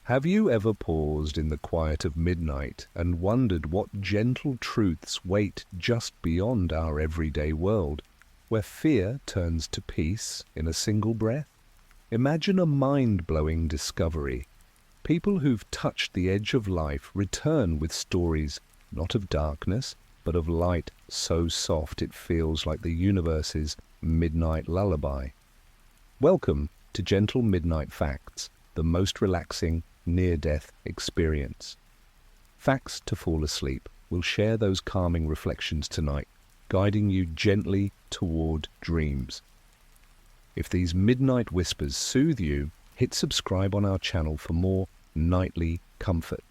Have you ever paused in the quiet of midnight and wondered what gentle truths wait just beyond our everyday world, where fear turns to peace in a single breath? Imagine a mind-blowing discovery. People who've touched the edge of life return with stories not of darkness, but of light so soft it feels like the universe's midnight lullaby. Welcome to Gentle Midnight Facts, the most relaxing near-death experience. Facts to fall asleep. We'll share those calming reflections tonight, guiding you gently toward dreams. If these midnight whispers soothe you, hit subscribe on our channel for more nightly comfort.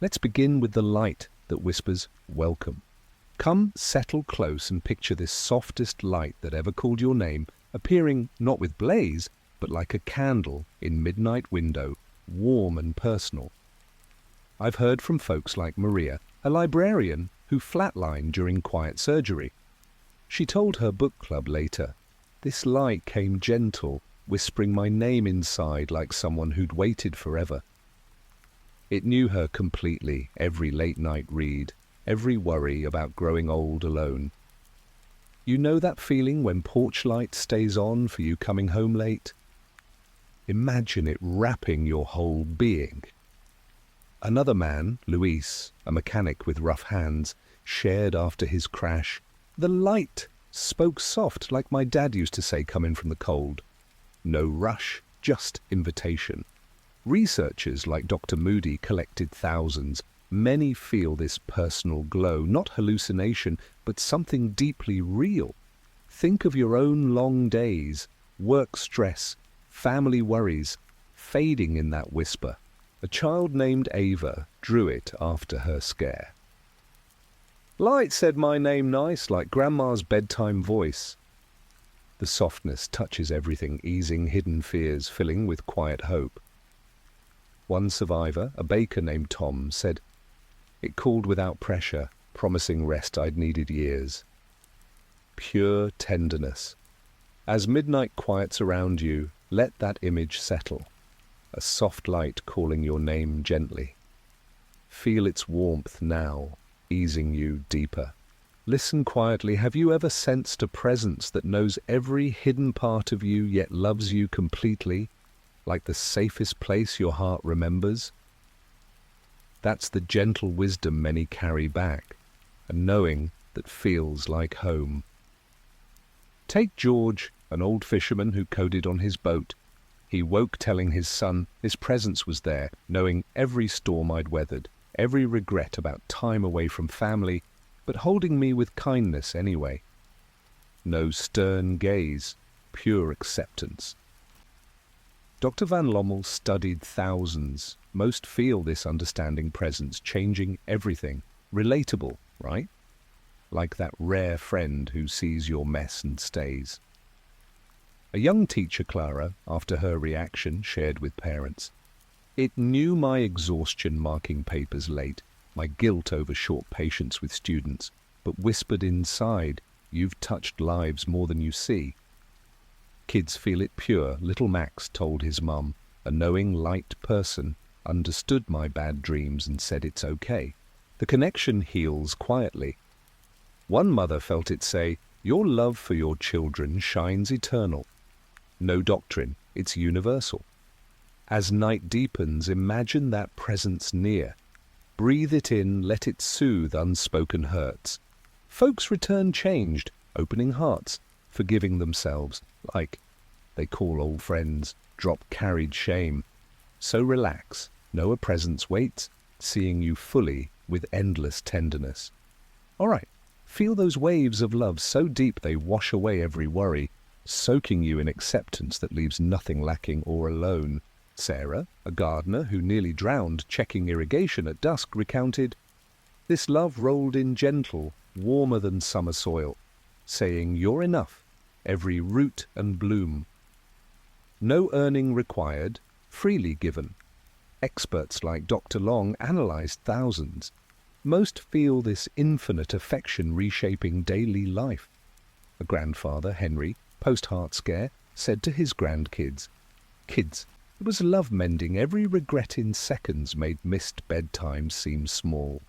Let's begin with the light that whispers welcome. Come settle close and picture this softest light that ever called your name, appearing not with blaze, but like a candle in midnight window, warm and personal. I've heard from folks like Maria, a librarian who flatlined during quiet surgery. She told her book club later, "This light came gentle, whispering my name inside like someone who'd waited forever." It knew her completely, every late-night read, every worry about growing old alone. You know that feeling when porch light stays on for you coming home late? Imagine it wrapping your whole being. Another man, Luis, a mechanic with rough hands, shared after his crash, "The light spoke soft like my dad used to say coming from the cold. No rush, just invitation." Researchers like Dr. Moody collected thousands. Many feel this personal glow, not hallucination, but something deeply real. Think of your own long days, work stress, family worries, fading in that whisper. A child named Ava drew it after her scare. "Light said my name nice, like Grandma's bedtime voice." The softness touches everything, easing hidden fears, filling with quiet hope. One survivor, a baker named Tom, said, "It called without pressure, promising rest I'd needed years." Pure tenderness. As midnight quiets around you, let that image settle. A soft light calling your name gently. Feel its warmth now, easing you deeper. Listen quietly. Have you ever sensed a presence that knows every hidden part of you yet loves you completely, like the safest place your heart remembers? That's the gentle wisdom many carry back, a knowing that feels like home. Take George, an old fisherman who coded on his boat. He woke telling his son his presence was there, knowing every storm I'd weathered, every regret about time away from family, but holding me with kindness anyway. No stern gaze, pure acceptance. Dr. Van Lommel studied thousands. Most feel this understanding presence, changing everything. Relatable, right? Like that rare friend who sees your mess and stays. A young teacher, Clara, after her reaction, shared with parents, "It knew my exhaustion marking papers late, my guilt over short patience with students, but whispered inside, 'You've touched lives more than you see.' Kids feel it pure," little Max told his mum. "A knowing, light person understood my bad dreams and said it's okay." The connection heals quietly. One mother felt it say, "Your love for your children shines eternal." No doctrine, it's universal. As night deepens, imagine that presence near. Breathe it in, let it soothe unspoken hurts. Folks return changed, opening hearts, forgiving themselves, like they call old friends, drop carried shame. So relax, know a presence waits, seeing you fully with endless tenderness. All right, feel those waves of love so deep they wash away every worry, soaking you in acceptance that leaves nothing lacking or alone. Sarah, a gardener who nearly drowned checking irrigation at dusk, recounted, "This love rolled in gentle, warmer than summer soil, saying you're enough, every root and bloom. No earning required, freely given. Experts like Dr. Long analyzed thousands. Most feel this infinite affection reshaping daily life." A grandfather, Henry, post-heart scare, said to his grandkids, "Kids, It was love mending. Every regret in seconds made missed bedtime seem small.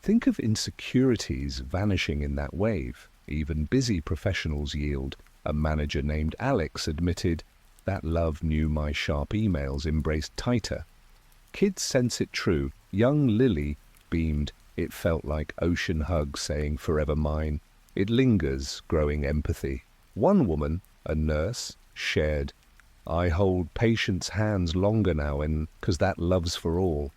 Think of insecurities vanishing in that wave. Even busy professionals yield. A manager named Alex admitted, "That love knew my sharp emails embraced tighter." Kids sense it true. Young Lily beamed. It felt like ocean hug saying forever mine. It lingers, growing empathy. One woman, a nurse, shared, "I hold patients' hands longer now, and 'cause that love's for all."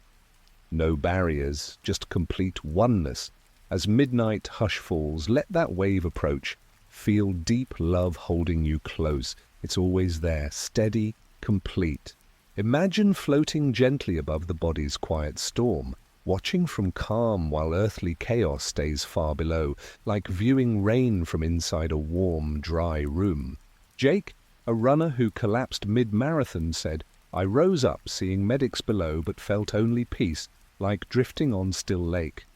No barriers, just complete oneness. As midnight hush falls, let that wave approach. Feel deep love holding you close. It's always there, steady, complete. Imagine floating gently above the body's quiet storm, watching from calm while earthly chaos stays far below, like viewing rain from inside a warm, dry room. Jake, a runner who collapsed mid-marathon, said, "I rose up seeing medics below but felt only peace, like drifting on still lake."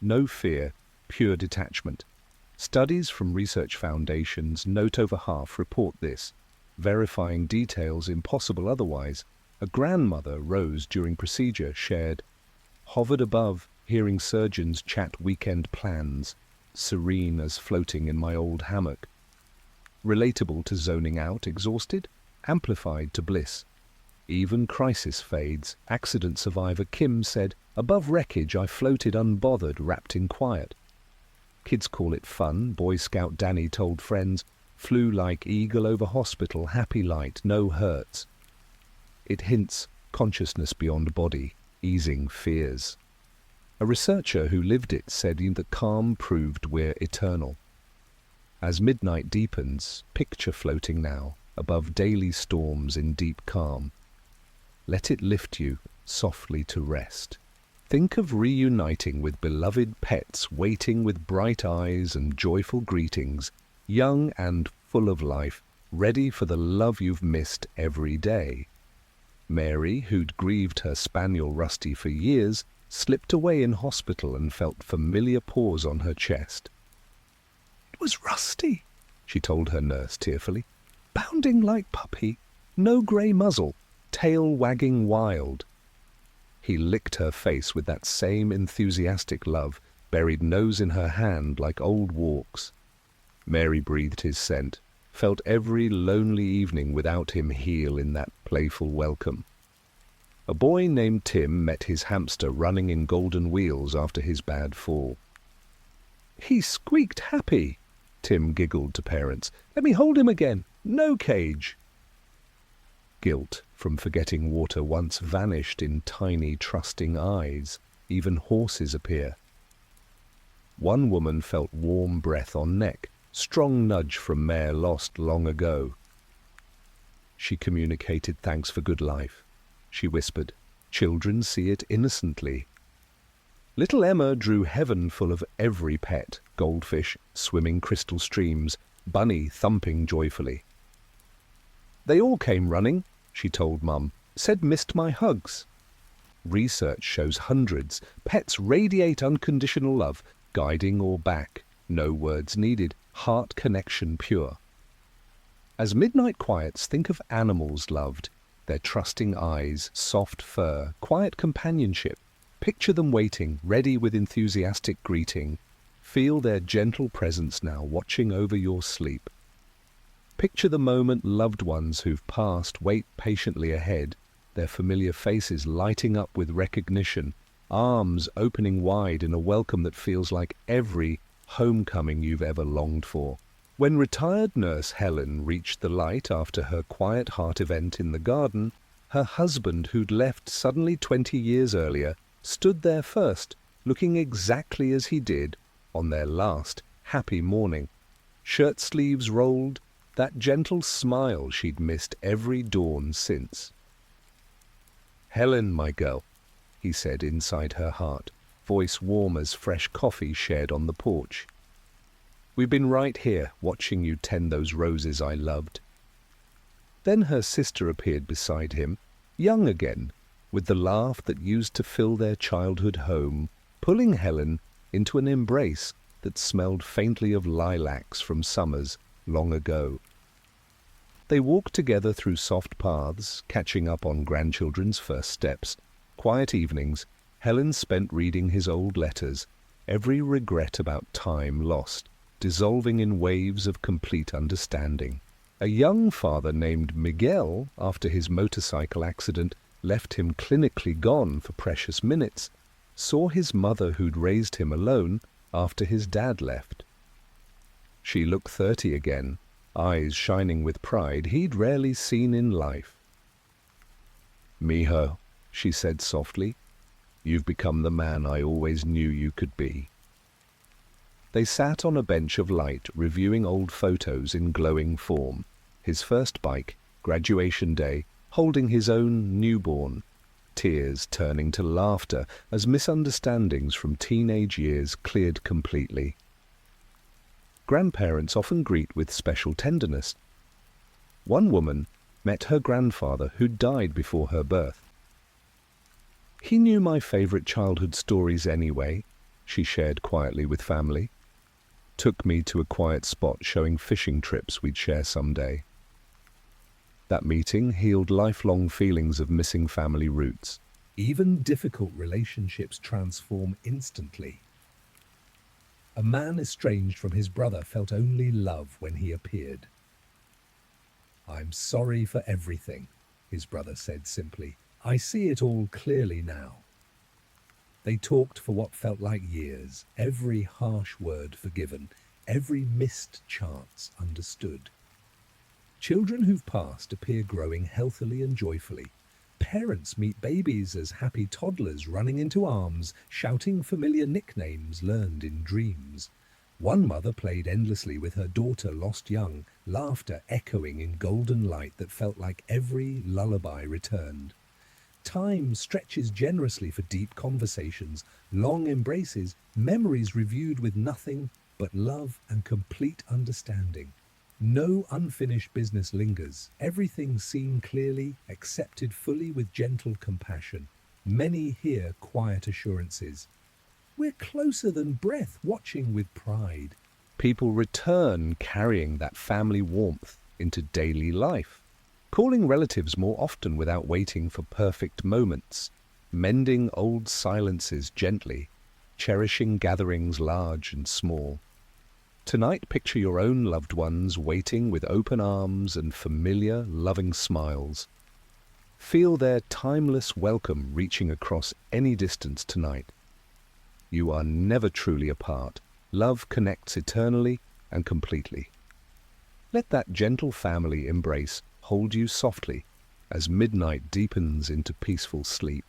No fear, pure detachment. Studies from research foundations, note over half, report this, verifying details impossible otherwise. A grandmother rose during procedure, shared, "Hovered above, hearing surgeons chat weekend plans, serene as floating in my old hammock." Relatable to zoning out, exhausted, amplified to bliss. Even crisis fades. Accident survivor Kim said, "Above wreckage I floated unbothered, wrapped in quiet." Kids call it fun. Boy Scout Danny told friends, "Flew like eagle over hospital, happy light, no hurts." It hints consciousness beyond body, easing fears. A researcher who lived it said the calm proved we're eternal. As midnight deepens, picture floating now, above daily storms in deep calm. Let it lift you softly to rest. Think of reuniting with beloved pets, waiting with bright eyes and joyful greetings, young and full of life, ready for the love you've missed every day. Mary, who'd grieved her spaniel Rusty for years, slipped away in hospital and felt familiar paws on her chest. "It was Rusty," she told her nurse tearfully, "bounding like puppy, no grey muzzle, tail wagging wild." He licked her face with that same enthusiastic love, buried nose in her hand like old walks. Mary breathed his scent, felt every lonely evening without him heal in that playful welcome. A boy named Tim met his hamster running in golden wheels after his bad fall. "He squeaked happy," Tim giggled to parents. "Let me hold him again. No cage." Guilt from forgetting water once vanished in tiny, trusting eyes. Even horses appear. One woman felt warm breath on neck, strong nudge from mare lost long ago. She communicated thanks for good life. She whispered, "Children see it innocently." Little Emma drew heaven full of every pet, goldfish swimming crystal streams, bunny thumping joyfully. "They all came running," she told Mum, "said missed my hugs." Research shows hundreds. Pets radiate unconditional love, guiding or back. No words needed, heart connection pure. As midnight quiets, think of animals loved. Their trusting eyes, soft fur, quiet companionship. Picture them waiting, ready with enthusiastic greeting. Feel their gentle presence now, watching over your sleep. Picture the moment loved ones who've passed wait patiently ahead, their familiar faces lighting up with recognition, arms opening wide in a welcome that feels like every homecoming you've ever longed for. When retired nurse Helen reached the light after her quiet heart event in the garden, her husband, who'd left suddenly 20 years earlier, stood there first, looking exactly as he did on their last happy morning. Shirt sleeves rolled, that gentle smile she'd missed every dawn since. "Helen, my girl," he said inside her heart, voice warm as fresh coffee shared on the porch. "We've been right here, watching you tend those roses I loved." Then her sister appeared beside him, young again, with the laugh that used to fill their childhood home, pulling Helen into an embrace that smelled faintly of lilacs from summers long ago. They walked together through soft paths, catching up on grandchildren's first steps. Quiet evenings, Helen spent reading his old letters, every regret about time lost, dissolving in waves of complete understanding. A young father named Miguel, after his motorcycle accident left him clinically gone for precious minutes, saw his mother who'd raised him alone after his dad left. She looked 30 again, eyes shining with pride he'd rarely seen in life. "Mijo," she said softly, "you've become the man I always knew you could be." They sat on a bench of light, reviewing old photos in glowing form. His first bike, graduation day, holding his own newborn, tears turning to laughter as misunderstandings from teenage years cleared completely. Grandparents often greet with special tenderness. One woman met her grandfather who died before her birth. "He knew my favorite childhood stories anyway," she shared quietly with family. "Took me to a quiet spot showing fishing trips we'd share someday." That meeting healed lifelong feelings of missing family roots. Even difficult relationships transform instantly. A man estranged from his brother felt only love when he appeared. "I'm sorry for everything," his brother said simply. "I see it all clearly now." They talked for what felt like years, every harsh word forgiven, every missed chance understood. Children who've passed appear growing healthily and joyfully. Parents meet babies as happy toddlers running into arms, shouting familiar nicknames learned in dreams. One mother played endlessly with her daughter lost young, laughter echoing in golden light that felt like every lullaby returned. Time stretches generously for deep conversations, long embraces, memories reviewed with nothing but love and complete understanding. No unfinished business lingers, everything seen clearly, accepted fully with gentle compassion. Many hear quiet assurances. "We're closer than breath," watching with pride. People return carrying that family warmth into daily life, calling relatives more often without waiting for perfect moments, mending old silences gently, cherishing gatherings large and small. Tonight, picture your own loved ones waiting with open arms and familiar, loving smiles. Feel their timeless welcome reaching across any distance tonight. You are never truly apart. Love connects eternally and completely. Let that gentle family embrace hold you softly as midnight deepens into peaceful sleep.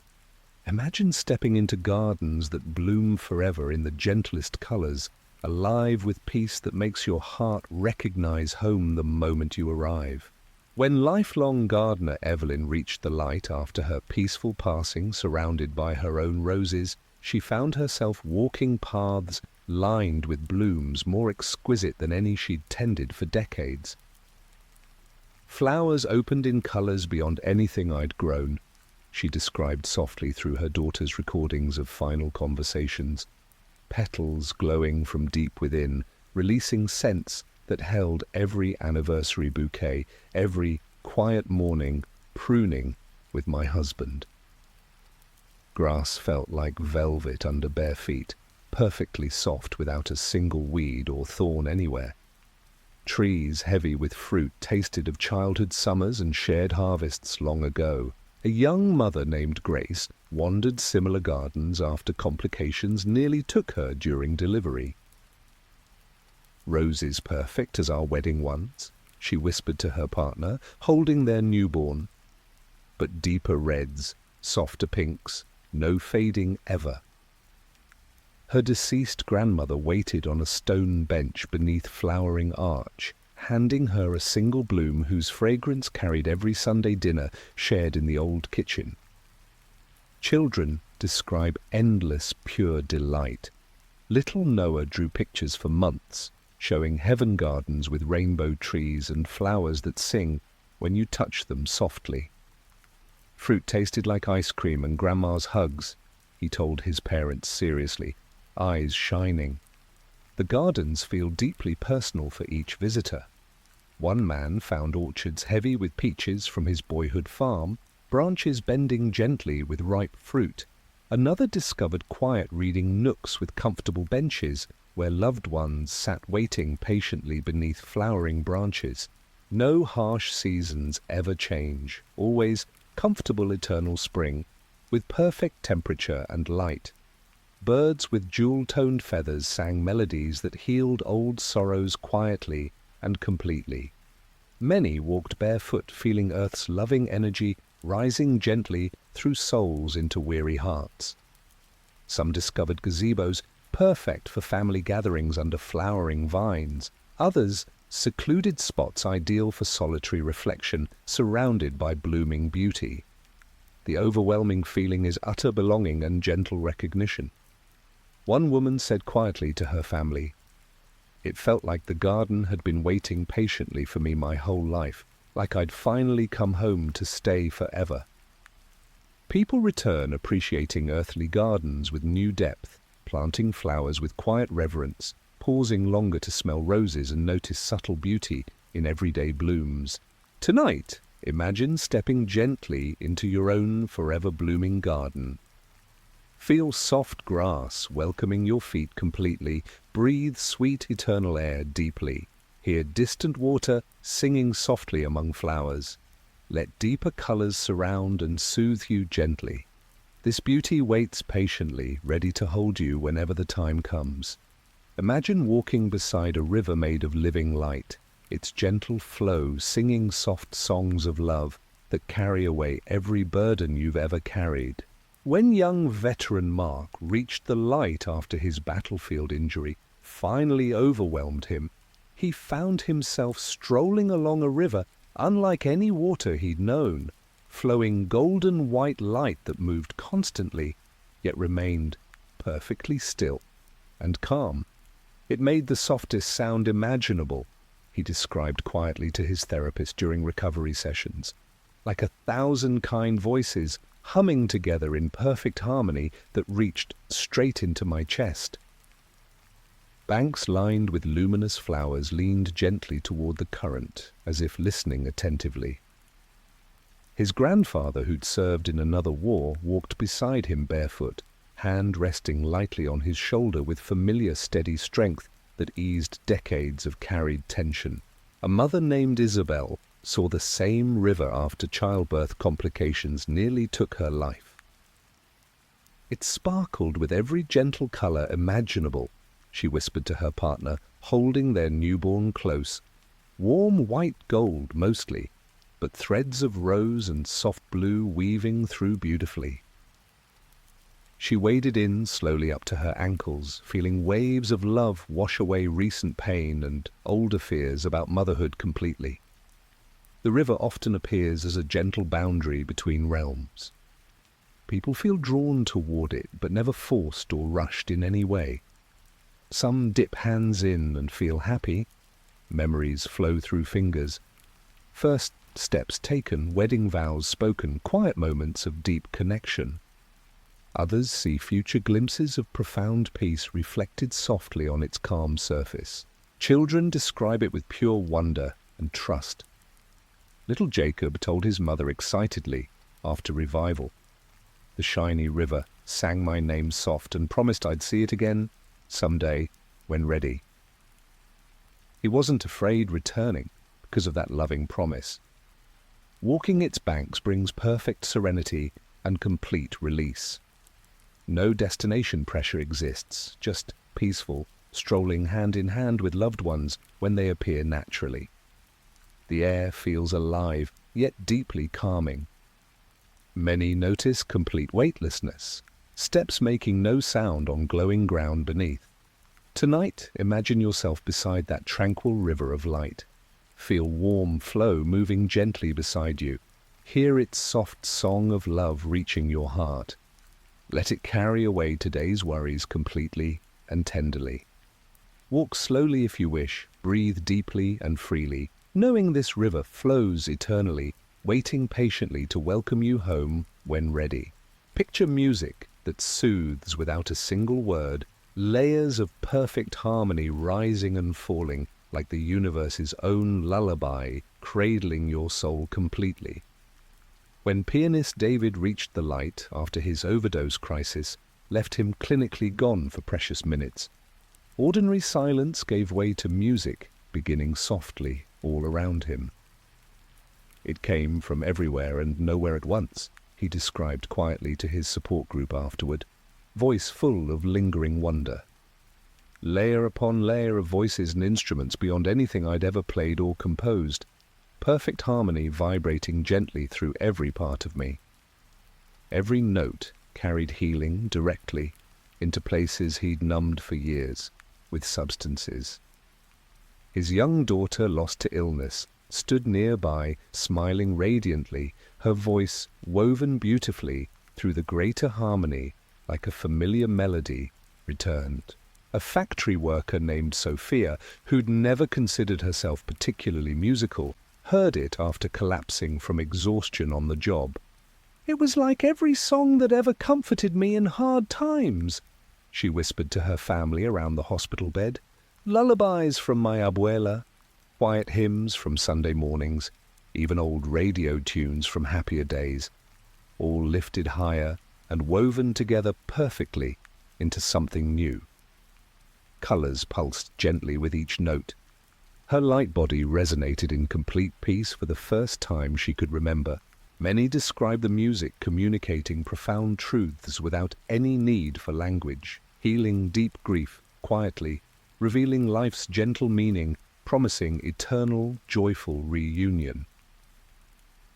Imagine stepping into gardens that bloom forever in the gentlest colors, alive with peace that makes your heart recognize home the moment you arrive. When lifelong gardener Evelyn reached the light after her peaceful passing surrounded by her own roses, she found herself walking paths lined with blooms more exquisite than any she'd tended for decades. "Flowers opened in colors beyond anything I'd grown," she described softly through her daughter's recordings of final conversations. Petals glowing from deep within, releasing scents that held every anniversary bouquet, every quiet morning pruning with my husband. Grass felt like velvet under bare feet, perfectly soft without a single weed or thorn anywhere. Trees heavy with fruit tasted of childhood summers and shared harvests long ago. A young mother named Grace wandered similar gardens after complications nearly took her during delivery. "Roses perfect as our wedding ones," she whispered to her partner, holding their newborn. "But deeper reds, softer pinks, no fading ever." Her deceased grandmother waited on a stone bench beneath flowering arch, handing her a single bloom whose fragrance carried every Sunday dinner shared in the old kitchen. Children describe endless pure delight. Little Noah drew pictures for months, showing heaven gardens with rainbow trees and flowers that sing when you touch them softly. "Fruit tasted like ice cream and Grandma's hugs," he told his parents seriously, eyes shining. "The gardens feel deeply personal for each visitor." One man found orchards heavy with peaches from his boyhood farm, branches bending gently with ripe fruit. Another discovered quiet reading nooks with comfortable benches where loved ones sat waiting patiently beneath flowering branches. No harsh seasons ever change, always comfortable eternal spring, with perfect temperature and light. Birds with jewel-toned feathers sang melodies that healed old sorrows quietly and completely. Many walked barefoot, feeling Earth's loving energy rising gently through souls into weary hearts. Some discovered gazebos perfect for family gatherings under flowering vines. Others, secluded spots ideal for solitary reflection, surrounded by blooming beauty. The overwhelming feeling is utter belonging and gentle recognition. One woman said quietly to her family, "It felt like the garden had been waiting patiently for me my whole life, like I'd finally come home to stay forever." People return appreciating earthly gardens with new depth, planting flowers with quiet reverence, pausing longer to smell roses and notice subtle beauty in everyday blooms. Tonight, imagine stepping gently into your own forever blooming garden. Feel soft grass welcoming your feet completely. Breathe sweet eternal air deeply. Hear distant water singing softly among flowers. Let deeper colors surround and soothe you gently. This beauty waits patiently, ready to hold you whenever the time comes. Imagine walking beside a river made of living light, its gentle flow singing soft songs of love that carry away every burden you've ever carried. When young veteran Mark reached the light after his battlefield injury finally overwhelmed him, he found himself strolling along a river unlike any water he'd known, flowing golden white light that moved constantly, yet remained perfectly still and calm. It made the softest sound imaginable, he described quietly to his therapist during recovery sessions, like 1,000 kind voices humming together in perfect harmony that reached straight into my chest. Banks lined with luminous flowers leaned gently toward the current, as if listening attentively. His grandfather, who'd served in another war, walked beside him barefoot, hand resting lightly on his shoulder with familiar steady strength that eased decades of carried tension. A mother named Isabel saw the same river after childbirth complications nearly took her life. It sparkled with every gentle color imaginable, she whispered to her partner, holding their newborn close. Warm white gold mostly, but threads of rose and soft blue weaving through beautifully. She waded in slowly up to her ankles, feeling waves of love wash away recent pain and older fears about motherhood completely. The river often appears as a gentle boundary between realms. People feel drawn toward it, but never forced or rushed in any way. Some dip hands in and feel happy. Memories flow through fingers. First steps taken, wedding vows spoken, quiet moments of deep connection. Others see future glimpses of profound peace reflected softly on its calm surface. Children describe it with pure wonder and trust. Little Jacob told his mother excitedly after revival. The shiny river sang my name soft and promised I'd see it again someday when ready. He wasn't afraid returning because of that loving promise. Walking its banks brings perfect serenity and complete release. No destination pressure exists, just peaceful, strolling hand in hand with loved ones when they appear naturally. The air feels alive, yet deeply calming. Many notice complete weightlessness, steps making no sound on glowing ground beneath. Tonight, imagine yourself beside that tranquil river of light. Feel warm flow moving gently beside you. Hear its soft song of love reaching your heart. Let it carry away today's worries completely and tenderly. Walk slowly if you wish, breathe deeply and freely, knowing this river flows eternally, waiting patiently to welcome you home when ready. Picture music that soothes without a single word, layers of perfect harmony rising and falling, like the universe's own lullaby, cradling your soul completely. When pianist David reached the light after his overdose crisis left him clinically gone for precious minutes, ordinary silence gave way to music beginning softly all around him. It came from everywhere and nowhere at once, he described quietly to his support group afterward, voice full of lingering wonder. Layer upon layer of voices and instruments beyond anything I'd ever played or composed, perfect harmony vibrating gently through every part of me. Every note carried healing directly into places he'd numbed for years with substances. His young daughter, lost to illness, stood nearby, smiling radiantly, her voice woven beautifully through the greater harmony like a familiar melody returned. A factory worker named Sophia, who'd never considered herself particularly musical, heard it after collapsing from exhaustion on the job. "It was like every song that ever comforted me in hard times," she whispered to her family around the hospital bed. "Lullabies from my abuela, quiet hymns from Sunday mornings, even old radio tunes from happier days, all lifted higher and woven together perfectly into something new." Colors pulsed gently with each note. Her light body resonated in complete peace for the first time she could remember. Many describe the music communicating profound truths without any need for language, healing deep grief quietly, revealing life's gentle meaning, promising eternal, joyful reunion.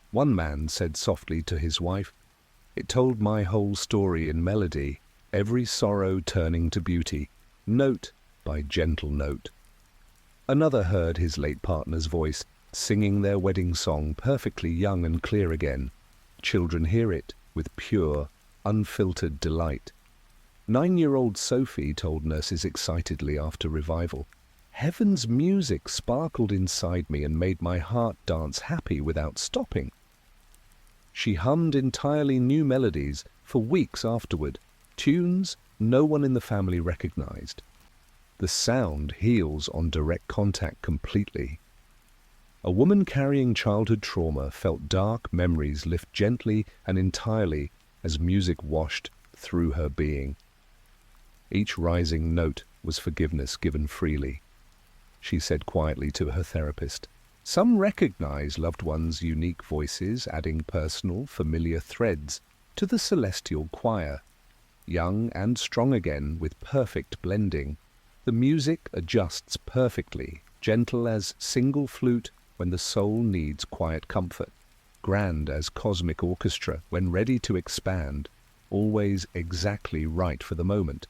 One man said softly to his wife, "It told my whole story in melody, every sorrow turning to beauty, note by gentle note." Another heard his late partner's voice, singing their wedding song perfectly young and clear again. Children hear it with pure, unfiltered delight. 9-year-old Sophie told nurses excitedly after revival, "Heaven's music sparkled inside me and made my heart dance happy without stopping." She hummed entirely new melodies for weeks afterward, tunes no one in the family recognized. The sound heals on direct contact completely. A woman carrying childhood trauma felt dark memories lift gently and entirely as music washed through her being. Each rising note was forgiveness given freely. She said quietly to her therapist, "Some recognize loved ones' unique voices, adding personal, familiar threads to the celestial choir. Young and strong again with perfect blending, the music adjusts perfectly, gentle as single flute when the soul needs quiet comfort, grand as cosmic orchestra when ready to expand, always exactly right for the moment.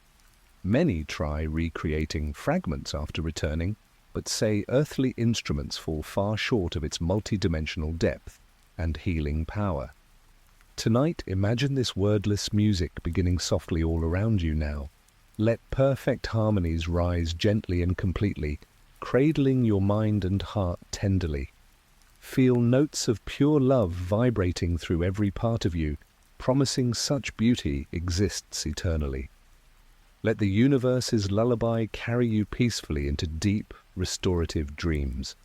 Many try recreating fragments after returning, but say earthly instruments fall far short of its multidimensional depth and healing power. Tonight, imagine this wordless music beginning softly all around you now. Let perfect harmonies rise gently and completely, cradling your mind and heart tenderly. Feel notes of pure love vibrating through every part of you, promising such beauty exists eternally. Let the universe's lullaby carry you peacefully into deep, restorative dreams.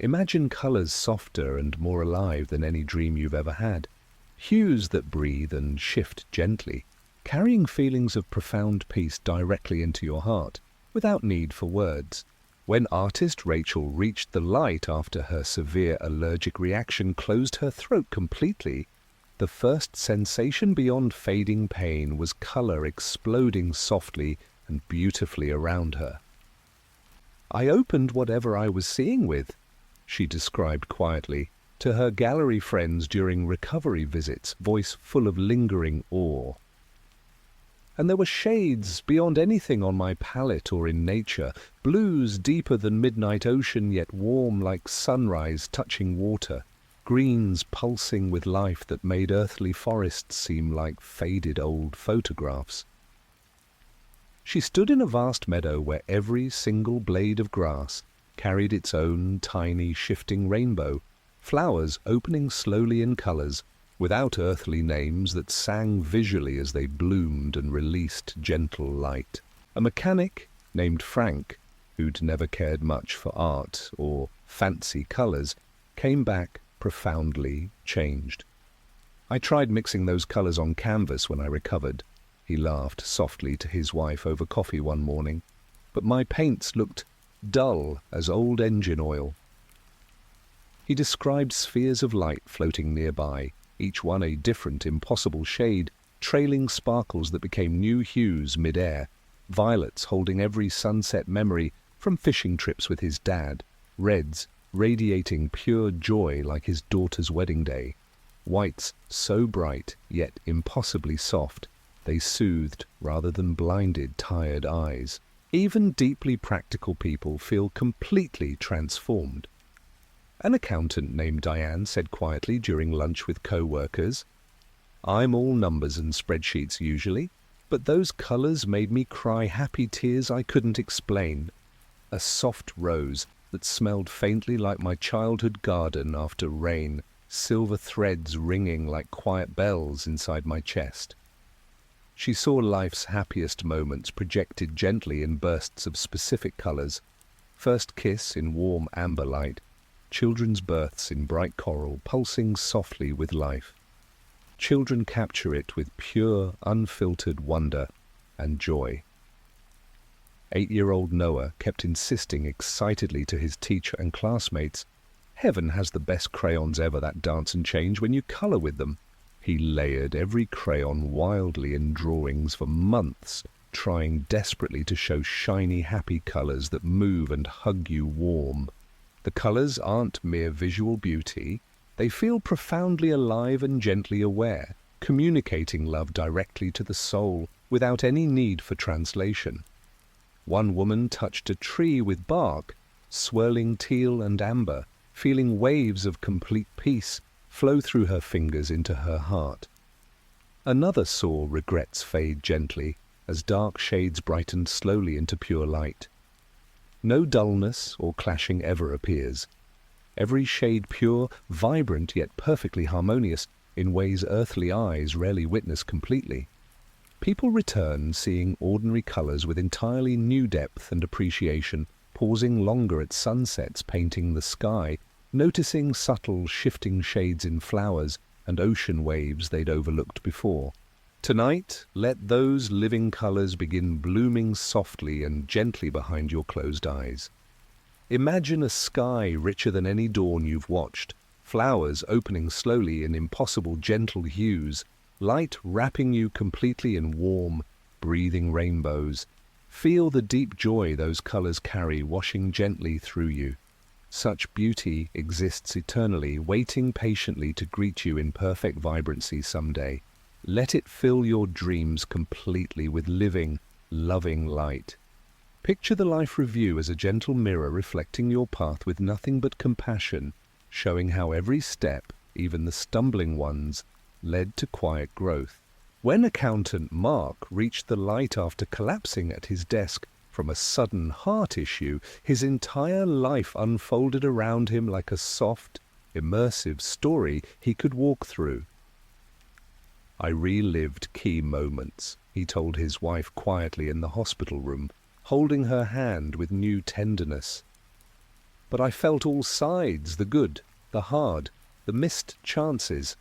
Imagine colors softer and more alive than any dream you've ever had, hues that breathe and shift gently, carrying feelings of profound peace directly into your heart, without need for words. When artist Rachel reached the light after her severe allergic reaction closed her throat completely, the first sensation beyond fading pain was color exploding softly and beautifully around her. "I opened whatever I was seeing with," she described quietly to her gallery friends during recovery visits, voice full of lingering awe. "And there were shades beyond anything on my palette or in nature, blues deeper than midnight ocean yet warm like sunrise touching water, greens pulsing with life that made earthly forests seem like faded old photographs." She stood in a vast meadow where every single blade of grass carried its own tiny shifting rainbow, flowers opening slowly in colors, without earthly names that sang visually as they bloomed and released gentle light. A mechanic named Frank who'd never cared much for art or fancy colours, came back profoundly changed. "I tried mixing those colours on canvas when I recovered," he laughed softly to his wife over coffee one morning, "but my paints looked dull as old engine oil." He described spheres of light floating nearby, each one a different, impossible shade, trailing sparkles that became new hues mid-air, violets holding every sunset memory from fishing trips with his dad, reds radiating pure joy like his daughter's wedding day, whites so bright yet impossibly soft they soothed rather than blinded tired eyes. Even deeply practical people feel completely transformed. An accountant named Diane said quietly during lunch with co-workers, "I'm all numbers and spreadsheets usually, but those colours made me cry happy tears I couldn't explain. A soft rose that smelled faintly like my childhood garden after rain, silver threads ringing like quiet bells inside my chest." She saw life's happiest moments projected gently in bursts of specific colours. First kiss in warm amber light, children's births in bright coral pulsing softly with life. Children capture it with pure, unfiltered wonder and joy. 8-year-old Noah kept insisting excitedly to his teacher and classmates, "Heaven has the best crayons ever that dance and change when you colour with them." He layered every crayon wildly in drawings for months, trying desperately to show shiny, happy colours that move and hug you warm. The colours aren't mere visual beauty. They feel profoundly alive and gently aware, communicating love directly to the soul without any need for translation. One woman touched a tree with bark, swirling teal and amber, feeling waves of complete peace flow through her fingers into her heart. Another saw regrets fade gently as dark shades brightened slowly into pure light. No dullness or clashing ever appears. Every shade pure, vibrant yet perfectly harmonious in ways earthly eyes rarely witness completely. People return seeing ordinary colours with entirely new depth and appreciation, pausing longer at sunsets painting the sky, noticing subtle shifting shades in flowers and ocean waves they'd overlooked before. Tonight, let those living colours begin blooming softly and gently behind your closed eyes. Imagine a sky richer than any dawn you've watched, flowers opening slowly in impossible gentle hues, light wrapping you completely in warm, breathing rainbows. Feel the deep joy those colours carry washing gently through you. Such beauty exists eternally, waiting patiently to greet you in perfect vibrancy someday. Let it fill your dreams completely with living, loving light. Picture the life review as a gentle mirror reflecting your path with nothing but compassion, showing how every step, even the stumbling ones, led to quiet growth. When accountant Mark reached the light after collapsing at his desk from a sudden heart issue, his entire life unfolded around him like a soft, immersive story he could walk through. "I relived key moments," he told his wife quietly in the hospital room, holding her hand with new tenderness. "But I felt all sides, the good, the hard, the missed chances."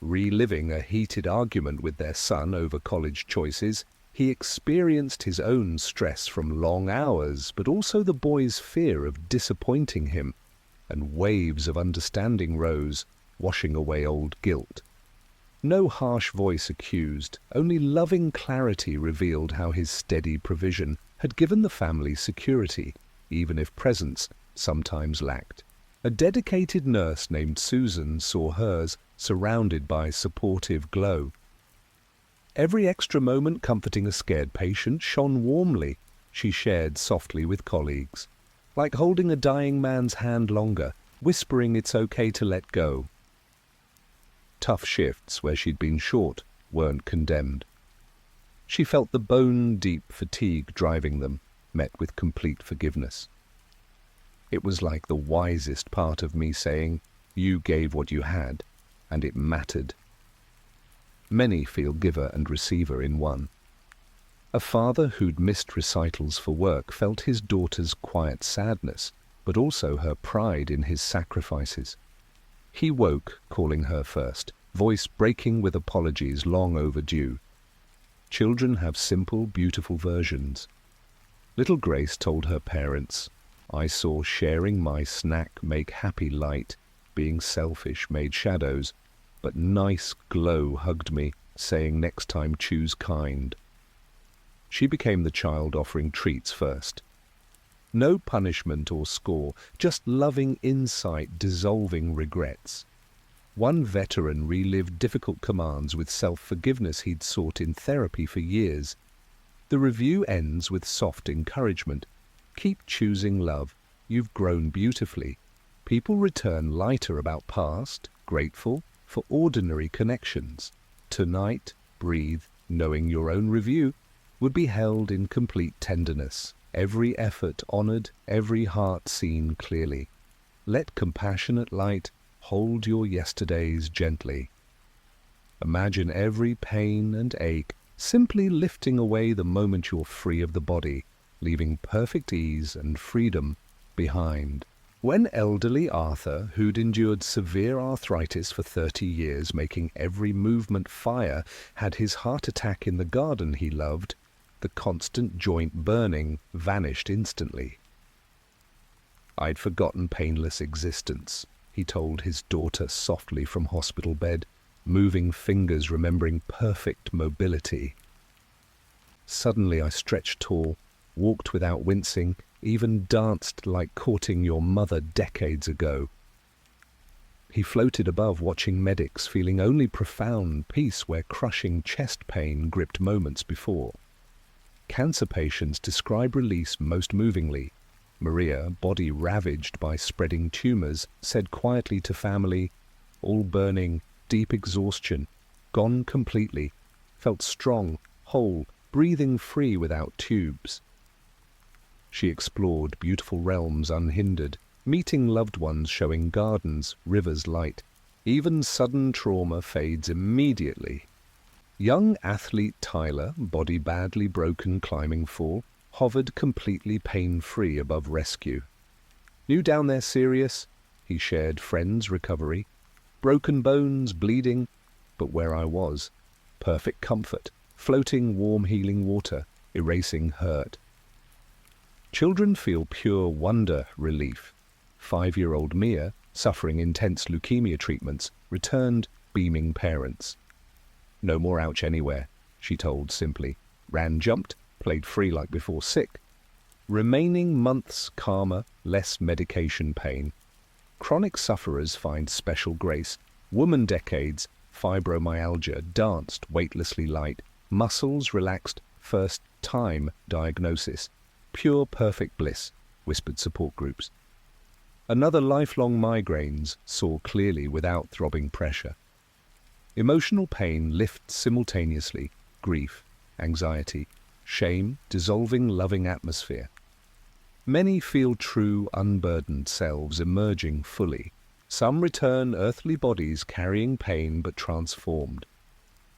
Reliving a heated argument with their son over college choices, he experienced his own stress from long hours, but also the boy's fear of disappointing him, and waves of understanding rose, washing away old guilt. No harsh voice accused, only loving clarity revealed how his steady provision had given the family security, even if presence sometimes lacked. A dedicated nurse named Susan saw hers surrounded by supportive glow. Every extra moment comforting a scared patient shone warmly, she shared softly with colleagues, like holding a dying man's hand longer, whispering it's okay to let go. Tough shifts where she'd been short weren't condemned. She felt the bone-deep fatigue driving them, met with complete forgiveness. It was like the wisest part of me saying, "You gave what you had, and it mattered." Many feel giver and receiver in one. A father who'd missed recitals for work felt his daughter's quiet sadness, but also her pride in his sacrifices. He woke, calling her first, voice breaking with apologies long overdue. Children have simple, beautiful versions. Little Grace told her parents, "I saw sharing my snack make happy light, being selfish made shadows, but nice glow hugged me, saying next time choose kind." She became the child offering treats first. No punishment or score, just loving insight dissolving regrets. One veteran relived difficult commands with self-forgiveness he'd sought in therapy for years. The review ends with soft encouragement. "Keep choosing love. You've grown beautifully." People return lighter about past, grateful for ordinary connections. Tonight, breathe, knowing your own review would be held in complete tenderness, every effort honored, every heart seen clearly. Let compassionate light hold your yesterdays gently. Imagine every pain and ache simply lifting away the moment you're free of the body, leaving perfect ease and freedom behind. When elderly Arthur, who'd endured severe arthritis for 30 years, making every movement fire, had his heart attack in the garden he loved, the constant joint burning vanished instantly. "I'd forgotten painless existence," he told his daughter softly from hospital bed, moving fingers remembering perfect mobility. "Suddenly I stretched tall, walked without wincing, even danced like courting your mother decades ago." He floated above watching medics, feeling only profound peace where crushing chest pain gripped moments before. Cancer patients describe release most movingly. Maria, body ravaged by spreading tumors, said quietly to family, "All burning, deep exhaustion, gone completely, felt strong, whole, breathing free without tubes." She explored beautiful realms unhindered, meeting loved ones showing gardens, rivers light. Even sudden trauma fades immediately. Young athlete Tyler, body badly broken climbing fall, hovered completely pain-free above rescue. "Knew down there serious," he shared friends' recovery. "Broken bones, bleeding, but where I was, perfect comfort, floating warm healing water, erasing hurt." Children feel pure wonder relief. 5-year-old Mia, suffering intense leukemia treatments, returned beaming parents. "No more ouch anywhere," she told simply. "Ran, jumped, played free like before sick." Remaining months calmer, less medication pain. Chronic sufferers find special grace. Woman decades, fibromyalgia, danced weightlessly light. Muscles relaxed, first time diagnosis. "Pure perfect bliss," whispered support groups. Another lifelong migraines, saw clearly without throbbing pressure. Emotional pain lifts simultaneously, grief, anxiety, shame, dissolving loving atmosphere. Many feel true, unburdened selves emerging fully. Some return earthly bodies carrying pain but transformed.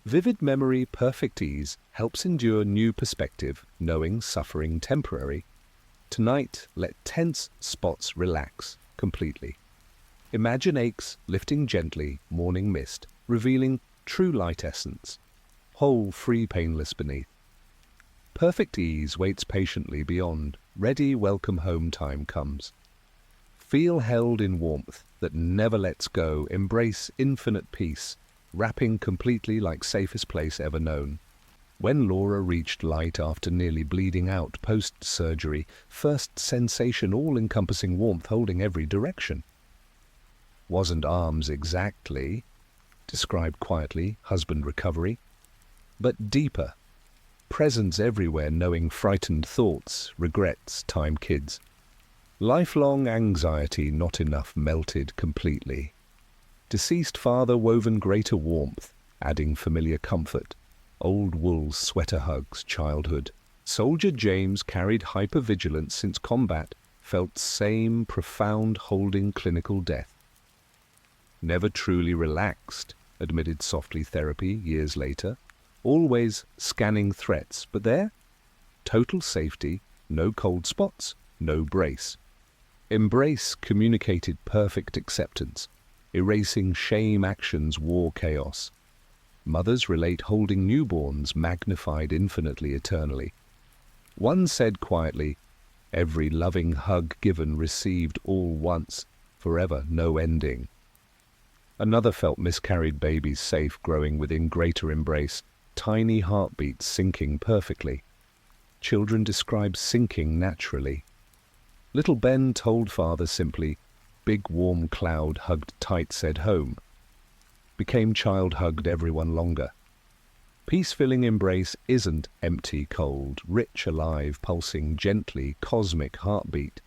Vivid memory, perfect ease, helps endure new perspective, knowing suffering temporary. Tonight, let tense spots relax completely. Imagine aches lifting gently, morning mist, revealing true light essence. Whole, free, painless beneath. Perfect ease waits patiently beyond. Ready, welcome home time comes. Feel held in warmth that never lets go. Embrace infinite peace, wrapping completely like safest place ever known. When Laura reached light after nearly bleeding out post-surgery, first sensation all-encompassing warmth holding every direction. "Wasn't arms exactly," described quietly, husband recovery, but deeper. Presence everywhere, knowing frightened thoughts, regrets, time kids. Lifelong anxiety not enough melted completely. Deceased father woven greater warmth, adding familiar comfort. Old wool sweater hugs, childhood. Soldier James carried hypervigilance since combat, felt same profound holding clinical death. Never truly relaxed, admitted softly therapy years later. Always scanning threats, but there, Total safety, no cold spots, no brace. Embrace communicated perfect acceptance, erasing shame actions, war chaos. Mothers relate holding newborns magnified infinitely eternally. One said quietly, every loving hug given received all once, forever no ending. Another felt miscarried babies safe growing within greater embrace, tiny heartbeats syncing perfectly. Children described syncing naturally. Little Ben told father simply, big warm cloud hugged tight said home. Became child hugged everyone longer. Peace-filling embrace isn't empty cold, rich alive, pulsing gently, cosmic heartbeat.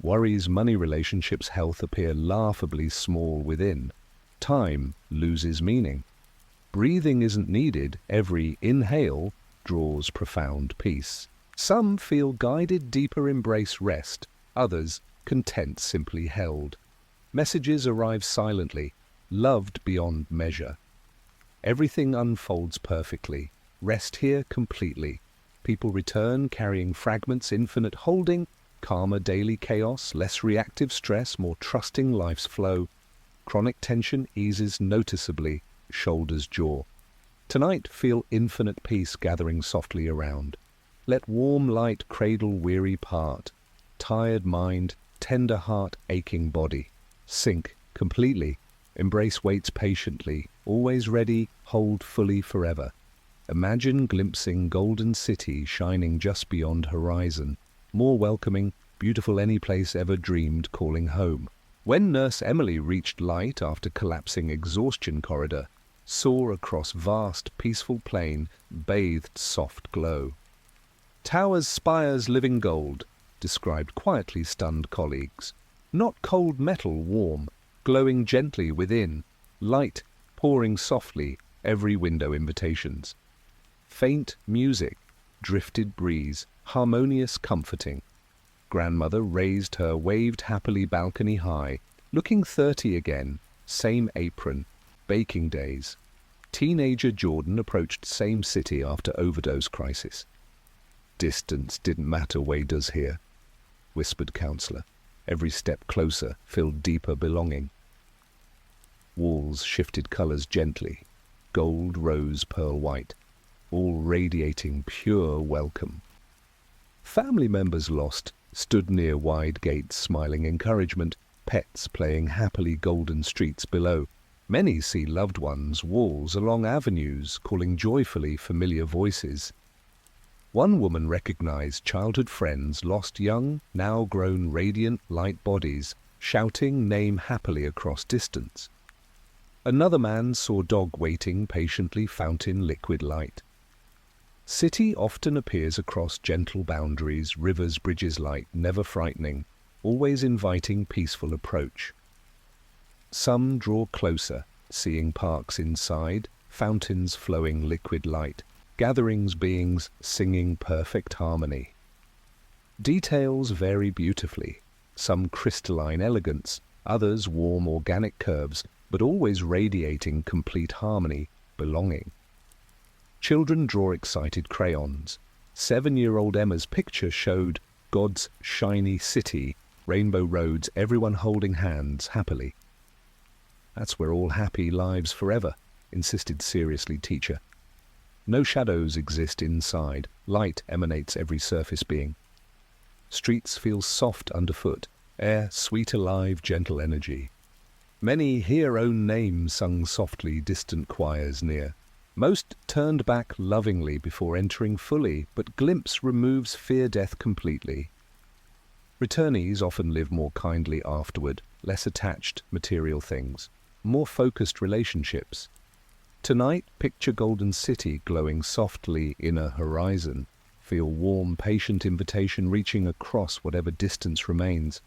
Worries money relationships health appear laughably small within. Time loses meaning. Breathing isn't needed, every inhale draws profound peace. Some feel guided deeper embrace rest, others content simply held. Messages arrive silently, loved beyond measure. Everything unfolds perfectly, rest here completely. People return carrying fragments infinite holding, calmer daily chaos, less reactive stress, more trusting life's flow. Chronic tension eases noticeably, shoulders jaw. Tonight feel infinite peace gathering softly around. Let warm light cradle weary part, tired mind, tender heart, aching body. Sink completely, embrace waits patiently, always ready, hold fully forever. Imagine glimpsing golden city shining just beyond horizon, more welcoming, beautiful any place ever dreamed calling home. When Nurse Emily reached light after collapsing exhaustion corridor, saw across vast, peaceful plain, bathed soft glow. Towers, spires, living gold, described quietly stunned colleagues. Not cold metal warm, glowing gently within, light pouring softly, every window invitations. Faint music, drifted breeze, harmonious comforting. Grandmother raised her waved happily balcony high, looking 30 again, same apron, baking days. Teenager Jordan approached same city after overdose crisis. Distance didn't matter, way does here, whispered counselor. Every step closer filled deeper belonging. Walls shifted colors gently, gold, rose, pearl white, all radiating pure welcome. Family members lost stood near wide gates smiling encouragement, pets playing happily golden streets below. Many see loved ones, walls along avenues, calling joyfully familiar voices. One woman recognized childhood friends lost young, now grown radiant light bodies, shouting name happily across distance. Another man saw dog waiting patiently fountain liquid light. City often appears across gentle boundaries, rivers, bridges light, never frightening, always inviting peaceful approach. Some draw closer, seeing parks inside, fountains flowing liquid light, gatherings beings singing perfect harmony. Details vary beautifully, some crystalline elegance, others warm organic curves, but always radiating complete harmony, belonging. Children draw excited crayons. 7-year-old Emma's picture showed God's shiny city, rainbow roads, everyone holding hands happily. That's where all happy lives forever, insisted seriously teacher. No shadows exist inside, light emanates every surface being. Streets feel soft underfoot, air sweet alive, gentle energy. Many hear own names sung softly, distant choirs near. Most turned back lovingly before entering fully, but glimpse removes fear death completely. Returnees often live more kindly afterward, less attached material things, more focused relationships. Tonight, picture Golden City glowing softly in a horizon. Feel warm, patient invitation reaching across whatever distance remains.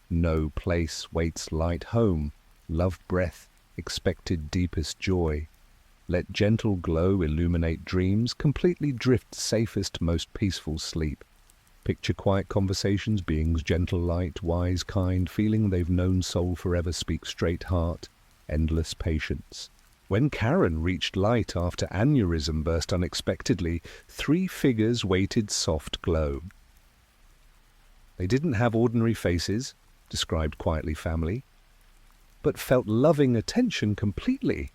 No place waits light home, love breath, expected deepest joy. Let gentle glow illuminate dreams, completely drift safest, most peaceful sleep. Picture quiet conversations, beings gentle light, wise, kind, feeling they've known soul forever, speak straight heart, endless patience. When Karen reached light after aneurysm burst unexpectedly, 3 figures waited soft glow. They didn't have ordinary faces, described quietly family, but felt loving attention completely.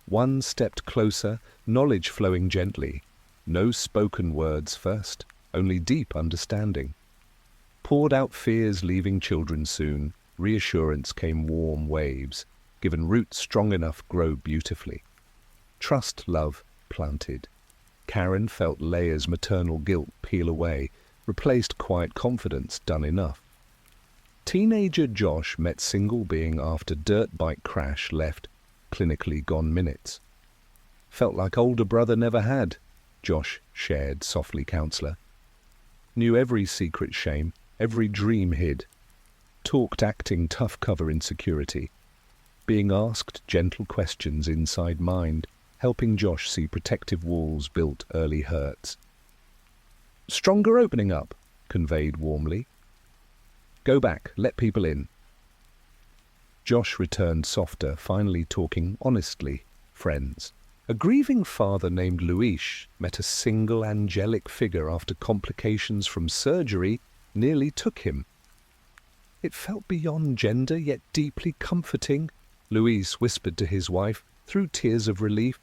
One stepped closer, knowledge flowing gently. No spoken words first, only deep understanding. Poured out fears leaving children soon, reassurance came warm waves, given roots strong enough grow beautifully. Trust love planted. Karen felt Leia's maternal guilt peel away, replaced quiet confidence done enough. Teenager Josh met single being after dirt bike crash left clinically gone minutes. Felt like older brother never had, Josh shared softly counselor. Knew every secret shame, every dream hid. Talked acting tough cover insecurity. Being asked gentle questions inside mind, helping Josh see protective walls built early hurts. Stronger opening up, conveyed warmly. Go back, let people in. Josh returned softer, finally talking honestly, friends. A grieving father named Luis met a single angelic figure after complications from surgery nearly took him. It felt beyond gender, yet deeply comforting, Luis whispered to his wife through tears of relief.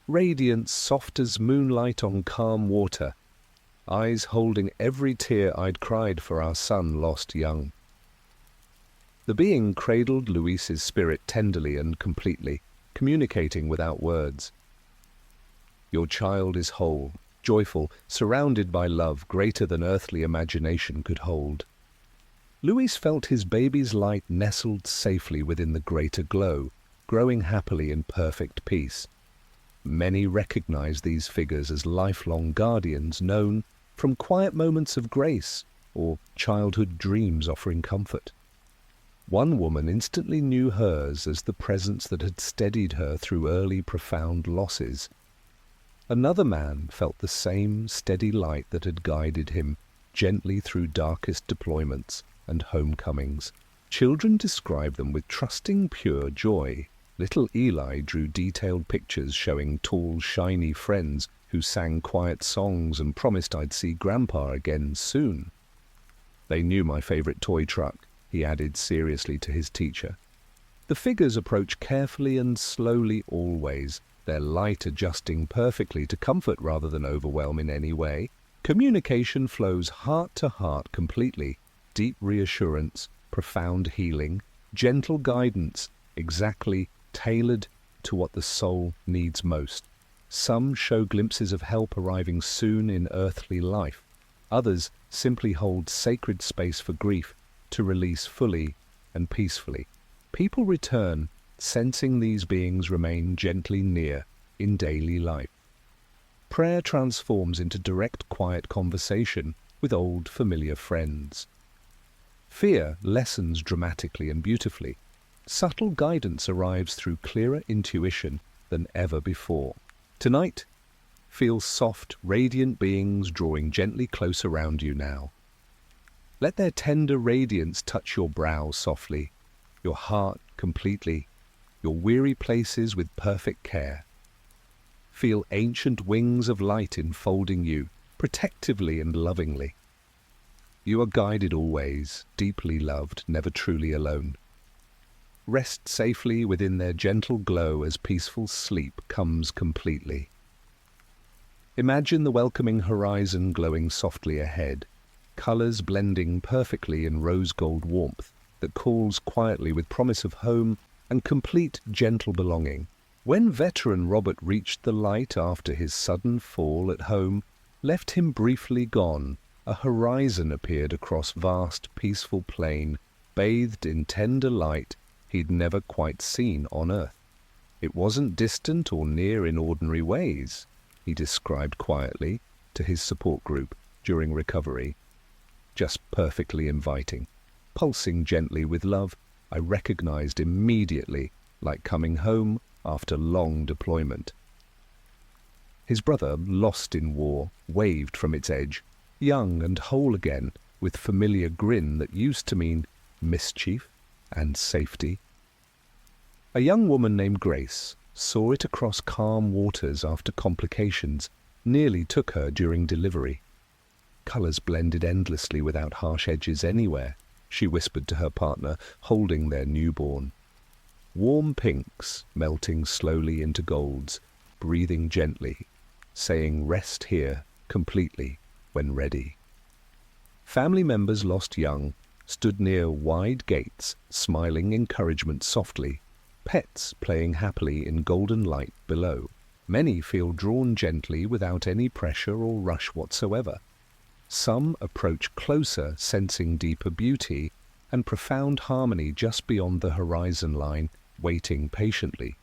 Radiance soft as moonlight on calm water, eyes holding every tear I'd cried for our son lost young. The being cradled Luis's spirit tenderly and completely, communicating without words. Your child is whole, joyful, surrounded by love greater than earthly imagination could hold. Luis felt his baby's light nestled safely within the greater glow, growing happily in perfect peace. Many recognize these figures as lifelong guardians known from quiet moments of grace or childhood dreams offering comfort. One woman instantly knew hers as the presence that had steadied her through early profound losses. Another man felt the same steady light that had guided him gently through darkest deployments and homecomings. Children describe them with trusting, pure joy. Little Eli drew detailed pictures showing tall, shiny friends who sang quiet songs and promised I'd see Grandpa again soon. They knew my favorite toy truck, he added seriously to his teacher. The figures approach carefully and slowly always, their light adjusting perfectly to comfort rather than overwhelm in any way. Communication flows heart to heart completely. Deep reassurance, profound healing, gentle guidance, exactly tailored to what the soul needs most. Some show glimpses of help arriving soon in earthly life. Others simply hold sacred space for grief to release fully and peacefully. People return, sensing these beings remain gently near in daily life. Prayer transforms into direct, quiet conversation with old, familiar friends. Fear lessens dramatically and beautifully. Subtle guidance arrives through clearer intuition than ever before. Tonight, feel soft, radiant beings drawing gently close around you now. Let their tender radiance touch your brow softly, your heart completely, your weary places with perfect care. Feel ancient wings of light enfolding you, protectively and lovingly. You are guided always, deeply loved, never truly alone. Rest safely within their gentle glow as peaceful sleep comes completely. Imagine the welcoming horizon glowing softly ahead, colors blending perfectly in rose-gold warmth that calls quietly with promise of home and complete gentle belonging. When veteran Robert reached the light after his sudden fall at home left him briefly gone, a horizon appeared across vast, peaceful plain, bathed in tender light he'd never quite seen on earth. It wasn't distant or near in ordinary ways, he described quietly to his support group during recovery. Just perfectly inviting. Pulsing gently with love, I recognized immediately, like coming home after long deployment. His brother, lost in war, waved from its edge, young and whole again, with familiar grin that used to mean mischief and safety. A young woman named Grace saw it across calm waters after complications nearly took her during delivery. Colours blended endlessly without harsh edges anywhere, she whispered to her partner, holding their newborn. Warm pinks melting slowly into golds, breathing gently, saying rest here completely when ready. Family members lost young stood near wide gates, smiling encouragement softly, pets playing happily in golden light below. Many feel drawn gently without any pressure or rush whatsoever. Some approach closer, sensing deeper beauty and profound harmony just beyond the horizon line, waiting patiently.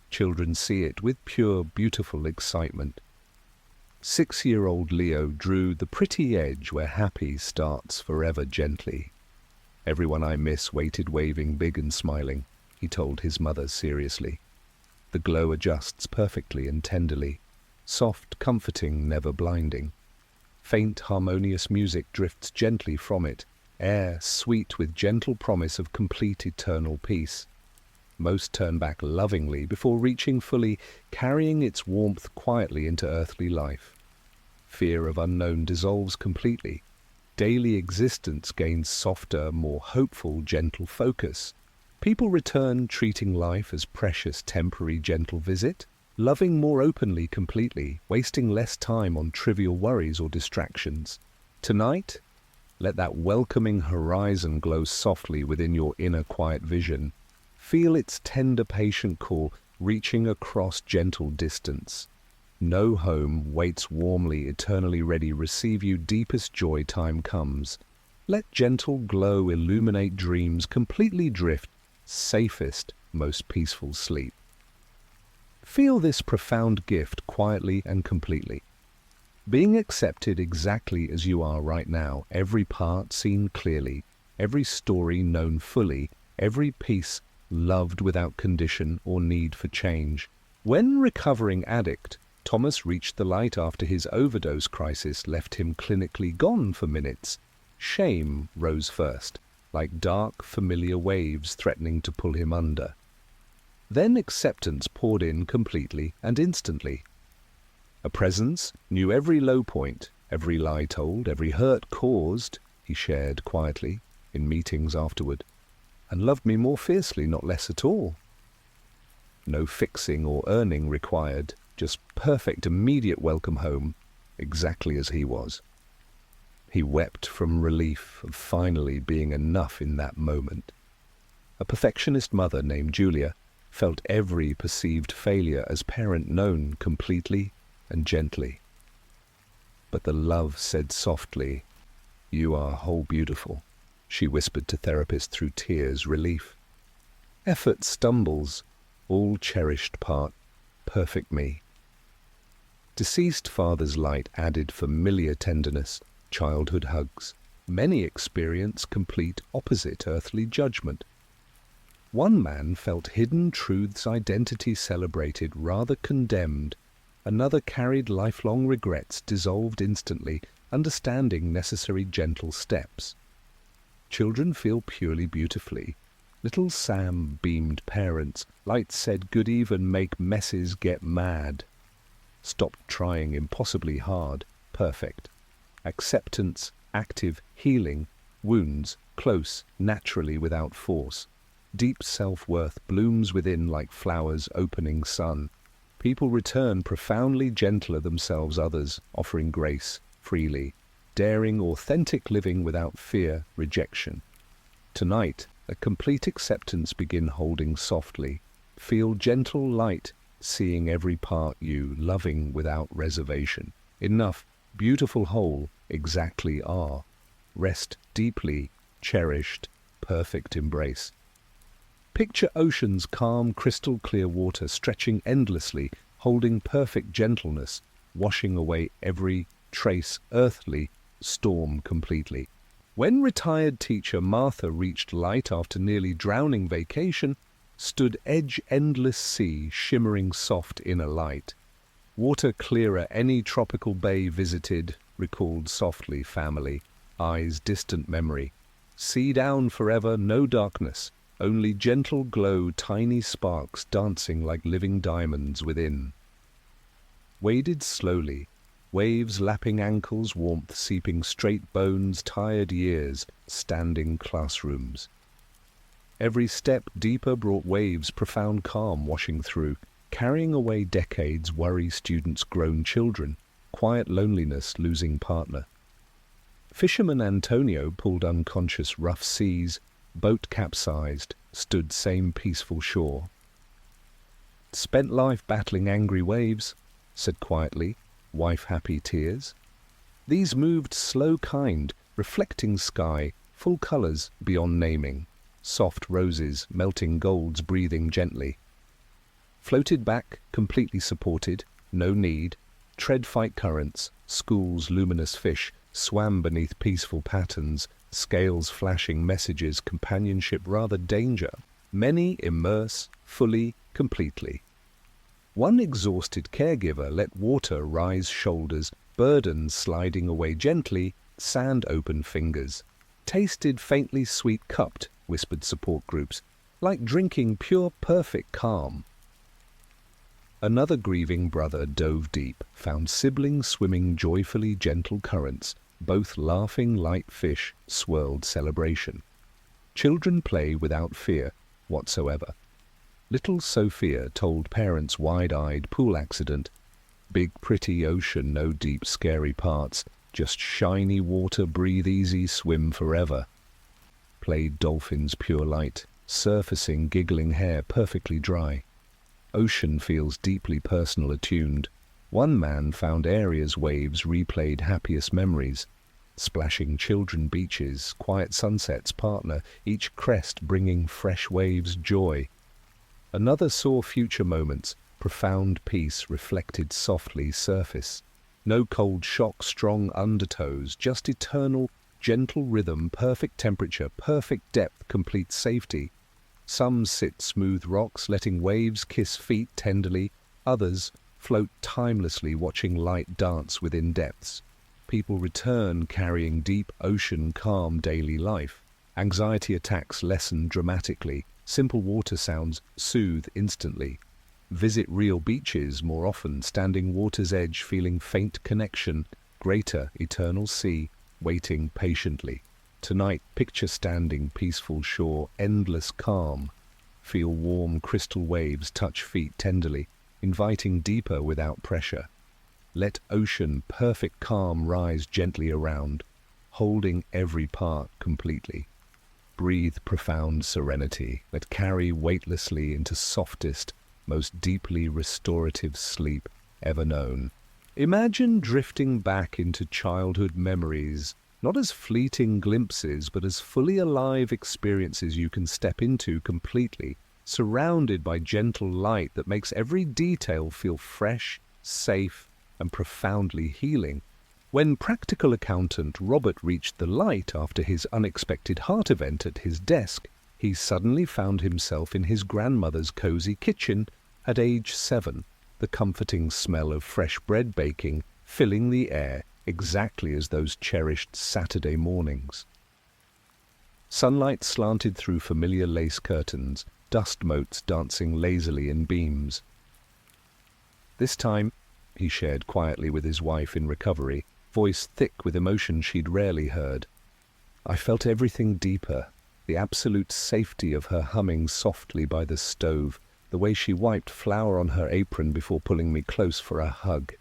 Children see it with pure, beautiful excitement. 6-year-old Leo drew the pretty edge where happy starts forever gently. Everyone I miss waited waving big and smiling, he told his mother seriously. The glow adjusts perfectly and tenderly, soft, comforting, never blinding. Faint, harmonious music drifts gently from it, air sweet with gentle promise of complete eternal peace. Most turn back lovingly before reaching fully, carrying its warmth quietly into earthly life. Fear of unknown dissolves completely. Daily existence gains softer, more hopeful, gentle focus. People return treating life as precious, temporary, gentle visit, loving more openly, completely, wasting less time on trivial worries or distractions. Tonight, let that welcoming horizon glow softly within your inner quiet vision. Feel its tender, patient call reaching across gentle distance. No home waits warmly, eternally ready, receive you deepest joy time comes. Let gentle glow illuminate dreams, completely drift, safest, most peaceful sleep. Feel this profound gift quietly and completely. Being accepted exactly as you are right now, every part seen clearly, every story known fully, every piece loved without condition or need for change. When recovering addict, Thomas reached the light after his overdose crisis left him clinically gone for minutes. Shame rose first, like dark, familiar waves threatening to pull him under. Then acceptance poured in completely and instantly. A presence knew every low point, every lie told, every hurt caused, he shared quietly in meetings afterward, and loved me more fiercely, not less at all. No fixing or earning required, just perfect immediate welcome home, exactly as he was. He wept from relief of finally being enough in that moment. A perfectionist mother named Julia felt every perceived failure as parent known completely and gently. But the love said softly, "You are whole beautiful," she whispered to therapist through tears, relief. Effort stumbles, all cherished part, perfect me. Deceased father's light added familiar tenderness, childhood hugs. Many experience complete opposite earthly judgment. One man felt hidden truths identity celebrated, rather condemned. Another carried lifelong regrets dissolved instantly, understanding necessary gentle steps. Children feel purely beautifully. Little Sam beamed parents. Light said good even make messes get mad. Stopped trying impossibly hard, perfect. Acceptance, active, healing, wounds, close, naturally without force. Deep self-worth blooms within like flowers opening sun. People return profoundly gentler themselves others, offering grace freely, daring authentic living without fear, rejection. Tonight, a complete acceptance begin holding softly. Feel gentle light, seeing every part you, loving without reservation. Enough, beautiful whole, exactly are. Rest deeply, cherished, perfect embrace. Picture ocean's calm, crystal clear water stretching endlessly, holding perfect gentleness, washing away every trace earthly storm completely. When retired teacher Martha reached light after nearly drowning vacation, stood edge endless sea shimmering soft inner light. Water clearer any tropical bay visited, recalled softly family, eyes distant memory. Sea down forever, no darkness, only gentle glow, tiny sparks dancing like living diamonds within. Waded slowly, waves lapping ankles, warmth seeping straight bones, tired years, standing classrooms. Every step deeper brought waves, profound calm washing through, carrying away decades, worry students, grown children, quiet loneliness, losing partner. Fisherman Antonio pulled unconscious, rough seas, boat capsized, stood same peaceful shore. Spent life battling angry waves, said quietly, wife happy tears. These moved slow kind, reflecting sky, full colours beyond naming, soft roses, melting golds breathing gently. Floated back, completely supported, no need, tread fight currents, schools luminous fish, swam beneath peaceful patterns, scales flashing messages, companionship rather danger. Many immerse, fully, completely. One exhausted caregiver let water rise shoulders, burdens sliding away gently, sand open fingers. Tasted faintly sweet cupped, whispered support groups, like drinking pure perfect calm. Another grieving brother dove deep, found siblings swimming joyfully gentle currents, both laughing light fish, swirled celebration. Children play without fear whatsoever. Little Sophia told parents wide-eyed pool accident. Big pretty ocean, no deep scary parts, just shiny water, breathe easy, swim forever. Played dolphins pure light, surfacing giggling hair perfectly dry. Ocean feels deeply personal attuned. One man found areas waves replayed happiest memories. Splashing children beaches, quiet sunsets partner, each crest bringing fresh waves joy. Another saw future moments, profound peace reflected softly surface. No cold shock, strong undertows, just eternal, gentle rhythm, perfect temperature, perfect depth, complete safety. Some sit smooth rocks, letting waves kiss feet tenderly. Others float timelessly, watching light dance within depths. People return carrying deep ocean calm daily life. Anxiety attacks lessen dramatically. Simple water sounds soothe instantly. Visit real beaches more often, standing water's edge, feeling faint connection, greater eternal sea, waiting patiently. Tonight, picture standing peaceful shore, endless calm. Feel warm crystal waves touch feet tenderly, inviting deeper without pressure. Let ocean perfect calm rise gently around, holding every part completely. Breathe profound serenity that carry weightlessly into softest, most deeply restorative sleep ever known. Imagine drifting back into childhood memories, not as fleeting glimpses, but as fully alive experiences you can step into completely, surrounded by gentle light that makes every detail feel fresh, safe, and profoundly healing. When practical accountant Robert reached the light after his unexpected heart event at his desk, he suddenly found himself in his grandmother's cozy kitchen at age 7, the comforting smell of fresh bread baking filling the air exactly as those cherished Saturday mornings. Sunlight slanted through familiar lace curtains, dust motes dancing lazily in beams. This time, he shared quietly with his wife in recovery, voice thick with emotion she'd rarely heard. I felt everything deeper, the absolute safety of her humming softly by the stove, the way she wiped flour on her apron before pulling me close for a hug.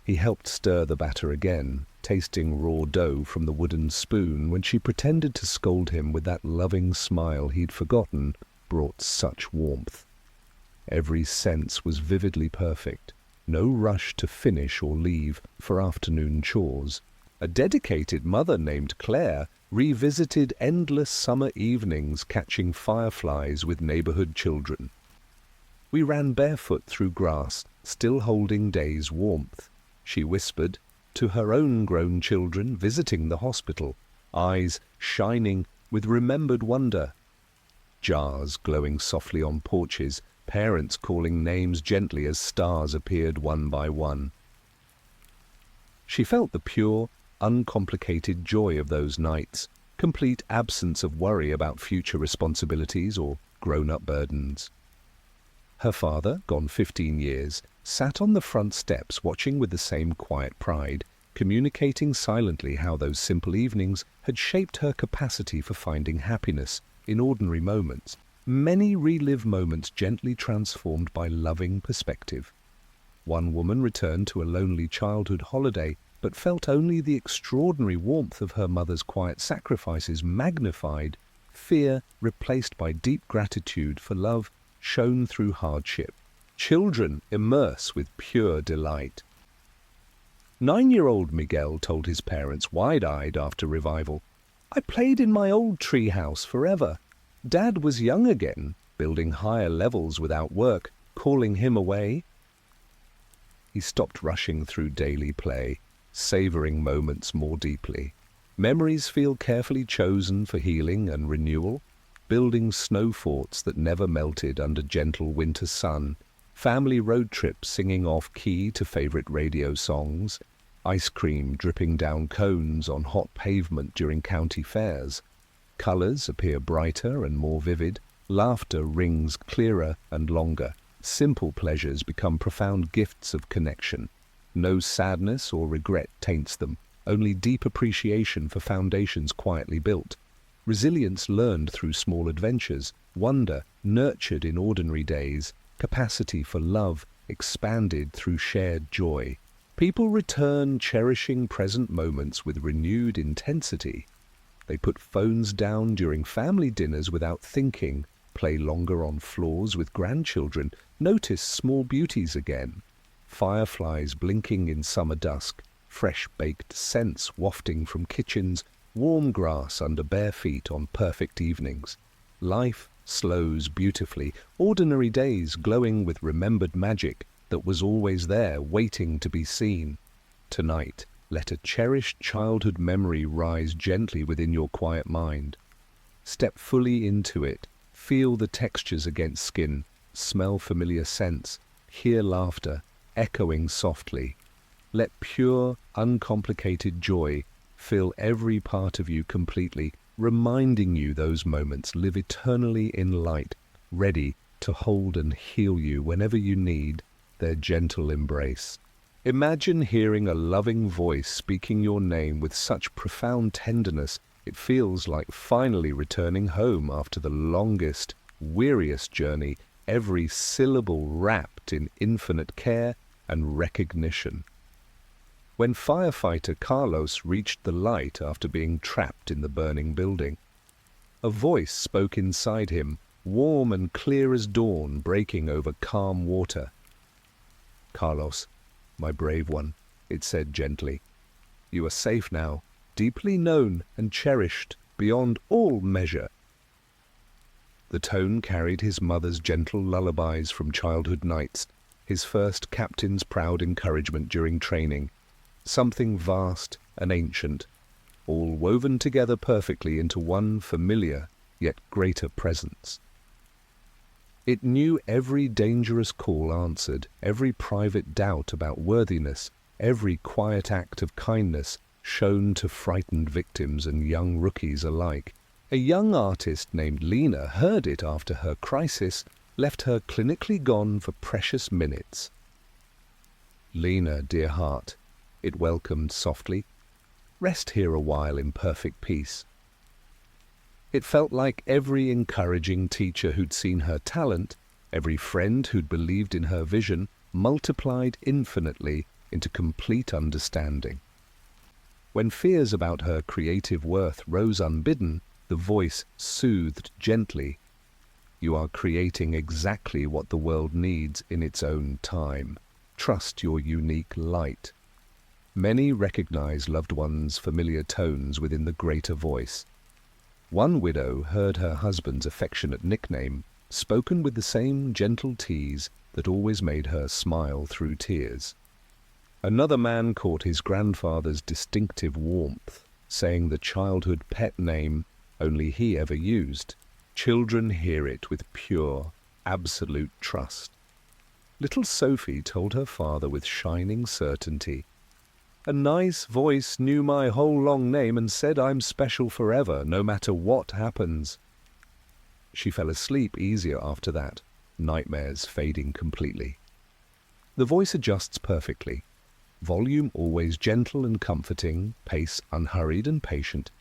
He helped stir the batter again, tasting raw dough from the wooden spoon when she pretended to scold him with that loving smile he'd forgotten brought such warmth. Every sense was vividly perfect. No rush to finish or leave for afternoon chores. A dedicated mother named Claire revisited endless summer evenings catching fireflies with neighborhood children. We ran barefoot through grass, still holding day's warmth. She whispered to her own grown children visiting the hospital, eyes shining with remembered wonder. Jars glowing softly on porches, parents calling names gently as stars appeared one by one. She felt the pure, uncomplicated joy of those nights, complete absence of worry about future responsibilities or grown-up burdens. Her father, gone 15 years, sat on the front steps watching with the same quiet pride, communicating silently how those simple evenings had shaped her capacity for finding happiness in ordinary moments. Many relive moments gently transformed by loving perspective. One woman returned to a lonely childhood holiday, but felt only the extraordinary warmth of her mother's quiet sacrifices magnified, fear replaced by deep gratitude for love shown through hardship. Children immerse with pure delight. 9-year-old Miguel told his parents, wide-eyed after revival, "I played in my old tree house forever. Dad was young again, building higher levels without work, calling him away." He stopped rushing through daily play, savoring moments more deeply. Memories feel carefully chosen for healing and renewal, building snow forts that never melted under gentle winter sun, family road trips singing off-key to favorite radio songs, ice cream dripping down cones on hot pavement during county fairs. Colors appear brighter and more vivid, laughter rings clearer and longer. Simple pleasures become profound gifts of connection. No sadness or regret taints them, only deep appreciation for foundations quietly built. Resilience learned through small adventures, wonder nurtured in ordinary days, capacity for love expanded through shared joy. People return cherishing present moments with renewed intensity. They put phones down during family dinners without thinking, play longer on floors with grandchildren, notice small beauties again. Fireflies blinking in summer dusk, fresh baked scents wafting from kitchens, warm grass under bare feet on perfect evenings. Life slows beautifully, ordinary days glowing with remembered magic that was always there waiting to be seen. Tonight, let a cherished childhood memory rise gently within your quiet mind. Step fully into it, feel the textures against skin, smell familiar scents, hear laughter echoing softly. Let pure, uncomplicated joy fill every part of you completely, reminding you those moments live eternally in light, ready to hold and heal you whenever you need their gentle embrace. Imagine hearing a loving voice speaking your name with such profound tenderness it feels like finally returning home after the longest, weariest journey, every syllable wrapped in infinite care and recognition. When firefighter Carlos reached the light after being trapped in the burning building, a voice spoke inside him, warm and clear as dawn breaking over calm water. "Carlos, my brave one," it said gently, "you are safe now, deeply known and cherished beyond all measure." The tone carried his mother's gentle lullabies from childhood nights, his first captain's proud encouragement during training, something vast and ancient, all woven together perfectly into one familiar yet greater presence. It knew every dangerous call answered, every private doubt about worthiness, every quiet act of kindness shown to frightened victims and young rookies alike. A young artist named Lena heard it after her crisis left her clinically gone for precious minutes. "Lena, dear heart," it welcomed softly, "rest here a while in perfect peace." It felt like every encouraging teacher who'd seen her talent, every friend who'd believed in her vision, multiplied infinitely into complete understanding. When fears about her creative worth rose unbidden, the voice soothed gently, "You are creating exactly what the world needs in its own time. Trust your unique light." Many recognize loved ones' familiar tones within the greater voice. One widow heard her husband's affectionate nickname, spoken with the same gentle tease that always made her smile through tears. Another man caught his grandfather's distinctive warmth, saying the childhood pet name only he ever used. Children hear it with pure, absolute trust. Little Sophie told her father with shining certainty, A nice voice knew my whole long name and said I'm special forever, no matter what happens. She fell asleep easier after that, nightmares fading completely. The voice adjusts perfectly. Volume always gentle and comforting, pace unhurried and patient.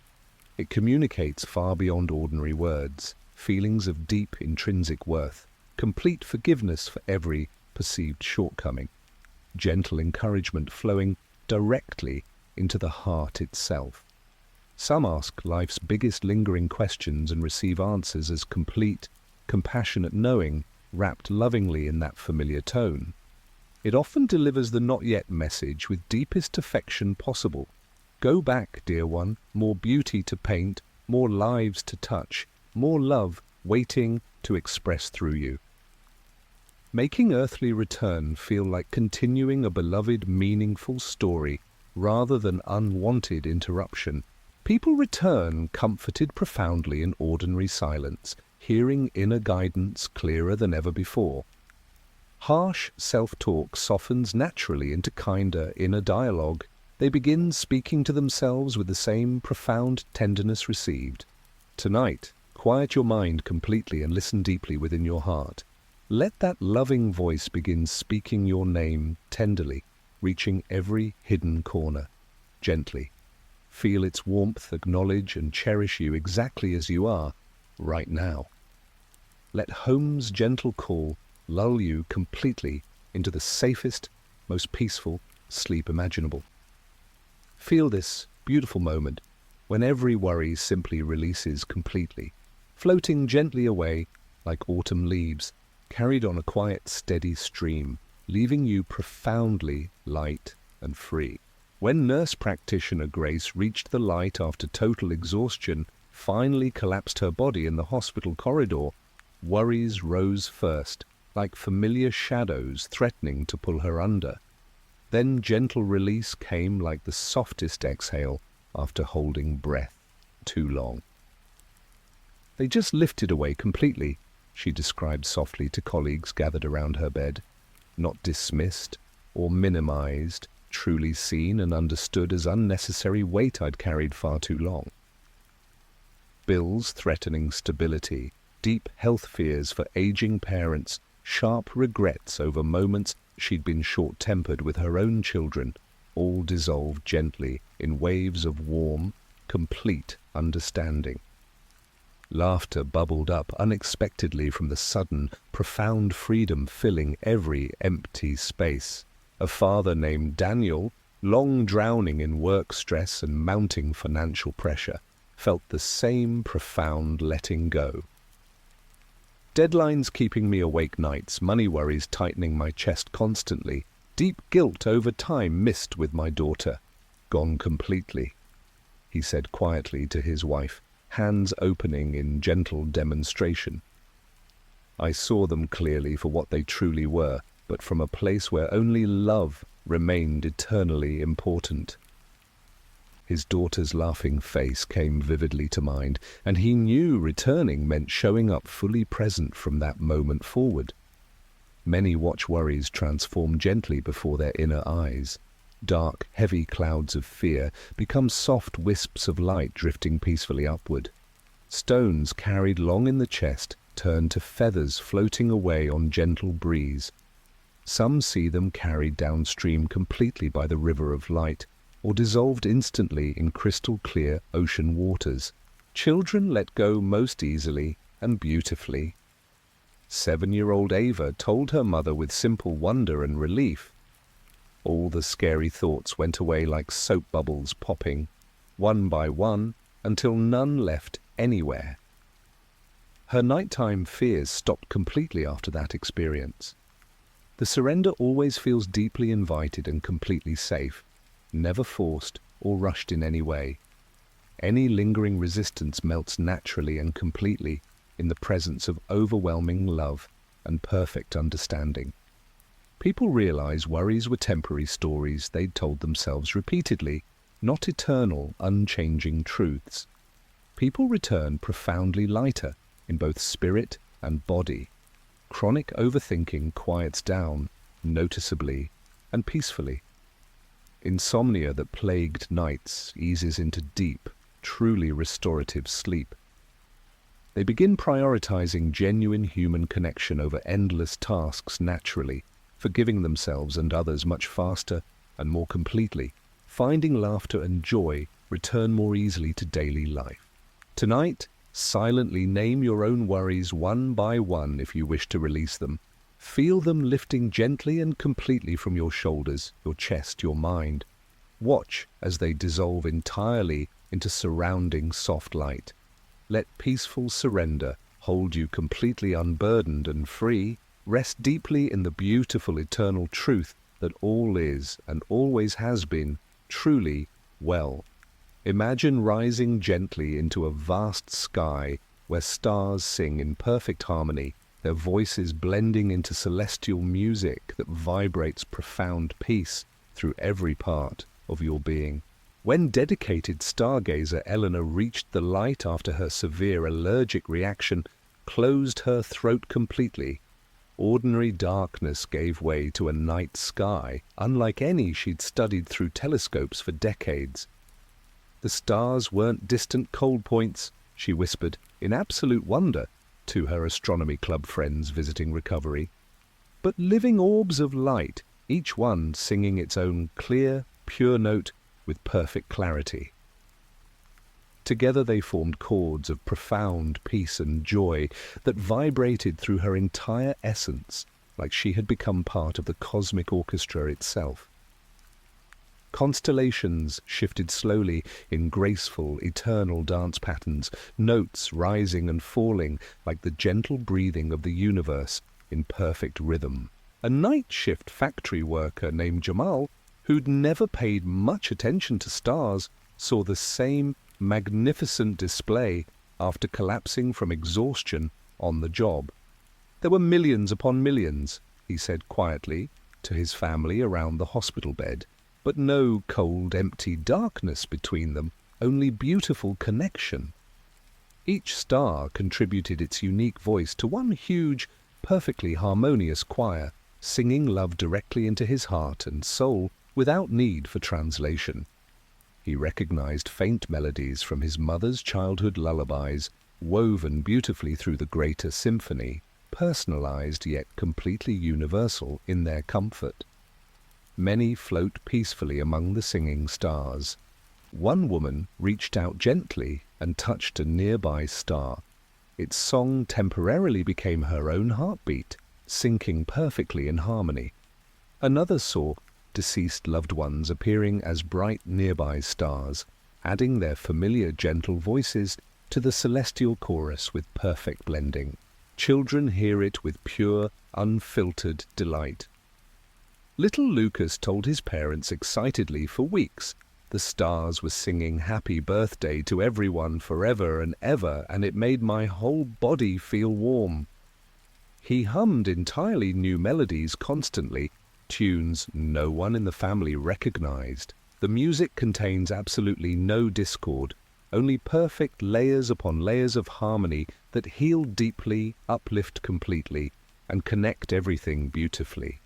It communicates far beyond ordinary words, feelings of deep intrinsic worth, complete forgiveness for every perceived shortcoming, gentle encouragement flowing directly into the heart itself. Some ask life's biggest lingering questions and receive answers as complete, compassionate knowing, wrapped lovingly in that familiar tone. It often delivers the not yet message with deepest affection possible. Go back, dear one, more beauty to paint, more lives to touch, more love waiting to express through you. Making earthly return feel like continuing a beloved, meaningful story rather than unwanted interruption. People return comforted profoundly in ordinary silence, hearing inner guidance clearer than ever before. Harsh self-talk softens naturally into kinder inner dialogue. They begin speaking to themselves with the same profound tenderness received. Tonight, quiet your mind completely and listen deeply within your heart. Let that loving voice begin speaking your name tenderly, reaching every hidden corner, gently. Feel its warmth, acknowledge and cherish you exactly as you are, right now. Let home's gentle call lull you completely into the safest, most peaceful sleep imaginable. Feel this beautiful moment when every worry simply releases completely, floating gently away like autumn leaves, carried on a quiet, steady stream, leaving you profoundly light and free. When nurse practitioner Grace reached the light after total exhaustion, finally collapsed her body in the hospital corridor, worries rose first, like familiar shadows threatening to pull her under. Then gentle release came like the softest exhale after holding breath too long. They just lifted away completely, she described softly to colleagues gathered around her bed. Not dismissed or minimized, truly seen and understood as unnecessary weight I'd carried far too long. Bills threatening stability, deep health fears for aging parents, sharp regrets over moments she'd been short-tempered with her own children, all dissolved gently in waves of warm, complete understanding. Laughter bubbled up unexpectedly from the sudden, profound freedom filling every empty space. A father named Daniel, long drowning in work stress and mounting financial pressure, felt the same profound letting go. Deadlines keeping me awake nights, money worries tightening my chest constantly, deep guilt over time missed with my daughter. Gone completely, he said quietly to his wife, hands opening in gentle demonstration. I saw them clearly for what they truly were, but from a place where only love remained eternally important. His daughter's laughing face came vividly to mind, and he knew returning meant showing up fully present from that moment forward. Many watch worries transform gently before their inner eyes. Dark, heavy clouds of fear become soft wisps of light drifting peacefully upward. Stones carried long in the chest turn to feathers floating away on gentle breeze. Some see them carried downstream completely by the river of light, or dissolved instantly in crystal-clear ocean waters. Children let go most easily and beautifully. 7-year-old Ava told her mother with simple wonder and relief. All the scary thoughts went away like soap bubbles popping, one by one, until none left anywhere. Her nighttime fears stopped completely after that experience. The surrender always feels deeply invited and completely safe, never forced or rushed in any way. Any lingering resistance melts naturally and completely in the presence of overwhelming love and perfect understanding. People realize worries were temporary stories they'd told themselves repeatedly, not eternal, unchanging truths. People return profoundly lighter in both spirit and body. Chronic overthinking quiets down noticeably and peacefully. Insomnia that plagued nights eases into deep, truly restorative sleep. They begin prioritizing genuine human connection over endless tasks naturally, forgiving themselves and others much faster and more completely. Finding laughter and joy return more easily to daily life. Tonight, silently name your own worries one by one if you wish to release them. Feel them lifting gently and completely from your shoulders, your chest, your mind. Watch as they dissolve entirely into surrounding soft light. Let peaceful surrender hold you completely unburdened and free. Rest deeply in the beautiful eternal truth that all is and always has been truly well. Imagine rising gently into a vast sky where stars sing in perfect harmony, their voices blending into celestial music that vibrates profound peace through every part of your being. When dedicated stargazer Eleanor reached the light after her severe allergic reaction closed her throat completely, ordinary darkness gave way to a night sky unlike any she'd studied through telescopes for decades. The stars weren't distant cold points, she whispered, in absolute wonder, to her astronomy club friends visiting recovery, but living orbs of light, each one singing its own clear, pure note with perfect clarity. Together they formed chords of profound peace and joy that vibrated through her entire essence, like she had become part of the cosmic orchestra itself. Constellations shifted slowly in graceful, eternal dance patterns, notes rising and falling like the gentle breathing of the universe in perfect rhythm. A night shift factory worker named Jamal, who'd never paid much attention to stars, saw the same magnificent display after collapsing from exhaustion on the job. There were millions upon millions, he said quietly to his family around the hospital bed, but no cold, empty darkness between them, only beautiful connection. Each star contributed its unique voice to one huge, perfectly harmonious choir, singing love directly into his heart and soul without need for translation. He recognized faint melodies from his mother's childhood lullabies, woven beautifully through the greater symphony, personalized yet completely universal in their comfort. Many float peacefully among the singing stars. One woman reached out gently and touched a nearby star. Its song temporarily became her own heartbeat, syncing perfectly in harmony. Another saw deceased loved ones appearing as bright nearby stars, adding their familiar gentle voices to the celestial chorus with perfect blending. Children hear it with pure, unfiltered delight. Little Lucas told his parents excitedly for weeks the stars were singing happy birthday to everyone forever and ever, and it made my whole body feel warm. He hummed entirely new melodies constantly, tunes no one in the family recognized. The music contains absolutely no discord, only perfect layers upon layers of harmony that heal deeply, uplift completely, and connect everything beautifully.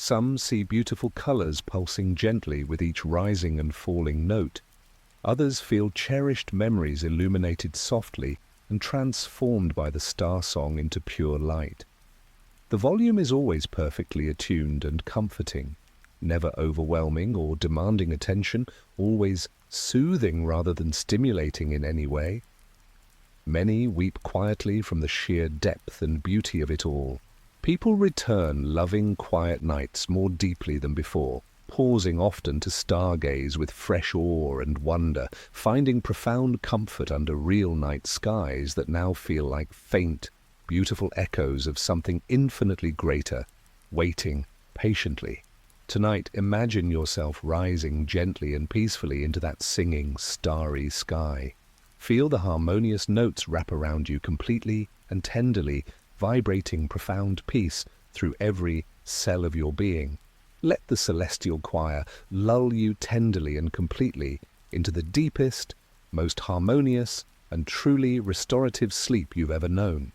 Some see beautiful colors pulsing gently with each rising and falling note. Others feel cherished memories illuminated softly and transformed by the star song into pure light. The volume is always perfectly attuned and comforting, never overwhelming or demanding attention, always soothing rather than stimulating in any way. Many weep quietly from the sheer depth and beauty of it all. People return loving quiet nights more deeply than before, pausing often to stargaze with fresh awe and wonder, finding profound comfort under real night skies that now feel like faint, beautiful echoes of something infinitely greater, waiting patiently. Tonight, imagine yourself rising gently and peacefully into that singing, starry sky. Feel the harmonious notes wrap around you completely and tenderly, vibrating profound peace through every cell of your being. Let the celestial choir lull you tenderly and completely into the deepest, most harmonious, and truly restorative sleep you've ever known.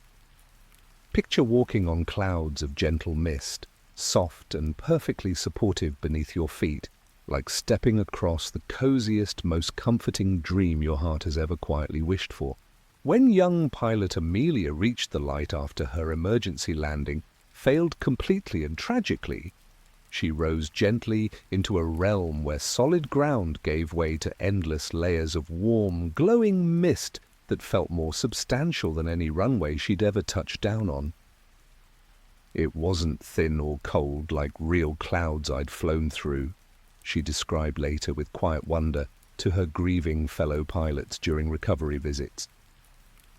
Picture walking on clouds of gentle mist, soft and perfectly supportive beneath your feet, like stepping across the coziest, most comforting dream your heart has ever quietly wished for. When young pilot Amelia reached the light after her emergency landing failed completely and tragically, she rose gently into a realm where solid ground gave way to endless layers of warm, glowing mist that felt more substantial than any runway she'd ever touched down on. It wasn't thin or cold like real clouds I'd flown through, she described later with quiet wonder to her grieving fellow pilots during recovery visits,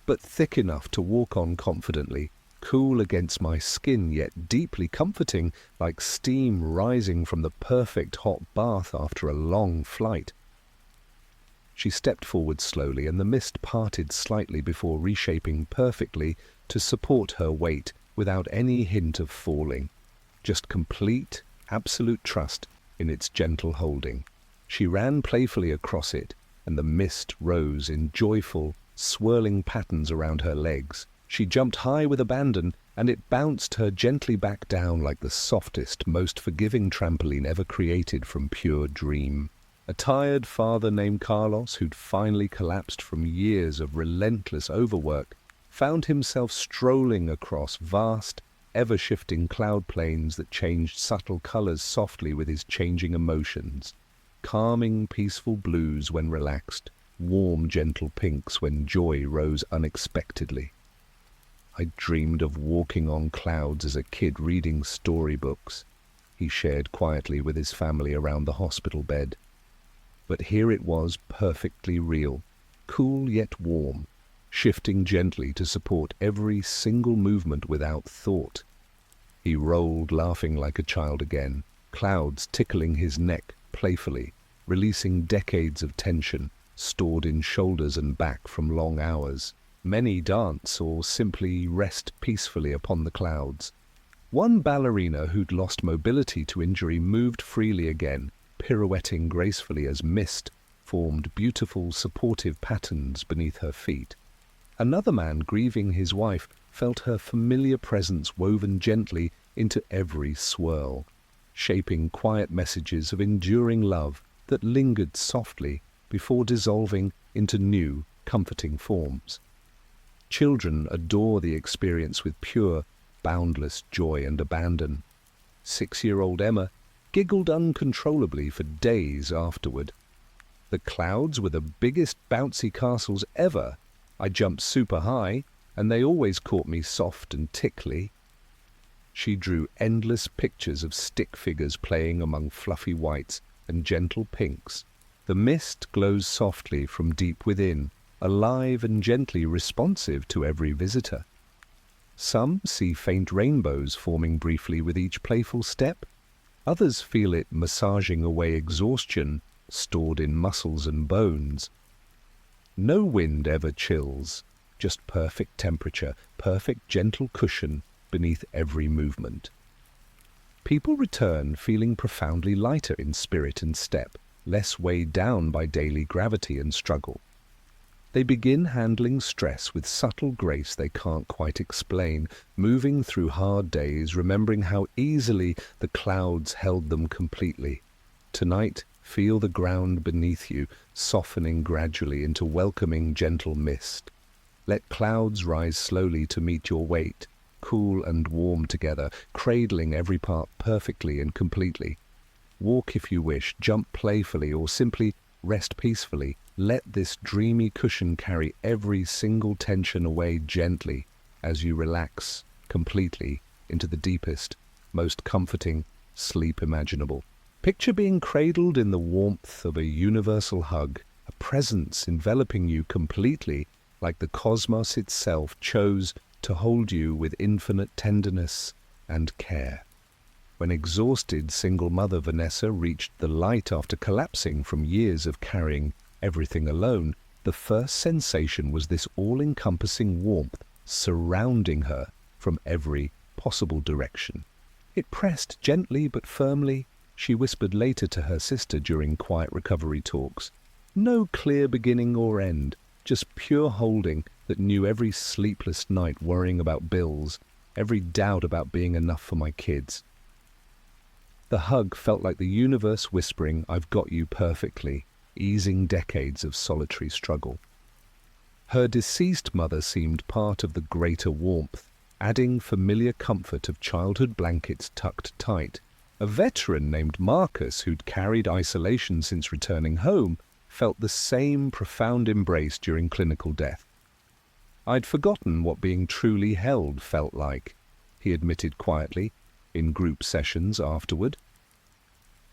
but thick enough to walk on confidently, cool against my skin yet deeply comforting, like steam rising from the perfect hot bath after a long flight. She stepped forward slowly, and the mist parted slightly before reshaping perfectly to support her weight without any hint of falling. Just complete, absolute trust in its gentle holding. She ran playfully across it, and the mist rose in joyful, swirling patterns around her legs. She jumped high with abandon, and it bounced her gently back down like the softest, most forgiving trampoline ever created from pure dream. A tired father named Carlos, who'd finally collapsed from years of relentless overwork, found himself strolling across vast, ever-shifting cloud plains that changed subtle colors softly with his changing emotions. Calming, peaceful blues when relaxed, warm, gentle pinks when joy rose unexpectedly. I dreamed of walking on clouds as a kid reading storybooks, he shared quietly with his family around the hospital bed. But here it was, perfectly real, cool yet warm, shifting gently to support every single movement without thought. He rolled, laughing like a child again, clouds tickling his neck playfully, releasing decades of tension stored in shoulders and back from long hours. Many dance or simply rest peacefully upon the clouds. One ballerina who'd lost mobility to injury moved freely again, pirouetting gracefully as mist formed beautiful, supportive patterns beneath her feet. Another man grieving his wife felt her familiar presence woven gently into every swirl, shaping quiet messages of enduring love that lingered softly before dissolving into new, comforting forms. Children adore the experience with pure, boundless joy and abandon. 6-year-old Emma giggled uncontrollably for days afterward. The clouds were the biggest bouncy castles ever. I jumped super high, and they always caught me soft and tickly. She drew endless pictures of stick figures playing among fluffy whites and gentle pinks. The mist glows softly from deep within, alive and gently responsive to every visitor. Some see faint rainbows forming briefly with each playful step. Others feel it massaging away exhaustion stored in muscles and bones. No wind ever chills, just perfect temperature, perfect gentle cushion beneath every movement. People return feeling profoundly lighter in spirit and step, less weighed down by daily gravity and struggle. They begin handling stress with subtle grace they can't quite explain, moving through hard days, remembering how easily the clouds held them completely. Tonight, feel the ground beneath you, softening gradually into welcoming, gentle mist. Let clouds rise slowly to meet your weight, cool and warm together, cradling every part perfectly and completely. Walk if you wish, jump playfully, or simply rest peacefully. Let this dreamy cushion carry every single tension away gently as you relax completely into the deepest, most comforting sleep imaginable. Picture being cradled in the warmth of a universal hug, a presence enveloping you completely, like the cosmos itself chose to hold you with infinite tenderness and care. When exhausted, single mother Vanessa reached the light after collapsing from years of carrying everything alone, the first sensation was this all-encompassing warmth surrounding her from every possible direction. It pressed gently but firmly, she whispered later to her sister during quiet recovery talks. No clear beginning or end, just pure holding that knew every sleepless night worrying about bills, every doubt about being enough for my kids. The hug felt like the universe whispering, "I've got you perfectly," easing decades of solitary struggle. Her deceased mother seemed part of the greater warmth, adding familiar comfort of childhood blankets tucked tight. A veteran named Marcus, who'd carried isolation since returning home, felt the same profound embrace during clinical death. "I'd forgotten what being truly held felt like," he admitted quietly, in group sessions afterward.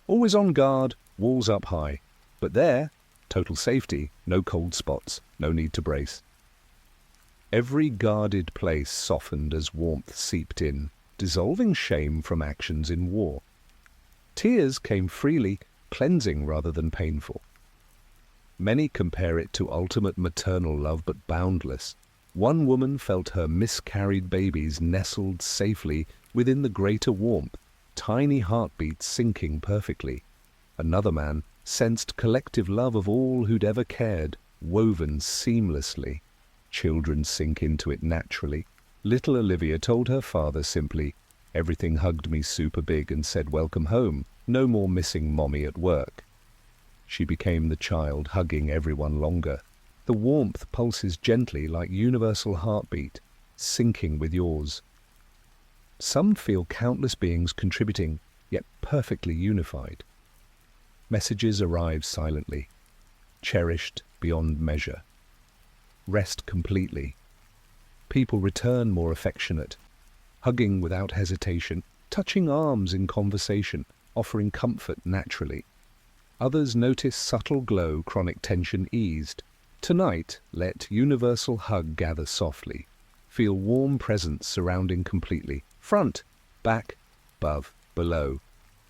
"Always on guard, walls up high. But there, total safety, no cold spots, no need to brace." Every guarded place softened as warmth seeped in, dissolving shame from actions in war. Tears came freely, cleansing rather than painful. Many compare it to ultimate maternal love, but boundless. One woman felt her miscarried babies nestled safely within the greater warmth, tiny heartbeats syncing perfectly. Another man sensed collective love of all who'd ever cared, woven seamlessly. Children sink into it naturally. Little Olivia told her father simply, "Everything hugged me super big and said welcome home, no more missing mommy at work." She became the child hugging everyone longer. The warmth pulses gently like universal heartbeat, syncing with yours. Some feel countless beings contributing, yet perfectly unified. Messages arrive silently, cherished beyond measure. Rest completely. People return more affectionate, hugging without hesitation, touching arms in conversation, offering comfort naturally. Others notice subtle glow, chronic tension eased. Tonight, let universal hug gather softly. Feel warm presence surrounding completely, front, back, above, below.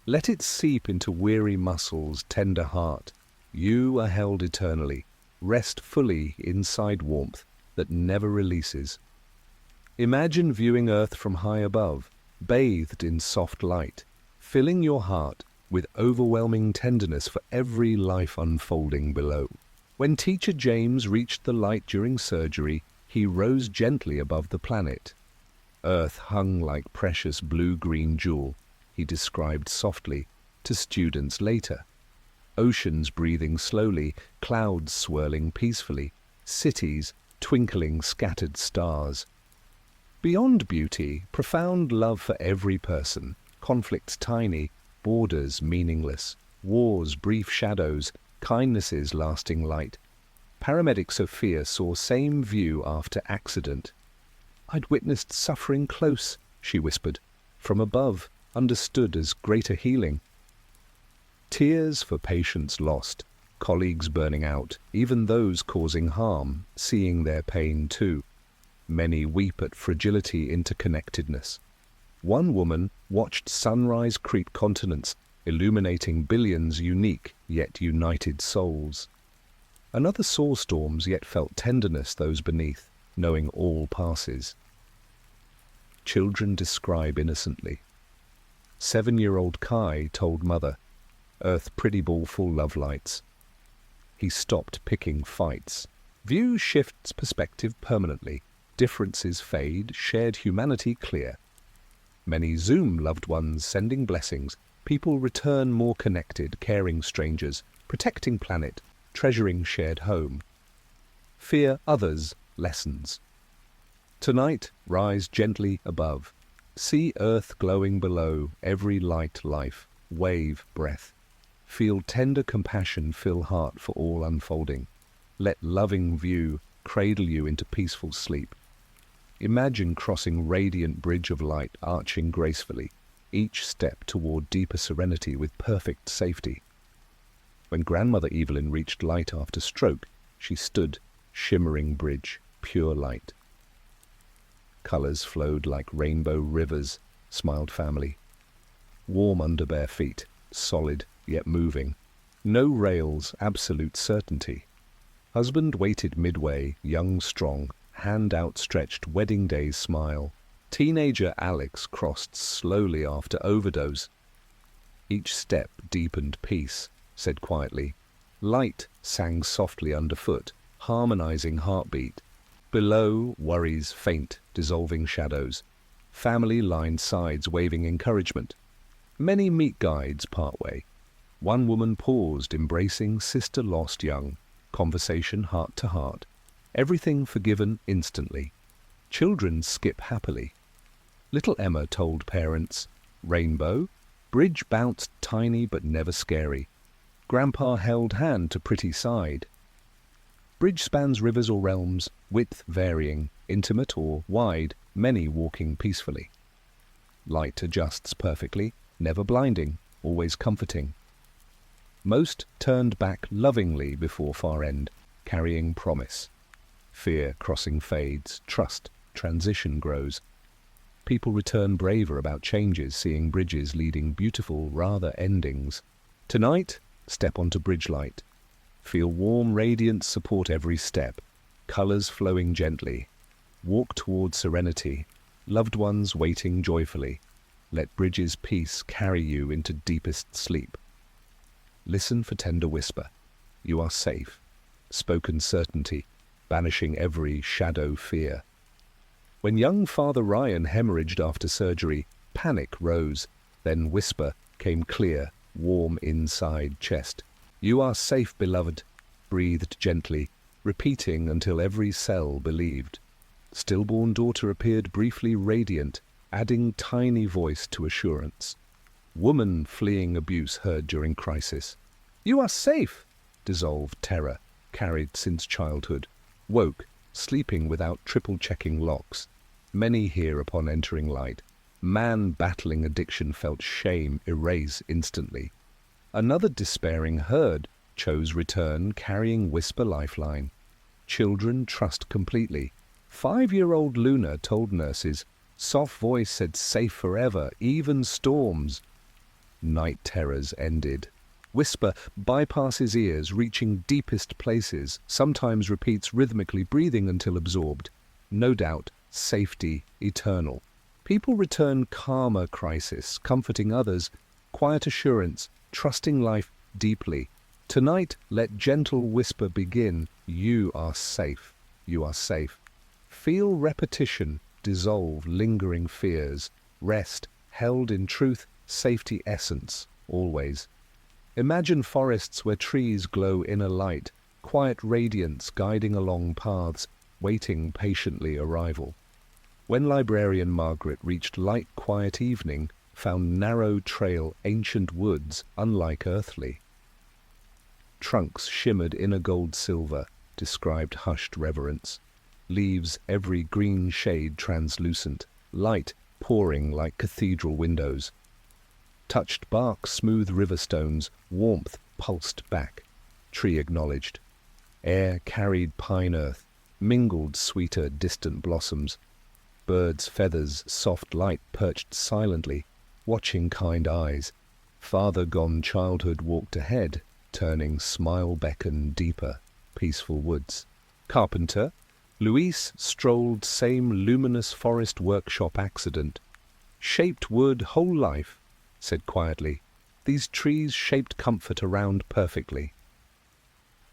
Let it seep into weary muscles, tender heart. You are held eternally. Rest fully inside warmth that never releases. Imagine viewing Earth from high above, bathed in soft light, filling your heart with overwhelming tenderness for every life unfolding below. When Teacher James reached the light during surgery, he rose gently above the planet. Earth hung like precious blue-green jewel, he described softly to students later. Oceans breathing slowly, clouds swirling peacefully, cities twinkling scattered stars. Beyond beauty, profound love for every person, conflicts tiny, borders meaningless, wars brief shadows, kindnesses lasting light. Paramedic Sophia saw same view after accident. "I'd witnessed suffering close," she whispered, "from above, understood as greater healing." Tears for patients lost, colleagues burning out, even those causing harm, seeing their pain too. Many weep at fragility, interconnectedness. One woman watched sunrise creep continents, illuminating billions unique yet united souls. Another saw storms yet felt tenderness those beneath, knowing all passes. Children describe innocently. 7-year-old Kai told mother, "Earth pretty ball full love lights." He stopped picking fights. View shifts perspective permanently. Differences fade, shared humanity clear. Many Zoom loved ones sending blessings. People return more connected, caring strangers, protecting planet, treasuring shared home. Fear others lessens. Tonight, rise gently above. See Earth glowing below, every light life, wave breath. Feel tender compassion fill heart for all unfolding. Let loving view cradle you into peaceful sleep. Imagine crossing radiant bridge of light arching gracefully, each step toward deeper serenity with perfect safety. When Grandmother Evelyn reached light after stroke, she stood, shimmering bridge, pure light. Colors flowed like rainbow rivers, smiled family. Warm under bare feet, solid yet moving. No rails, absolute certainty. Husband waited midway, young, strong, hand outstretched, wedding day's smile. Teenager Alex crossed slowly after overdose. Each step deepened peace, said quietly. Light sang softly underfoot, harmonizing heartbeat. Below, worries faint, dissolving shadows. Family lined sides waving encouragement. Many meet guides part way. One woman paused, embracing sister lost young. Conversation heart to heart. Everything forgiven instantly. Children skip happily. Little Emma told parents, "Rainbow." Bridge bounced tiny but never scary. Grandpa held hand to pretty side. Bridge spans rivers or realms, width varying, intimate or wide, many walking peacefully. Light adjusts perfectly, never blinding, always comforting. Most turned back lovingly before far end, carrying promise. Fear crossing fades, trust, transition grows. People return braver about changes, seeing bridges leading beautiful, rather endings. Tonight, step onto bridge light. Feel warm radiance support every step, colors flowing gently. Walk toward serenity, loved ones waiting joyfully. Let bridges' peace carry you into deepest sleep. Listen for tender whisper. You are safe. Spoken certainty, banishing every shadow fear. When young Father Ryan hemorrhaged after surgery, panic rose, then whisper came clear, warm inside chest. You are safe, beloved, breathed gently, repeating until every cell believed. Stillborn daughter appeared briefly radiant, adding tiny voice to assurance. Woman fleeing abuse heard during crisis. You are safe, dissolved terror, carried since childhood. Woke, sleeping without triple-checking locks. Many hear upon entering light. Man battling addiction felt shame erase instantly. Another despairing heard chose return carrying whisper lifeline. Children trust completely. 5-year-old Luna told nurses, soft voice said safe forever, even storms. Night terrors ended. Whisper bypasses ears, reaching deepest places, sometimes repeats rhythmically, breathing until absorbed. No doubt, safety eternal. People return calmer crisis, comforting others, quiet assurance, trusting life deeply. Tonight, let gentle whisper begin. You are safe. You are safe. Feel repetition dissolve lingering fears. Rest, held in truth, safety essence, always. Imagine forests where trees glow inner light, quiet radiance guiding along paths, waiting patiently arrival. When librarian Margaret reached light quiet evening, found narrow trail ancient woods unlike earthly. Trunks shimmered inner gold silver, described hushed reverence. Leaves every green shade translucent, light pouring like cathedral windows. Touched bark smooth river stones, warmth pulsed back. Tree acknowledged. Air carried pine earth, mingled sweeter distant blossoms. Birds' feathers, soft light perched silently, watching kind eyes. Father gone childhood walked ahead, turning smile beckon deeper, peaceful woods. Carpenter, Luis strolled same luminous forest workshop accident. Shaped wood whole life, said quietly. These trees shaped comfort around perfectly.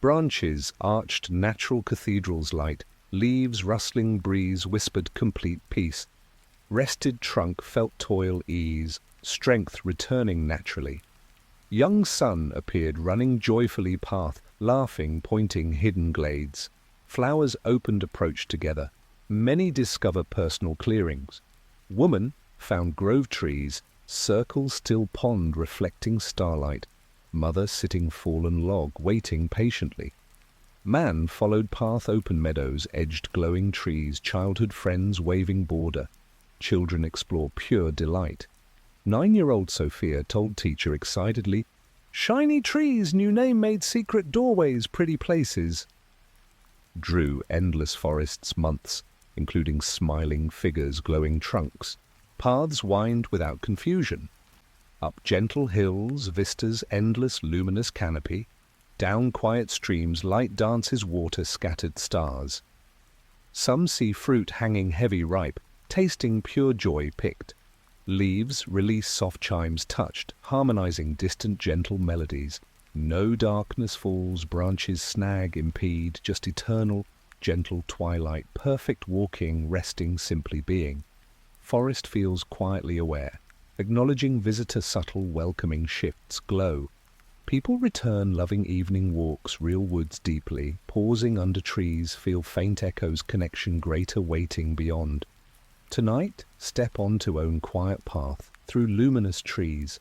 Branches arched natural cathedrals light, leaves rustling breeze whispered complete peace. Rested trunk felt toil ease, strength returning naturally. Young sun appeared running joyfully path, laughing pointing hidden glades. Flowers opened approach together. Many discover personal clearings. Woman found grove trees, circle still pond reflecting starlight. Mother sitting fallen log, waiting patiently. Man followed path open meadows, edged glowing trees, childhood friends waving border. Children explore pure delight. 9-year-old Sophia told teacher excitedly, shiny trees, new name made secret doorways, pretty places. Drew endless forests months, including smiling figures, glowing trunks. Paths wind without confusion. Up gentle hills, vistas endless luminous canopy. Down quiet streams, light dances water scattered stars. Some see fruit hanging heavy ripe, tasting pure joy picked. Leaves release soft chimes touched, harmonizing distant gentle melodies. No darkness falls, branches snag, impede, just eternal, gentle twilight, perfect walking, resting, simply being. Forest feels quietly aware. Acknowledging visitor subtle welcoming shifts glow. People return loving evening walks, real woods deeply, pausing under trees, feel faint echoes, connection greater waiting beyond. Tonight, step on to own quiet path, through luminous trees.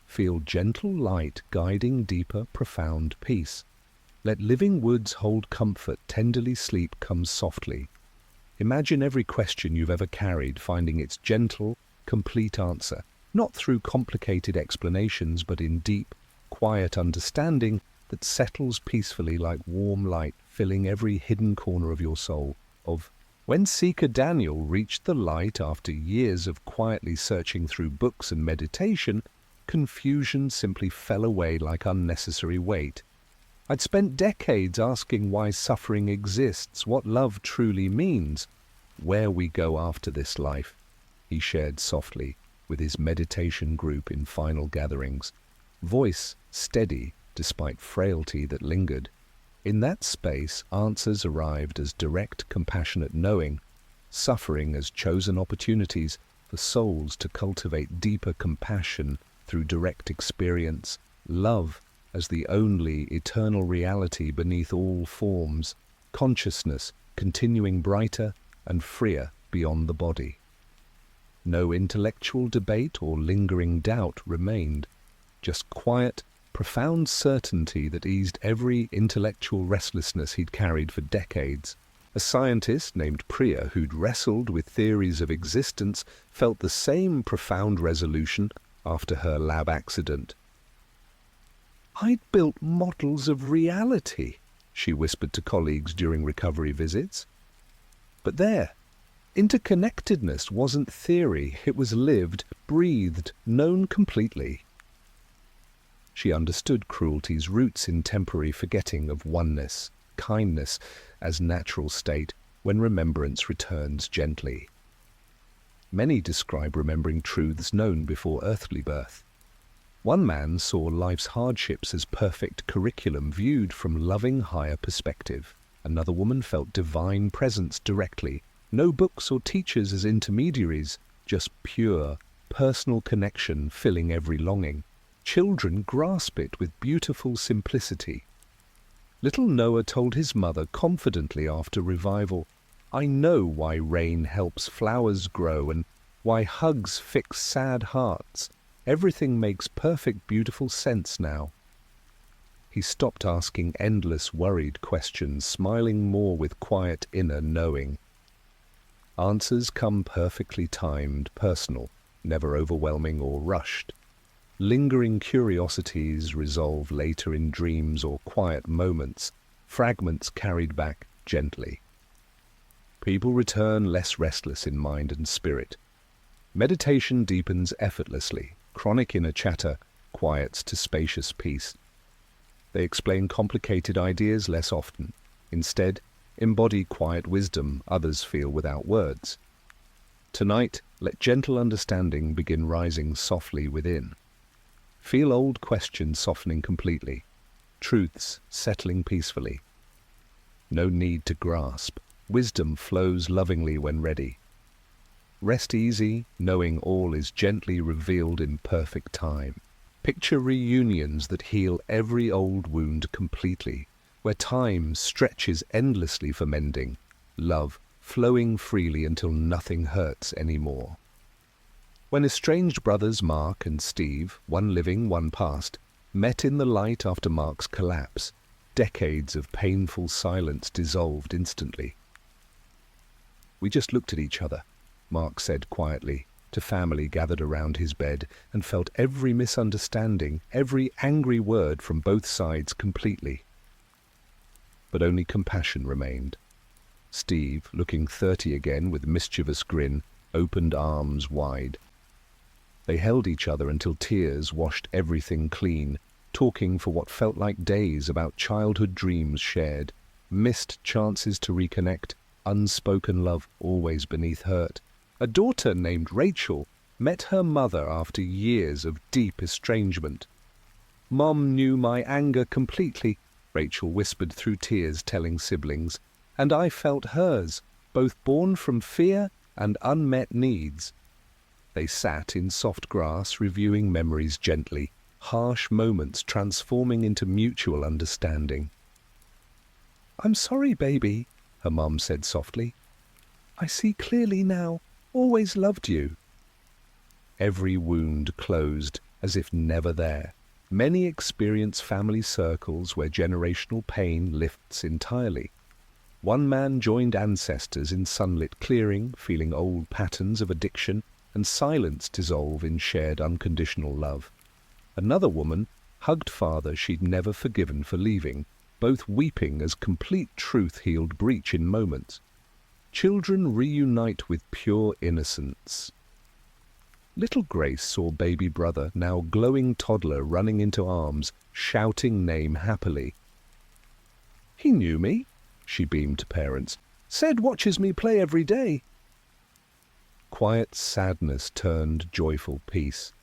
Feel gentle light guiding deeper, profound peace. Let living woods hold comfort, tenderly sleep comes softly. Imagine every question you've ever carried finding its gentle, complete answer, not through complicated explanations, but in deep, quiet understanding that settles peacefully like warm light, filling every hidden corner of your soul. When seeker Daniel reached the light after years of quietly searching through books and meditation, confusion simply fell away like unnecessary weight. I'd spent decades asking why suffering exists, what love truly means, where we go after this life, he shared softly with his meditation group in final gatherings, voice steady despite frailty that lingered. In that space, answers arrived as direct, compassionate knowing, suffering as chosen opportunities for souls to cultivate deeper compassion through direct experience, love as the only eternal reality beneath all forms, consciousness continuing brighter and freer beyond the body. No intellectual debate or lingering doubt remained, just quiet, profound certainty that eased every intellectual restlessness he'd carried for decades. A scientist named Priya, who'd wrestled with theories of existence, felt the same profound resolution after her lab accident. "I'd built models of reality," she whispered to colleagues during recovery visits. But interconnectedness wasn't theory, it was lived, breathed, known completely. She understood cruelty's roots in temporary forgetting of oneness, kindness as natural state when remembrance returns gently. Many describe remembering truths known before earthly birth. One man saw life's hardships as perfect curriculum viewed from loving higher perspective. Another woman felt divine presence directly, no books or teachers as intermediaries, just pure, personal connection filling every longing. Children grasp it with beautiful simplicity. Little Noah told his mother confidently after revival, "I know why rain helps flowers grow and why hugs fix sad hearts. Everything makes perfect, beautiful sense now." He stopped asking endless, worried questions, smiling more with quiet inner knowing. Answers come perfectly timed, personal, never overwhelming or rushed. Lingering curiosities resolve later in dreams or quiet moments, fragments carried back gently. People return less restless in mind and spirit. Meditation deepens effortlessly. Chronic inner chatter quiets to spacious peace. They explain complicated ideas less often. Instead, embody quiet wisdom others feel without words. Tonight, let gentle understanding begin rising softly within. Feel old questions softening completely, truths settling peacefully. No need to grasp. Wisdom flows lovingly when ready. Rest easy, knowing all is gently revealed in perfect time. Picture reunions that heal every old wound completely, where time stretches endlessly for mending, love flowing freely until nothing hurts anymore. When estranged brothers Mark and Steve, one living, one past, met in the light after Mark's collapse, decades of painful silence dissolved instantly. "We just looked at each other," Mark said quietly to family gathered around his bed, and felt every misunderstanding, every angry word from both sides completely. But only compassion remained. Steve, looking 30 again with mischievous grin, opened arms wide. They held each other until tears washed everything clean, talking for what felt like days about childhood dreams shared, missed chances to reconnect, unspoken love always beneath hurt. A daughter named Rachel met her mother after years of deep estrangement. "Mom knew my anger completely," Rachel whispered through tears, telling siblings, "and I felt hers, both born from fear and unmet needs." They sat in soft grass, reviewing memories gently, harsh moments transforming into mutual understanding. "I'm sorry, baby," her mum said softly. "I see clearly now. Always loved you." Every wound closed as if never there. Many experience family circles where generational pain lifts entirely. One man joined ancestors in sunlit clearing, feeling old patterns of addiction and silence dissolve in shared unconditional love. Another woman hugged father she'd never forgiven for leaving, both weeping as complete truth healed breach in moments. Children reunite with pure innocence. Little Grace saw baby brother, now glowing toddler, running into arms, shouting name happily. "He knew me," she beamed to parents. "Said watches me play every day." Quiet sadness turned joyful peace.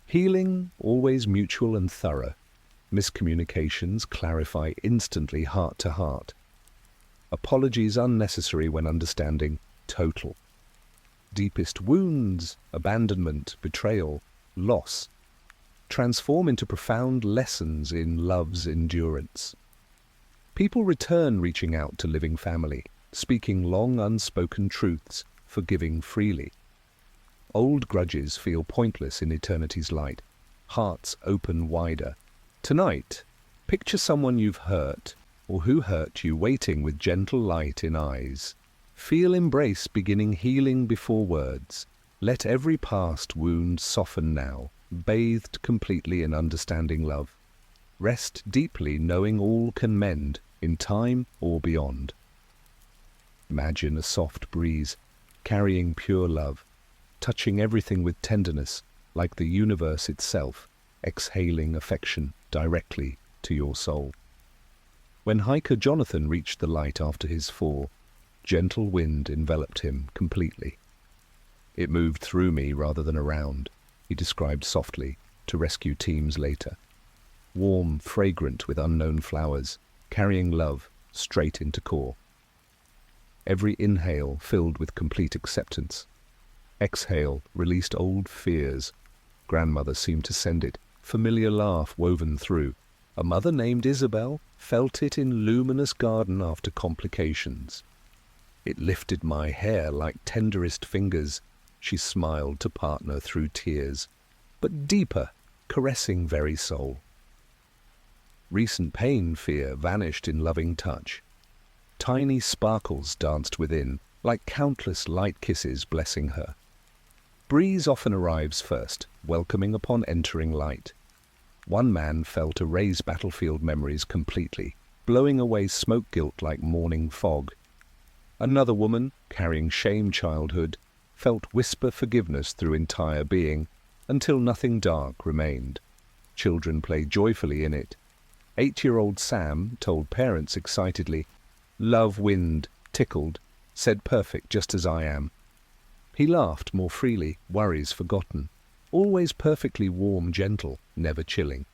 Healing, always mutual and thorough. Miscommunications clarify instantly heart to heart. Apologies unnecessary when understanding total. Deepest wounds, abandonment, betrayal, loss, transform into profound lessons in love's endurance. People return reaching out to living family, speaking long unspoken truths, forgiving freely. Old grudges feel pointless in eternity's light. Hearts open wider. Tonight, picture someone you've hurt, or who hurt you, waiting with gentle light in eyes. Feel embrace beginning healing before words. Let every past wound soften now, bathed completely in understanding love. Rest deeply knowing all can mend, in time or beyond. Imagine a soft breeze, carrying pure love, touching everything with tenderness, like the universe itself, exhaling affection directly to your soul. When hiker Jonathan reached the light after his fall, gentle wind enveloped him completely. "It moved through me rather than around," he described softly to rescue teams later. Warm, fragrant with unknown flowers, carrying love straight into core. Every inhale filled with complete acceptance. Exhale released old fears. Grandmother seemed to send it, familiar laugh woven through. A mother named Isabel felt it in luminous garden after complications. It lifted my hair like tenderest fingers. She smiled to partner through tears, but deeper, caressing very soul. Recent pain fear vanished in loving touch. Tiny sparkles danced within, like countless light kisses blessing her. Breeze often arrives first, welcoming upon entering light. One man fell to raise battlefield memories completely, blowing away smoke guilt like morning fog. Another woman, carrying shame childhood, felt whisper forgiveness through entire being, until nothing dark remained. Children played joyfully in it. 8-year-old Sam told parents excitedly, "Love wind, tickled, said perfect just as I am." He laughed more freely, worries forgotten. Always perfectly warm, gentle, never chilling.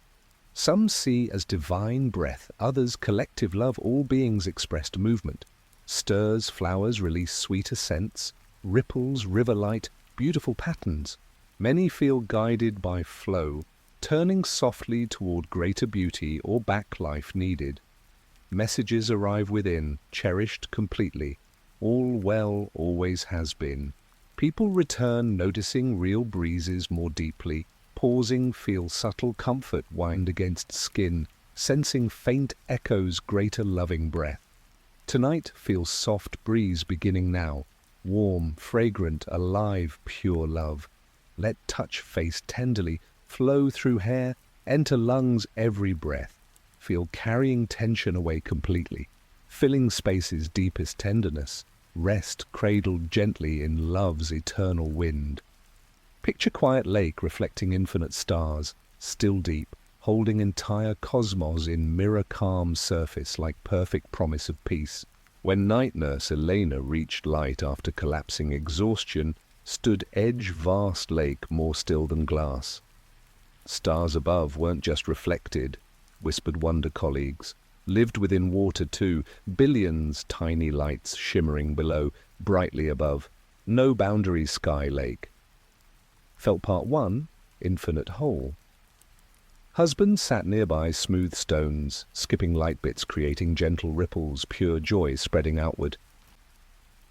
Some see as divine breath, others collective love, all beings expressed movement. Stirs, flowers release sweeter scents, ripples, river light, beautiful patterns. Many feel guided by flow, turning softly toward greater beauty or back life needed. Messages arrive within, cherished completely. All well always has been. People return noticing real breezes more deeply, pausing feel subtle comfort wind against skin, sensing faint echoes greater loving breath. Tonight feels soft breeze beginning now, warm, fragrant, alive, pure love. Let touch face tenderly, flow through hair, enter lungs every breath. Feel carrying tension away completely, filling spaces deepest tenderness. Rest cradled gently in love's eternal wind. Picture quiet lake reflecting infinite stars, still deep, holding entire cosmos in mirror calm surface like perfect promise of peace. When night nurse Elena reached light after collapsing exhaustion, stood edge vast lake more still than glass. Stars above weren't just reflected, whispered wonder colleagues. Lived within water too, billions tiny lights shimmering below, brightly above. No boundaries sky lake. felt part one, infinite whole. Husband sat nearby, smooth stones, skipping light bits creating gentle ripples, pure joy spreading outward.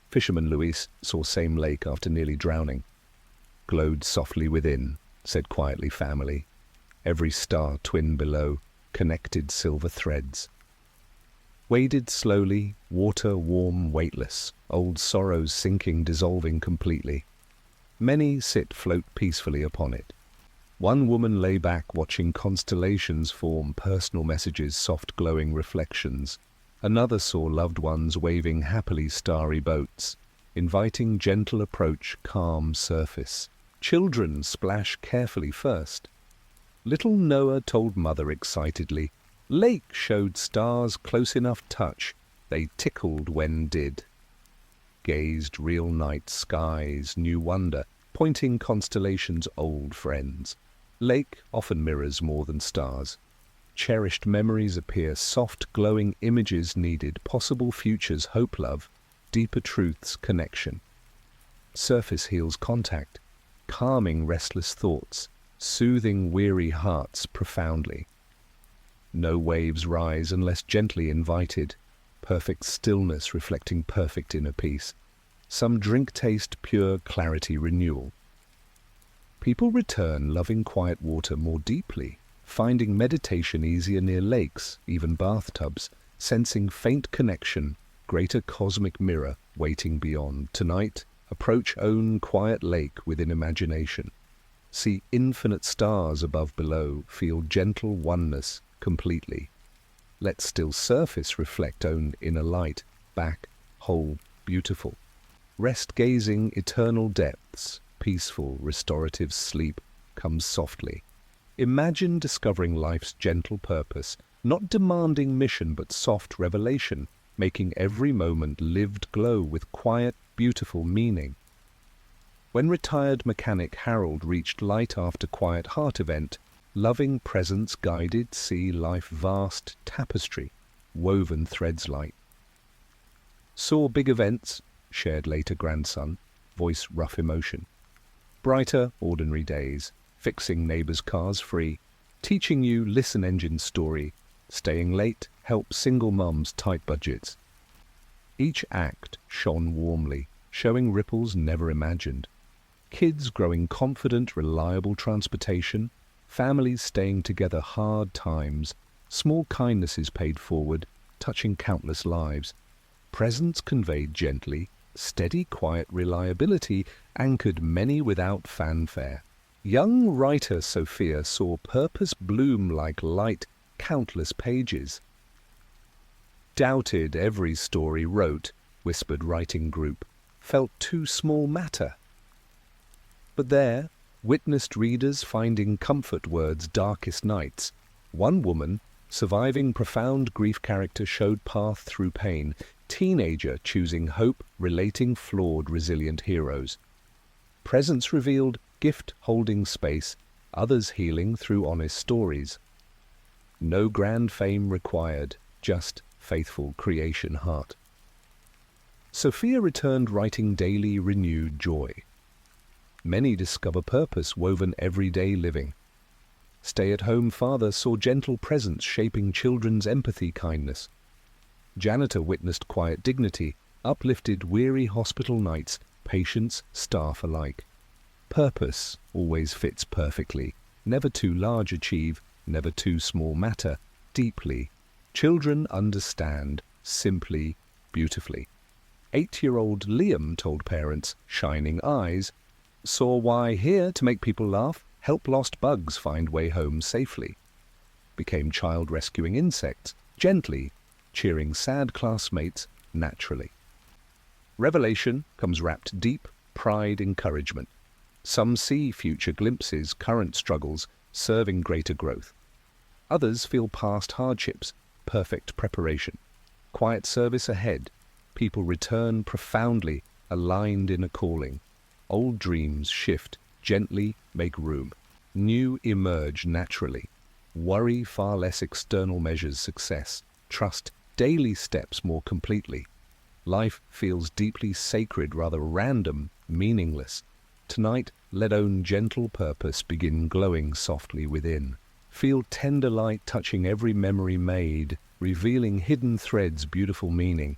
Fisherman Luis saw same lake after nearly drowning. Glowed softly within, said quietly family. Every star twin below, connected silver threads. Waded slowly, water warm, weightless, old sorrows sinking, dissolving completely. Many sit float peacefully upon it. One woman lay back watching constellations form, personal messages, soft glowing reflections. Another saw loved ones waving happily starry boats, inviting gentle approach, calm surface. Children splash carefully first. Little Noah told mother excitedly. Lake showed stars close enough touch, they tickled when did. Gazed real night skies, new wonder, pointing constellations old friends. Lake often mirrors more than stars. Cherished memories appear, soft glowing images needed, possible futures, hope, love, deeper truths, connection. Surface heals contact, calming restless thoughts, soothing weary hearts profoundly. No waves rise unless gently invited, perfect stillness reflecting perfect inner peace. Some drink taste pure clarity renewal. People return loving quiet water more deeply, finding meditation easier near lakes, even bathtubs, sensing faint connection, greater cosmic mirror waiting beyond. Tonight, approach own quiet lake within imagination. See infinite stars above below, feel gentle oneness completely. Let still surface reflect own inner light, back, whole, beautiful. Rest gazing eternal depths, peaceful, restorative sleep comes softly. Imagine discovering life's gentle purpose, not demanding mission but soft revelation, making every moment lived glow with quiet, beautiful meaning. When retired mechanic Harold reached light after quiet heart event, loving presence guided, see life vast tapestry, woven threads light. Saw big events, shared later grandson, voice rough emotion. Brighter, ordinary days, fixing neighbors' cars free, teaching you listen engine story, staying late, help single mums tight budgets. Each act shone warmly, showing ripples never imagined. Kids growing confident, reliable transportation, families staying together hard times, small kindnesses paid forward, touching countless lives. Presence conveyed gently, steady, quiet reliability anchored many without fanfare. Young writer Sophia saw purpose bloom like light, countless pages. Doubted every story wrote, whispered writing group, felt too small matter. But there, witnessed readers finding comfort words darkest nights. One woman, surviving profound grief character, showed path through pain. Teenager choosing hope, relating flawed, resilient heroes. Presence revealed gift holding space, others healing through honest stories. No grand fame required, just faithful creation heart. Sophia returned writing daily renewed joy. Many discover purpose woven everyday living. Stay-at-home father saw gentle presence shaping children's empathy, kindness. Janitor witnessed quiet dignity, uplifted weary hospital nights, patients, staff alike. Purpose always fits perfectly, never too large achieve, never too small matter, deeply. Children understand, simply, beautifully. 8-year-old Liam told parents, shining eyes, saw why here to make people laugh, help lost bugs find way home safely. Became child rescuing insects, gently, cheering sad classmates naturally. Revelation comes wrapped deep, pride, encouragement. Some see future glimpses, current struggles, serving greater growth. Others feel past hardships, perfect preparation. Quiet service ahead, people return profoundly, aligned in a calling. Old dreams shift, gently make room. New emerge naturally. Worry far less, external measures success. Trust daily steps more completely. Life feels deeply sacred, rather random, meaningless. Tonight, let own gentle purpose begin glowing softly within. Feel tender light touching every memory made, revealing hidden threads beautiful meaning.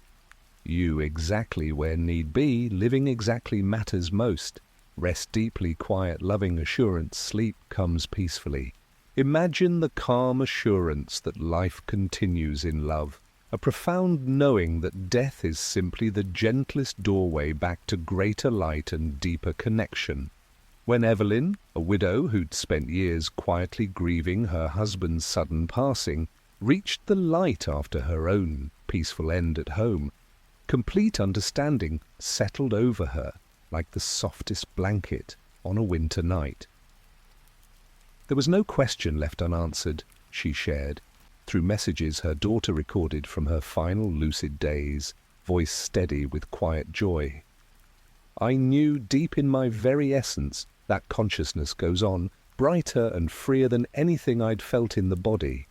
You exactly where need be, living exactly matters most. Rest deeply, quiet, loving assurance, sleep comes peacefully. Imagine the calm assurance that life continues in love. A profound knowing that death is simply the gentlest doorway back to greater light and deeper connection. When Evelyn, a widow who'd spent years quietly grieving her husband's sudden passing, reached the light after her own peaceful end at home, complete understanding settled over her like the softest blanket on a winter night. There was no question left unanswered, she shared, through messages her daughter recorded from her final lucid days, voice steady with quiet joy. I knew deep in my very essence that consciousness goes on, brighter and freer than anything I'd felt in the body.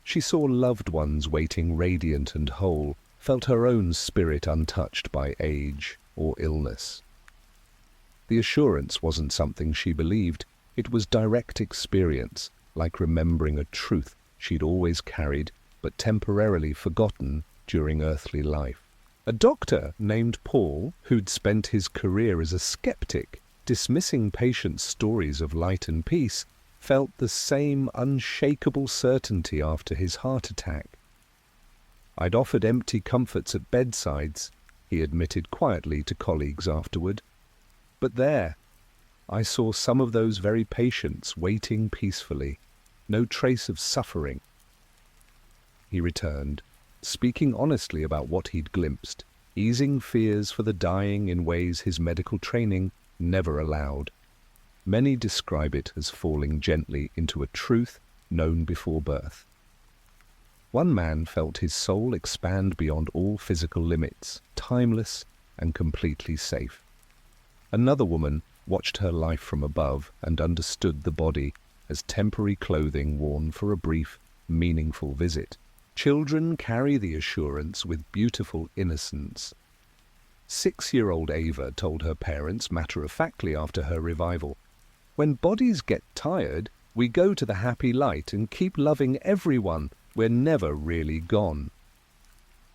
She saw loved ones waiting radiant and whole, felt her own spirit untouched by age or illness. The assurance wasn't something she believed, it was direct experience, like remembering a truth she'd always carried but temporarily forgotten during earthly life. A doctor named Paul, who'd spent his career as a skeptic, dismissing patients' stories of light and peace, felt the same unshakable certainty after his heart attack. I'd offered empty comforts at bedsides, he admitted quietly to colleagues afterward. But there, I saw some of those very patients waiting peacefully, no trace of suffering. He returned, speaking honestly about what he'd glimpsed, easing fears for the dying in ways his medical training never allowed. Many describe it as falling gently into a truth known before birth. One man felt his soul expand beyond all physical limits, timeless and completely safe. Another woman watched her life from above and understood the body as temporary clothing worn for a brief, meaningful visit. Children carry the assurance with beautiful innocence. 6-year-old Ava told her parents matter-of-factly after her revival, "When bodies get tired, we go to the happy light and keep loving everyone. We're never really gone."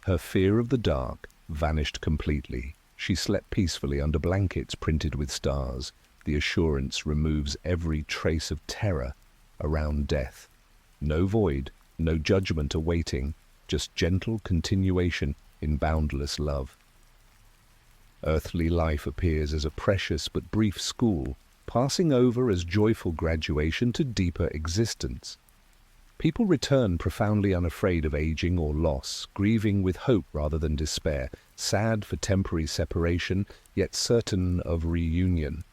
Her fear of the dark vanished completely. She slept peacefully under blankets printed with stars. The assurance removes every trace of terror around death. No void, no judgment awaiting, just gentle continuation in boundless love. Earthly life appears as a precious but brief school, passing over as joyful graduation to deeper existence. People return profoundly unafraid of aging or loss, grieving with hope rather than despair, sad for temporary separation, yet certain of reunion.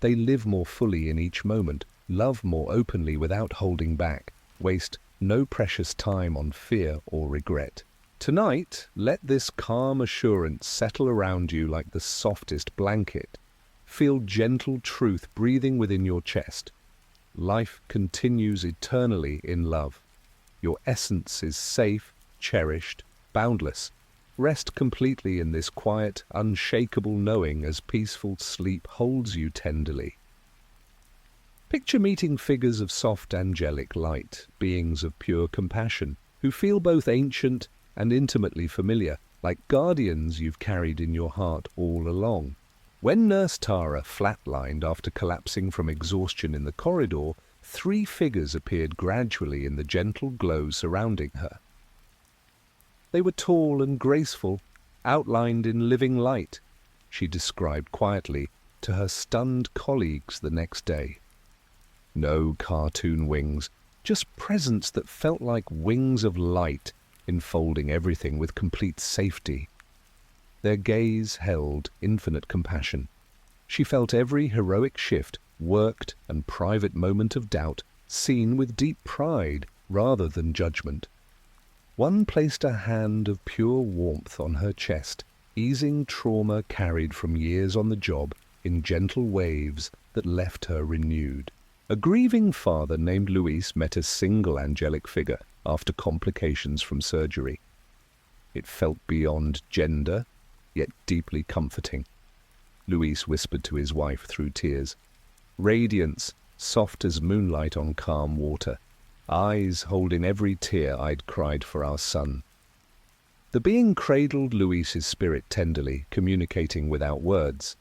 They live more fully in each moment, love more openly without holding back, waste no precious time on fear or regret. Tonight, let this calm assurance settle around you like the softest blanket. Feel gentle truth breathing within your chest. Life continues eternally in love. Your essence is safe, cherished, boundless. Rest completely in this quiet, unshakable knowing as peaceful sleep holds you tenderly. Picture meeting figures of soft angelic light, beings of pure compassion, who feel both ancient and intimately familiar, like guardians you've carried in your heart all along. When Nurse Tara flatlined after collapsing from exhaustion in the corridor, 3 figures appeared gradually in the gentle glow surrounding her. They were tall and graceful, outlined in living light, she described quietly to her stunned colleagues the next day. No cartoon wings, just presence that felt like wings of light, enfolding everything with complete safety. Their gaze held infinite compassion. She felt every heroic shift, worked and private moment of doubt, seen with deep pride rather than judgment. One placed a hand of pure warmth on her chest, easing trauma carried from years on the job in gentle waves that left her renewed. A grieving father named Luis met a single angelic figure after complications from surgery. It felt beyond gender, yet deeply comforting. Luis whispered to his wife through tears. Radiance, soft as moonlight on calm water. Eyes holding every tear I'd cried for our son. The being cradled Luis's spirit tenderly, communicating without words.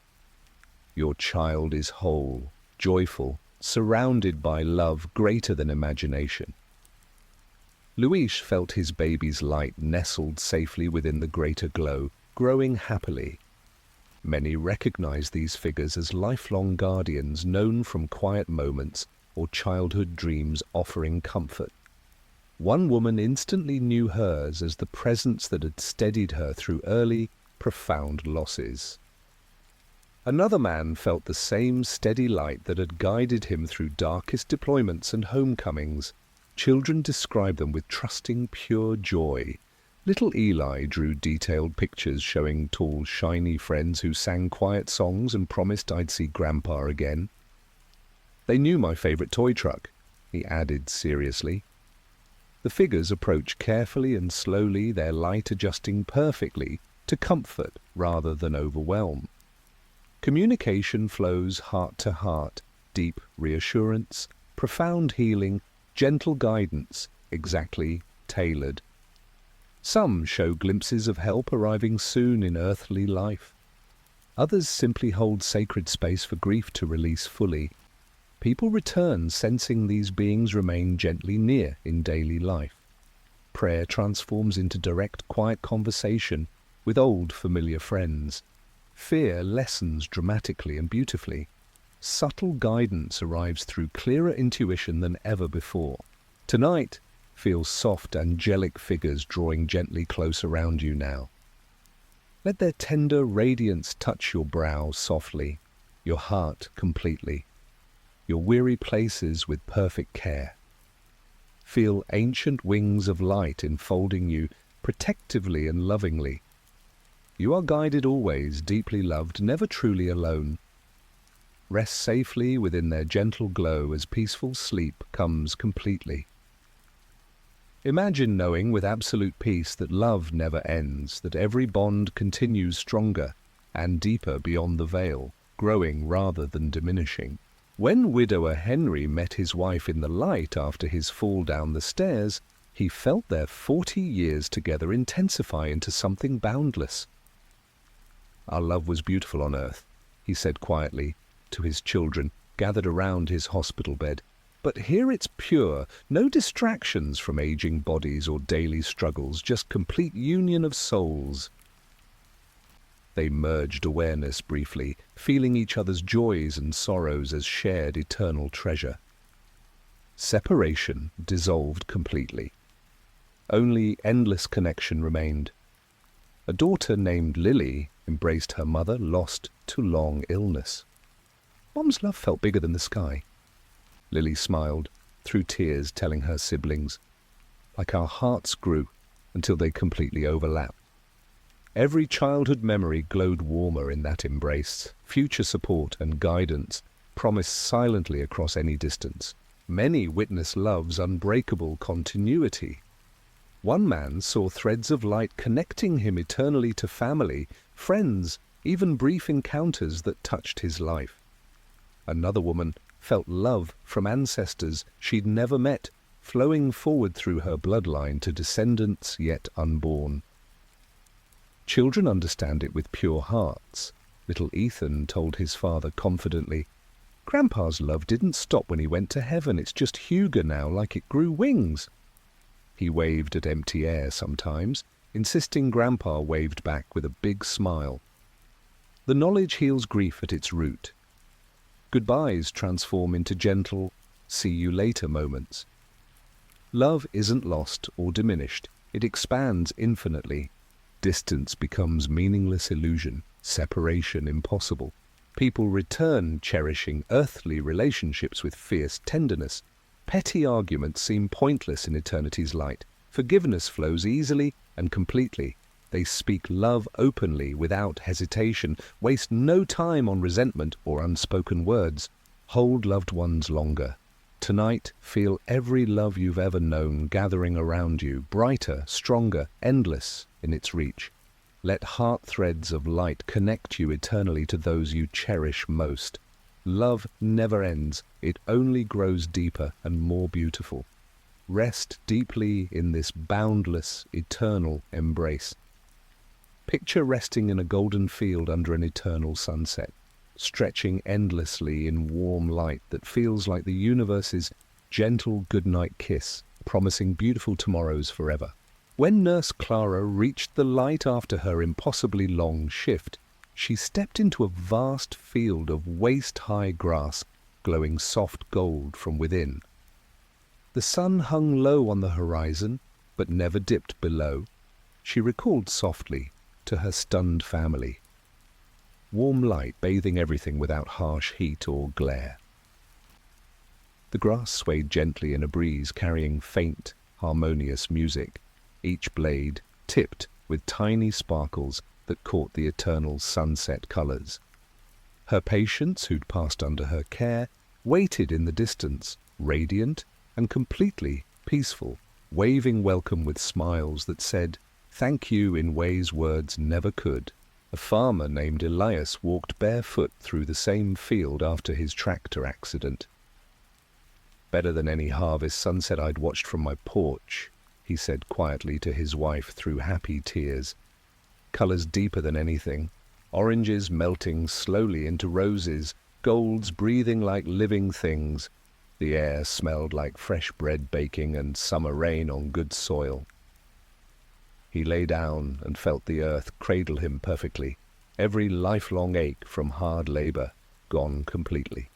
Your child is whole, joyful, surrounded by love greater than imagination. Luis felt his baby's light nestled safely within the greater glow, growing happily. Many recognize these figures as lifelong guardians known from quiet moments or childhood dreams offering comfort. One woman instantly knew hers as the presence that had steadied her through early, profound losses. Another man felt the same steady light that had guided him through darkest deployments and homecomings. Children described them with trusting, pure joy. Little Eli drew detailed pictures showing tall, shiny friends who sang quiet songs and promised I'd see Grandpa again. They knew my favorite toy truck, he added seriously. The figures approached carefully and slowly, their light adjusting perfectly to comfort rather than overwhelm. Communication flows heart to heart, deep reassurance, profound healing, gentle guidance, exactly tailored. Some show glimpses of help arriving soon in earthly life. Others simply hold sacred space for grief to release fully. People return sensing these beings remain gently near in daily life. Prayer transforms into direct, quiet conversation with old, familiar friends. Fear lessens dramatically and beautifully. Subtle guidance arrives through clearer intuition than ever before. Tonight, feel soft, angelic figures drawing gently close around you now. Let their tender radiance touch your brow softly, your heart completely, your weary places with perfect care. Feel ancient wings of light enfolding you protectively and lovingly. You are guided always, deeply loved, never truly alone. Rest safely within their gentle glow as peaceful sleep comes completely. Imagine knowing with absolute peace that love never ends, that every bond continues stronger and deeper beyond the veil, growing rather than diminishing. When widower Henry met his wife in the light after his fall down the stairs, he felt their 40 years together intensify into something boundless. Our love was beautiful on earth, he said quietly to his children gathered around his hospital bed. But here it's pure, no distractions from aging bodies or daily struggles, just complete union of souls. They merged awareness briefly, feeling each other's joys and sorrows as shared eternal treasure. Separation dissolved completely. Only endless connection remained. A daughter named Lily embraced her mother, lost to long illness. Mom's love felt bigger than the sky. Lily smiled, through tears telling her siblings, like our hearts grew until they completely overlapped. Every childhood memory glowed warmer in that embrace. Future support and guidance promised silently across any distance. Many witnessed love's unbreakable continuity. One man saw threads of light connecting him eternally to family, friends, even brief encounters that touched his life. Another woman felt love from ancestors she'd never met, flowing forward through her bloodline to descendants yet unborn. Children understand it with pure hearts. Little Ethan told his father confidently, "Grandpa's love didn't stop when he went to heaven, it's just Hugo now, like it grew wings." He waved at empty air sometimes, insisting Grandpa waved back with a big smile. The knowledge heals grief at its root. Goodbyes transform into gentle, see-you-later moments. Love isn't lost or diminished. It expands infinitely. Distance becomes meaningless illusion, separation impossible. People return cherishing earthly relationships with fierce tenderness. Petty arguments seem pointless in eternity's light. Forgiveness flows easily and completely. They speak love openly without hesitation, waste no time on resentment or unspoken words. Hold loved ones longer. Tonight, feel every love you've ever known gathering around you, brighter, stronger, endless in its reach. Let heart threads of light connect you eternally to those you cherish most. Love never ends, it only grows deeper and more beautiful. Rest deeply in this boundless, eternal embrace. Picture resting in a golden field under an eternal sunset, stretching endlessly in warm light that feels like the universe's gentle goodnight kiss, promising beautiful tomorrows forever. When Nurse Clara reached the light after her impossibly long shift, she stepped into a vast field of waist-high grass, glowing soft gold from within. The sun hung low on the horizon, but never dipped below. She recalled softly to her stunned family. Warm light bathing everything without harsh heat or glare. The grass swayed gently in a breeze, carrying faint, harmonious music, each blade tipped with tiny sparkles that caught the eternal sunset colors. Her patients, who'd passed under her care, waited in the distance, radiant and completely peaceful, waving welcome with smiles that said, "Thank you," in ways words never could. A farmer named Elias walked barefoot through the same field after his tractor accident. "Better than any harvest sunset I'd watched from my porch," he said quietly to his wife through happy tears. Colors deeper than anything, oranges melting slowly into roses, golds breathing like living things. The air smelled like fresh bread baking and summer rain on good soil. He lay down and felt the earth cradle him perfectly, every lifelong ache from hard labor gone completely.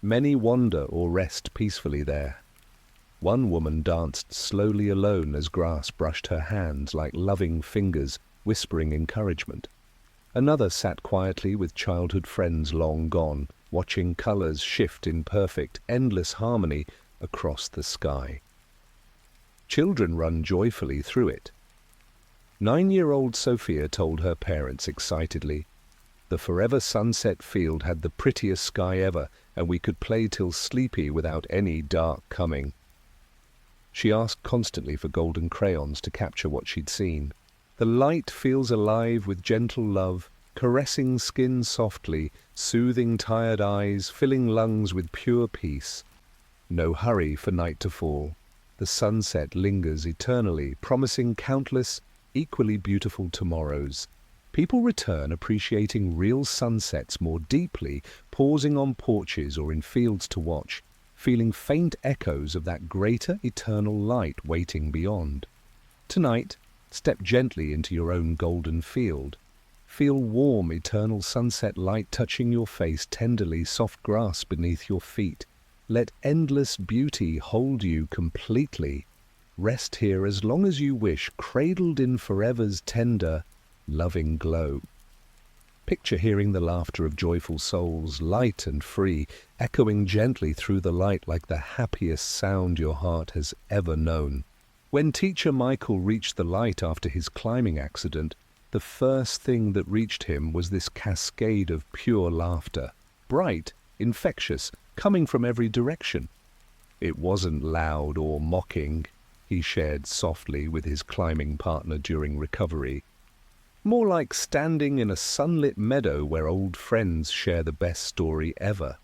Many wander or rest peacefully there. One woman danced slowly alone as grass brushed her hands like loving fingers whispering encouragement. Another sat quietly with childhood friends long gone, watching colors shift in perfect, endless harmony across the sky. Children run joyfully through it. 9-year-old Sophia told her parents excitedly, "The forever sunset field had the prettiest sky ever, and we could play till sleepy without any dark coming." She asked constantly for golden crayons to capture what she'd seen. The light feels alive with gentle love, caressing skin softly, soothing tired eyes, filling lungs with pure peace. No hurry for night to fall. The sunset lingers eternally, promising countless, equally beautiful tomorrows. People return appreciating real sunsets more deeply, pausing on porches or in fields to watch, feeling faint echoes of that greater eternal light waiting beyond. Tonight, step gently into your own golden field. Feel warm, eternal sunset light touching your face, tenderly soft grass beneath your feet. Let endless beauty hold you completely. Rest here as long as you wish, cradled in forever's tender, loving glow. Picture hearing the laughter of joyful souls, light and free, echoing gently through the light like the happiest sound your heart has ever known. When Teacher Michael reached the light after his climbing accident, the first thing that reached him was this cascade of pure laughter, bright, infectious, coming from every direction. It wasn't loud or mocking, he shared softly with his climbing partner during recovery. More like standing in a sunlit meadow where old friends share the best story ever.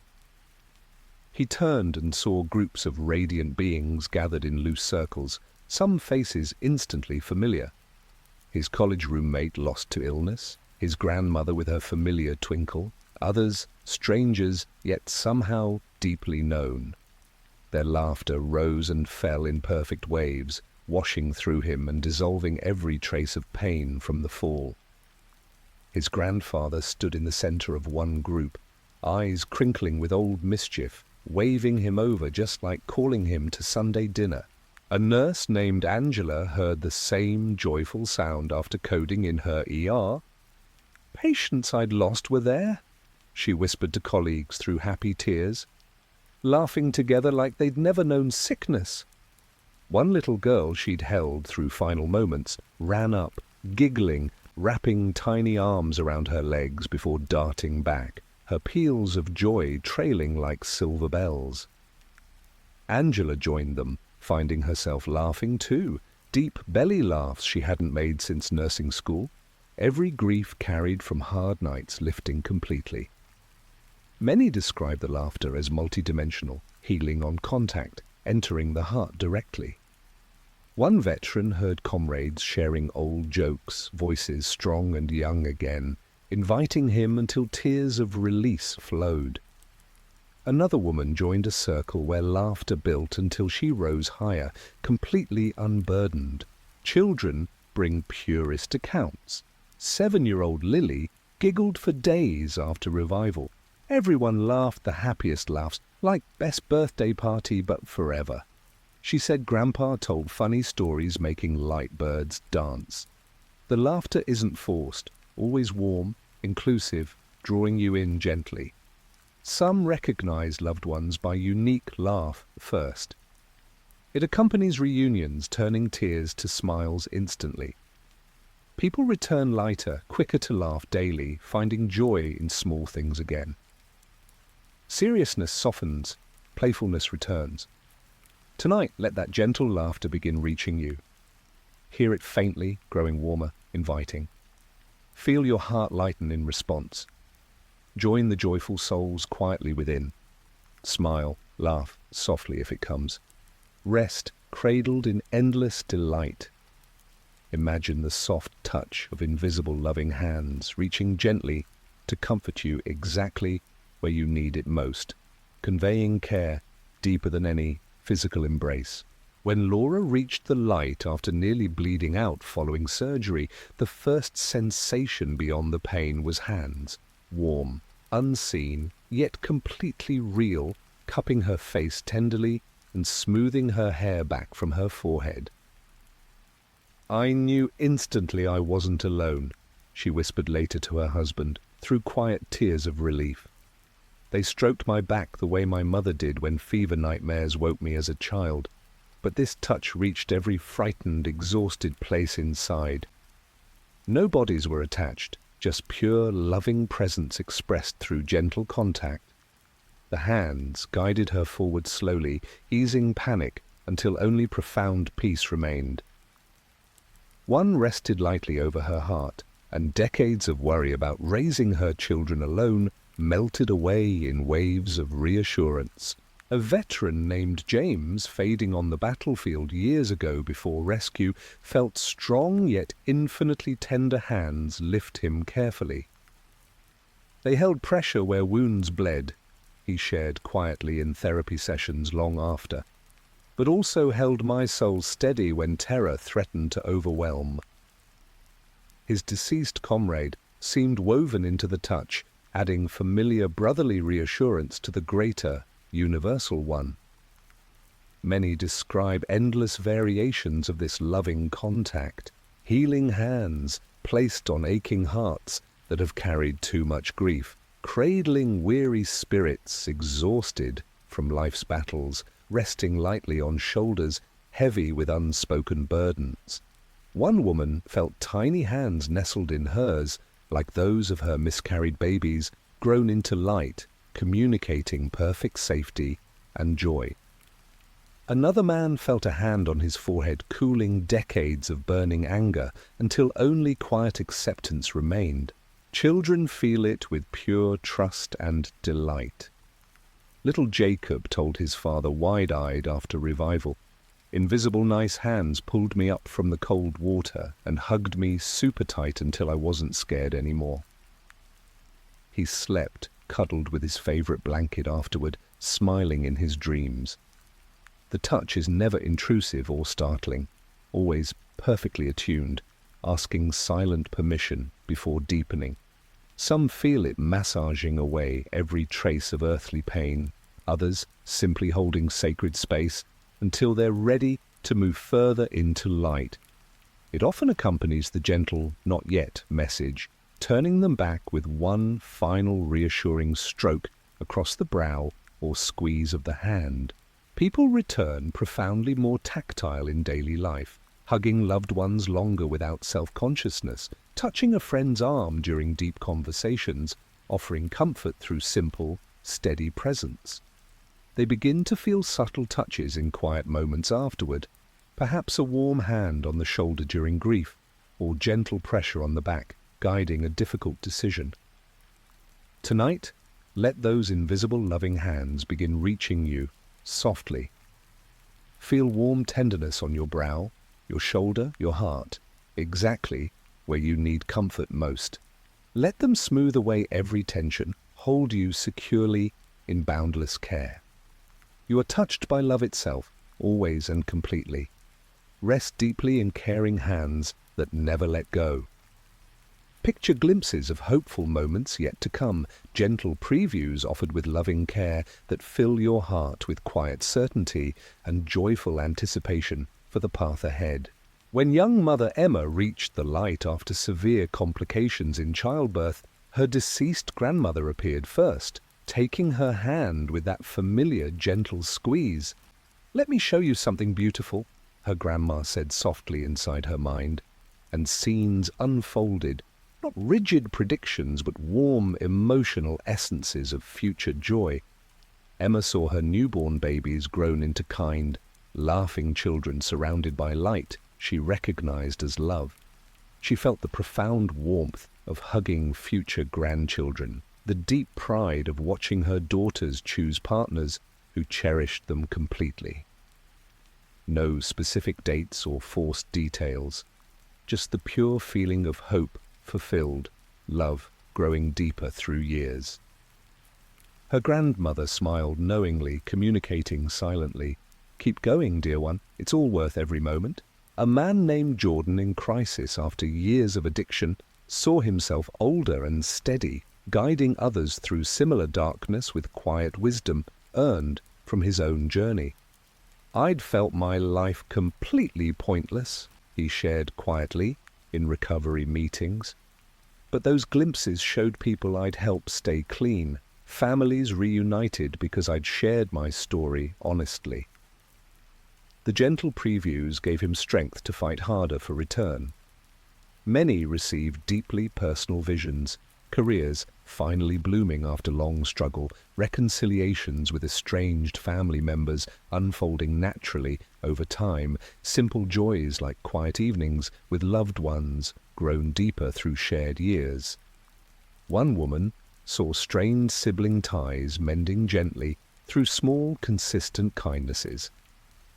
He turned and saw groups of radiant beings gathered in loose circles, some faces instantly familiar. His college roommate lost to illness, his grandmother with her familiar twinkle, others strangers yet somehow deeply known. Their laughter rose and fell in perfect waves, washing through him and dissolving every trace of pain from the fall. His grandfather stood in the center of one group, eyes crinkling with old mischief, waving him over just like calling him to Sunday dinner. A nurse named Angela heard the same joyful sound after coding in her ER. "Patients I'd lost were there," she whispered to colleagues through happy tears, laughing together like they'd never known sickness. One little girl she'd held through final moments ran up, giggling, wrapping tiny arms around her legs before darting back, her peals of joy trailing like silver bells. Angela joined them, finding herself laughing too, deep belly laughs she hadn't made since nursing school. every grief carried from hard nights lifting completely. Many describe the laughter as multidimensional, healing on contact, entering the heart directly. One veteran heard comrades sharing old jokes, voices strong and young again, inviting him until tears of release flowed. Another woman joined a circle where laughter built until she rose higher, completely unburdened. Children bring purest accounts. 7-year-old Lily giggled for days after revival. Everyone laughed the happiest laughs, like best birthday party but forever. She said Grandpa told funny stories making light birds dance. The laughter isn't forced, always warm, inclusive, drawing you in gently. Some recognize loved ones by unique laugh first. It accompanies reunions, turning tears to smiles instantly. People return lighter, quicker to laugh daily, finding joy in small things again. Seriousness softens, playfulness returns. Tonight, let that gentle laughter begin reaching you. Hear it faintly, growing warmer, inviting. Feel your heart lighten in response. Join the joyful souls quietly within. Smile, laugh softly if it comes. Rest, cradled in endless delight. Imagine the soft touch of invisible loving hands reaching gently to comfort you exactly where you need it most, conveying care deeper than any physical embrace. When Laura reached the light after nearly bleeding out following surgery, the first sensation beyond the pain was hands, warm, unseen, yet completely real, cupping her face tenderly and smoothing her hair back from her forehead. "I knew instantly I wasn't alone," she whispered later to her husband, through quiet tears of relief. "They stroked my back the way my mother did when fever nightmares woke me as a child, but this touch reached every frightened, exhausted place inside." No bodies were attached, just pure, loving presence expressed through gentle contact. The hands guided her forward slowly, easing panic until only profound peace remained. One rested lightly over her heart, and decades of worry about raising her children alone melted away in waves of reassurance. A veteran named James, fading on the battlefield years ago before rescue, felt strong yet infinitely tender hands lift him carefully. They held pressure where wounds bled, he shared quietly in therapy sessions long after, but also held my soul steady when terror threatened to overwhelm. His deceased comrade seemed woven into the touch, adding familiar brotherly reassurance to the greater, universal one. Many describe endless variations of this loving contact, healing hands placed on aching hearts that have carried too much grief, cradling weary spirits exhausted from life's battles, resting lightly on shoulders heavy with unspoken burdens. One woman felt tiny hands nestled in hers, like those of her miscarried babies, grown into light, communicating perfect safety and joy. Another man felt a hand on his forehead, cooling decades of burning anger until only quiet acceptance remained. Children feel it with pure trust and delight. Little Jacob told his father wide-eyed after revival, "Invisible nice hands pulled me up from the cold water and hugged me super tight until I wasn't scared anymore." He slept, cuddled with his favorite blanket afterward, smiling in his dreams. The touch is never intrusive or startling, always perfectly attuned, asking silent permission before deepening. Some feel it massaging away every trace of earthly pain, others simply holding sacred space until they're ready to move further into light. It often accompanies the gentle "not yet" message, turning them back with one final reassuring stroke across the brow or squeeze of the hand. People return profoundly more tactile in daily life, hugging loved ones longer without self-consciousness, touching a friend's arm during deep conversations, offering comfort through simple, steady presence. They begin to feel subtle touches in quiet moments afterward, perhaps a warm hand on the shoulder during grief, or gentle pressure on the back guiding a difficult decision. Tonight, let those invisible loving hands begin reaching you softly. Feel warm tenderness on your brow, your shoulder, your heart, exactly where you need comfort most. Let them smooth away every tension, hold you securely in boundless care. You are touched by love itself, always and completely. Rest deeply in caring hands that never let go. Picture glimpses of hopeful moments yet to come, gentle previews offered with loving care that fill your heart with quiet certainty and joyful anticipation for the path ahead. When young Mother Emma reached the light after severe complications in childbirth, her deceased grandmother appeared first, taking her hand with that familiar gentle squeeze. "Let me show you something beautiful," her grandma said softly inside her mind, and scenes unfolded. Not rigid predictions, but warm, emotional essences of future joy. Emma saw her newborn babies grown into kind, laughing children surrounded by light she recognized as love. She felt the profound warmth of hugging future grandchildren, the deep pride of watching her daughters choose partners who cherished them completely. No specific dates or forced details, just the pure feeling of hope fulfilled, love growing deeper through years. Her grandmother smiled knowingly, communicating silently. "Keep going, dear one. It's all worth every moment." A man named Jordan, in crisis after years of addiction, saw himself older and steady, guiding others through similar darkness with quiet wisdom earned from his own journey. "I'd felt my life completely pointless," he shared quietly in recovery meetings. "But those glimpses showed people I'd helped stay clean, families reunited because I'd shared my story honestly." The gentle previews gave him strength to fight harder for return. Many received deeply personal visions, careers finally blooming after long struggle, reconciliations with estranged family members unfolding naturally over time, simple joys like quiet evenings with loved ones grown deeper through shared years. One woman saw strained sibling ties mending gently through small, consistent kindnesses.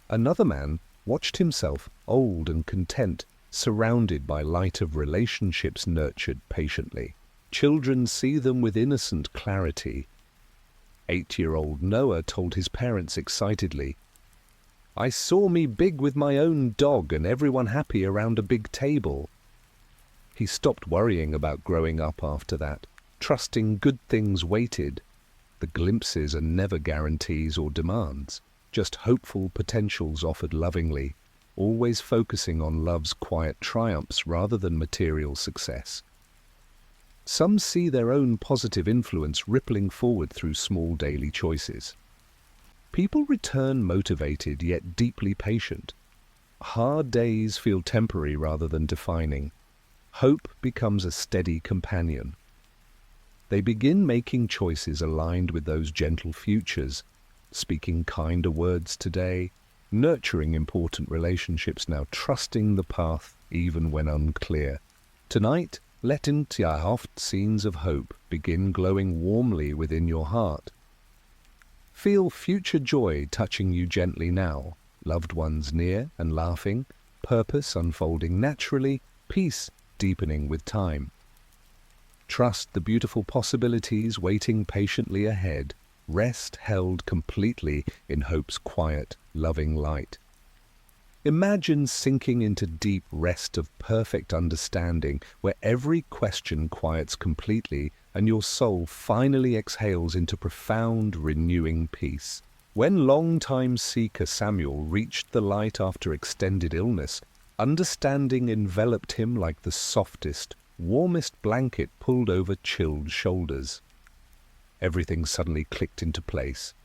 Another man watched himself old and content, surrounded by light of relationships nurtured patiently. Children see them with innocent clarity. 8-year-old Noah told his parents excitedly, "I saw me big with my own dog and everyone happy around a big table." He stopped worrying about growing up after that, trusting good things waited. The glimpses are never guarantees or demands, just hopeful potentials offered lovingly, always focusing on love's quiet triumphs rather than material success. Some see their own positive influence rippling forward through small daily choices. People return motivated yet deeply patient. Hard days feel temporary rather than defining. Hope becomes a steady companion. They begin making choices aligned with those gentle futures, speaking kinder words today, nurturing important relationships now, trusting the path even when unclear. Tonight, let into your oft scenes of hope begin glowing warmly within your heart. Feel future joy touching you gently now, loved ones near and laughing, purpose unfolding naturally, peace deepening with time. Trust the beautiful possibilities waiting patiently ahead, rest held completely in hope's quiet, loving light. Imagine sinking into deep rest of perfect understanding where every question quiets completely and your soul finally exhales into profound, renewing peace. When long-time seeker Samuel reached the light after extended illness, understanding enveloped him like the softest, warmest blanket pulled over chilled shoulders. Everything suddenly clicked into place,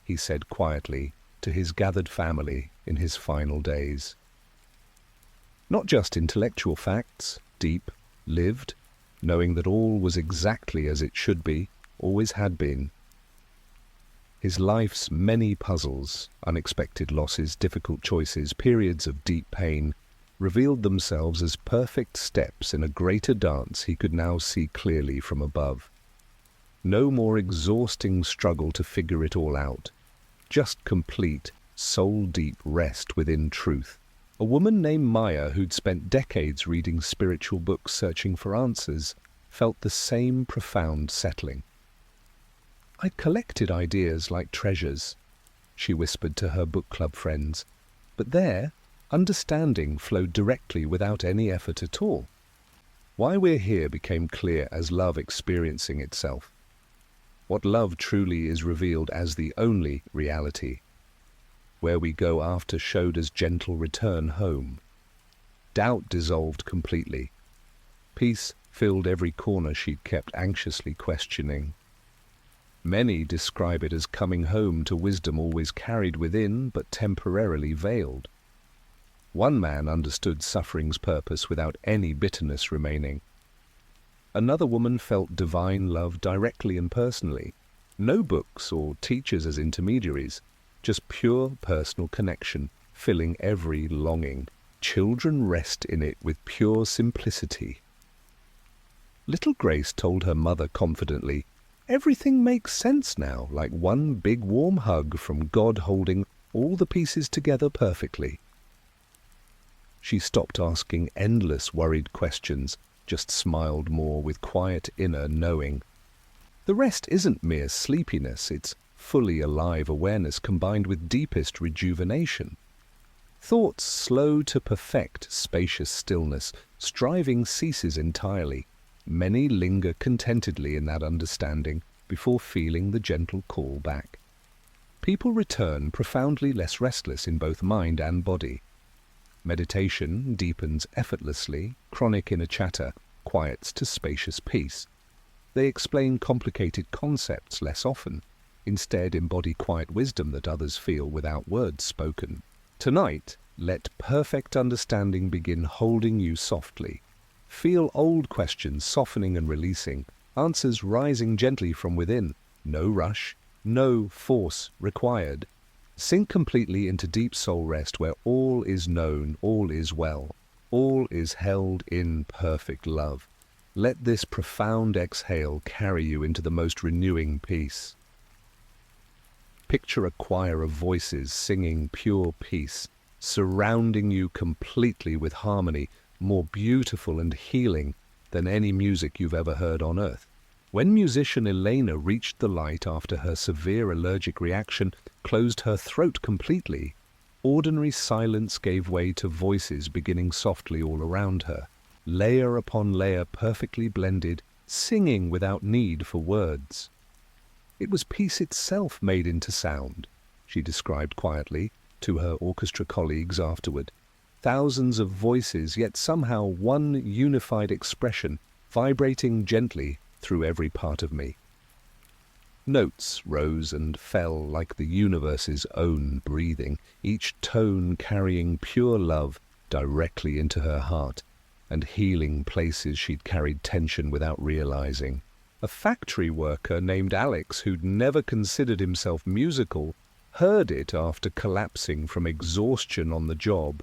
he said quietly to his gathered family in his final days. Not just intellectual facts, deep, lived, knowing that all was exactly as it should be, always had been. His life's many puzzles, unexpected losses, difficult choices, periods of deep pain, revealed themselves as perfect steps in a greater dance he could now see clearly from above. No more exhausting struggle to figure it all out, just complete, soul-deep rest within truth. A woman named Maya, who'd spent decades reading spiritual books searching for answers, felt the same profound settling. "I'd collected ideas like treasures," she whispered to her book club friends, "but there, understanding flowed directly without any effort at all." Why we're here became clear as love experiencing itself. What love truly is revealed as the only reality. Where we go after showed as gentle return home. Doubt dissolved completely. Peace filled every corner she'd kept anxiously questioning. Many describe it as coming home to wisdom always carried within but temporarily veiled. One man understood suffering's purpose without any bitterness remaining. Another woman felt divine love directly and personally. No books or teachers as intermediaries, just pure personal connection, filling every longing. Children rest in it with pure simplicity. Little Grace told her mother confidently, "Everything makes sense now, like one big warm hug from God holding all the pieces together perfectly." She stopped asking endless worried questions, just smiled more with quiet inner knowing. The rest isn't mere sleepiness, it's fully alive awareness combined with deepest rejuvenation. Thoughts slow to perfect spacious stillness, striving ceases entirely. Many linger contentedly in that understanding before feeling the gentle call back. People return profoundly less restless in both mind and body. Meditation deepens effortlessly, chronic inner chatter quiets to spacious peace. They explain complicated concepts less often, instead embody quiet wisdom that others feel without words spoken. Tonight, let perfect understanding begin holding you softly. Feel old questions softening and releasing, answers rising gently from within. No rush, no force required. Sink completely into deep soul rest where all is known, all is well, all is held in perfect love. Let this profound exhale carry you into the most renewing peace. Picture a choir of voices singing pure peace, surrounding you completely with harmony, more beautiful and healing than any music you've ever heard on earth. When musician Elena reached the light after her severe allergic reaction closed her throat completely, ordinary silence gave way to voices beginning softly all around her, layer upon layer perfectly blended, singing without need for words. It was peace itself made into sound, she described quietly to her orchestra colleagues afterward. Thousands of voices, yet somehow one unified expression, vibrating gently through every part of me. Notes rose and fell like the universe's own breathing, each tone carrying pure love directly into her heart, and healing places she'd carried tension without realizing. A factory worker named Alex, who'd never considered himself musical, heard it after collapsing from exhaustion on the job.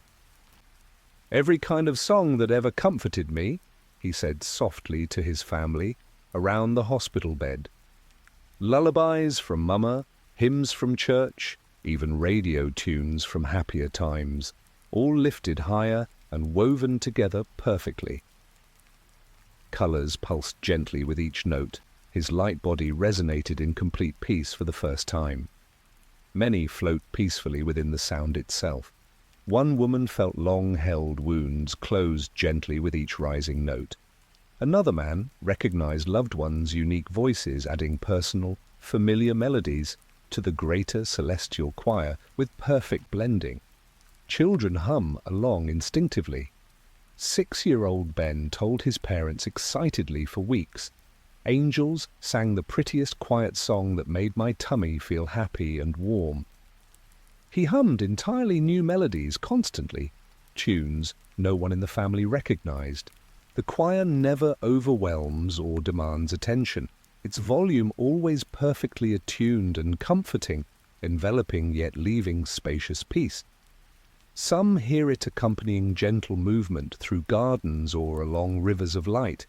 "Every kind of song that ever comforted me," he said softly to his family, around the hospital bed. Lullabies from Mama, hymns from church, even radio tunes from happier times, all lifted higher and woven together perfectly. Colors pulsed gently with each note. His light body resonated in complete peace for the first time. Many float peacefully within the sound itself. One woman felt long-held wounds closed gently with each rising note. Another man recognized loved ones' unique voices, adding personal, familiar melodies to the greater celestial choir with perfect blending. Children hum along instinctively. 6-year-old Ben told his parents excitedly for weeks. Angels sang the prettiest quiet song that made my tummy feel happy and warm. He hummed entirely new melodies constantly, tunes no one in the family recognized. The choir never overwhelms or demands attention. Its volume always perfectly attuned and comforting, enveloping yet leaving spacious peace. Some hear it accompanying gentle movement through gardens or along rivers of light.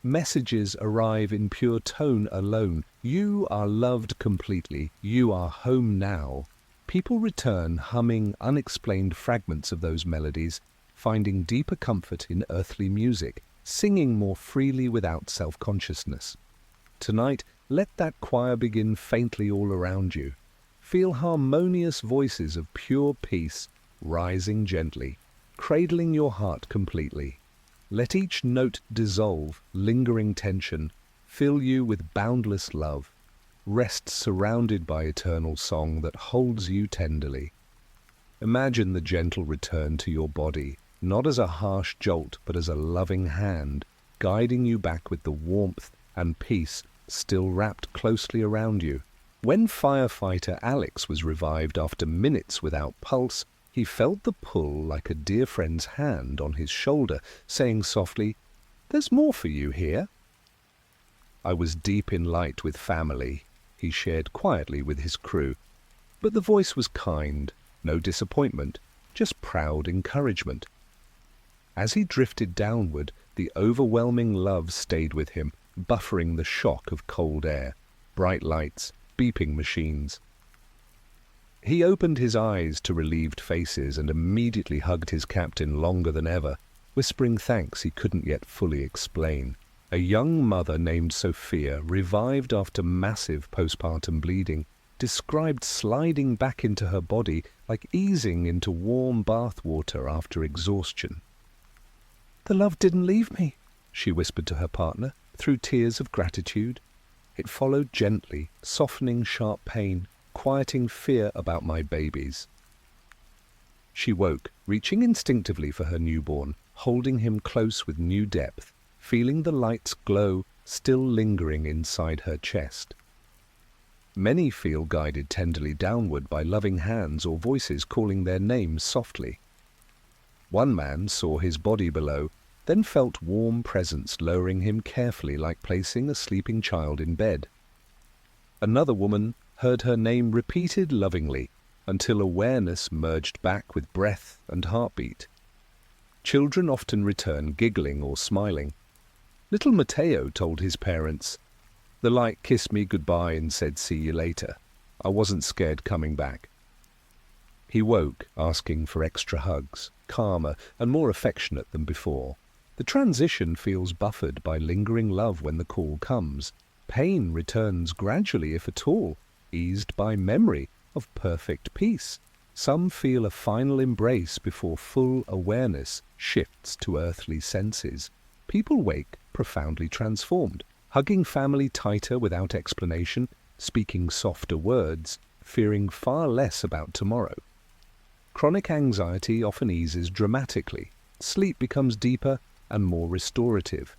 Messages arrive in pure tone alone. You are loved completely. You are home now. People return humming unexplained fragments of those melodies, finding deeper comfort in earthly music, singing more freely without self-consciousness. Tonight, let that choir begin faintly all around you. Feel harmonious voices of pure peace rising gently, cradling your heart completely. Let each note dissolve lingering tension, fill you with boundless love. Rest surrounded by eternal song that holds you tenderly. Imagine the gentle return to your body, not as a harsh jolt, but as a loving hand, guiding you back with the warmth and peace still wrapped closely around you. When firefighter Alex was revived after minutes without pulse, he felt the pull like a dear friend's hand on his shoulder, saying softly, "There's more for you here." I was deep in light with family, he shared quietly with his crew. But the voice was kind, no disappointment, just proud encouragement. As he drifted downward, the overwhelming love stayed with him, buffering the shock of cold air, bright lights, beeping machines. He opened his eyes to relieved faces and immediately hugged his captain longer than ever, whispering thanks he couldn't yet fully explain. A young mother named Sophia, revived after massive postpartum bleeding, described sliding back into her body like easing into warm bath water after exhaustion. "The love didn't leave me," she whispered to her partner, through tears of gratitude. It followed gently, softening sharp pain, quieting fear about my babies. She woke, reaching instinctively for her newborn, holding him close with new depth, feeling the light's glow still lingering inside her chest. Many feel guided tenderly downward by loving hands or voices calling their names softly. One man saw his body below, then felt warm presence lowering him carefully like placing a sleeping child in bed. Another woman heard her name repeated lovingly until awareness merged back with breath and heartbeat. Children often return giggling or smiling. Little Matteo told his parents, "The light kissed me goodbye and said see you later. I wasn't scared coming back." He woke, asking for extra hugs, calmer and more affectionate than before. The transition feels buffered by lingering love when the call comes. Pain returns gradually, if at all, eased by memory of perfect peace. Some feel a final embrace before full awareness shifts to earthly senses. People wake profoundly transformed, hugging family tighter without explanation, speaking softer words, fearing far less about tomorrow. Chronic anxiety often eases dramatically. Sleep becomes deeper and more restorative.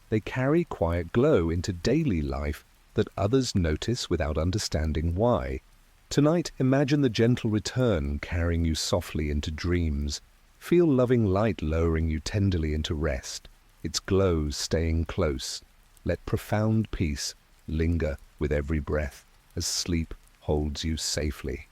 They carry quiet glow into daily life that others notice without understanding why. Tonight, imagine the gentle return carrying you softly into dreams. Feel loving light lowering you tenderly into rest, its glow staying close. Let profound peace linger with every breath as sleep holds you safely.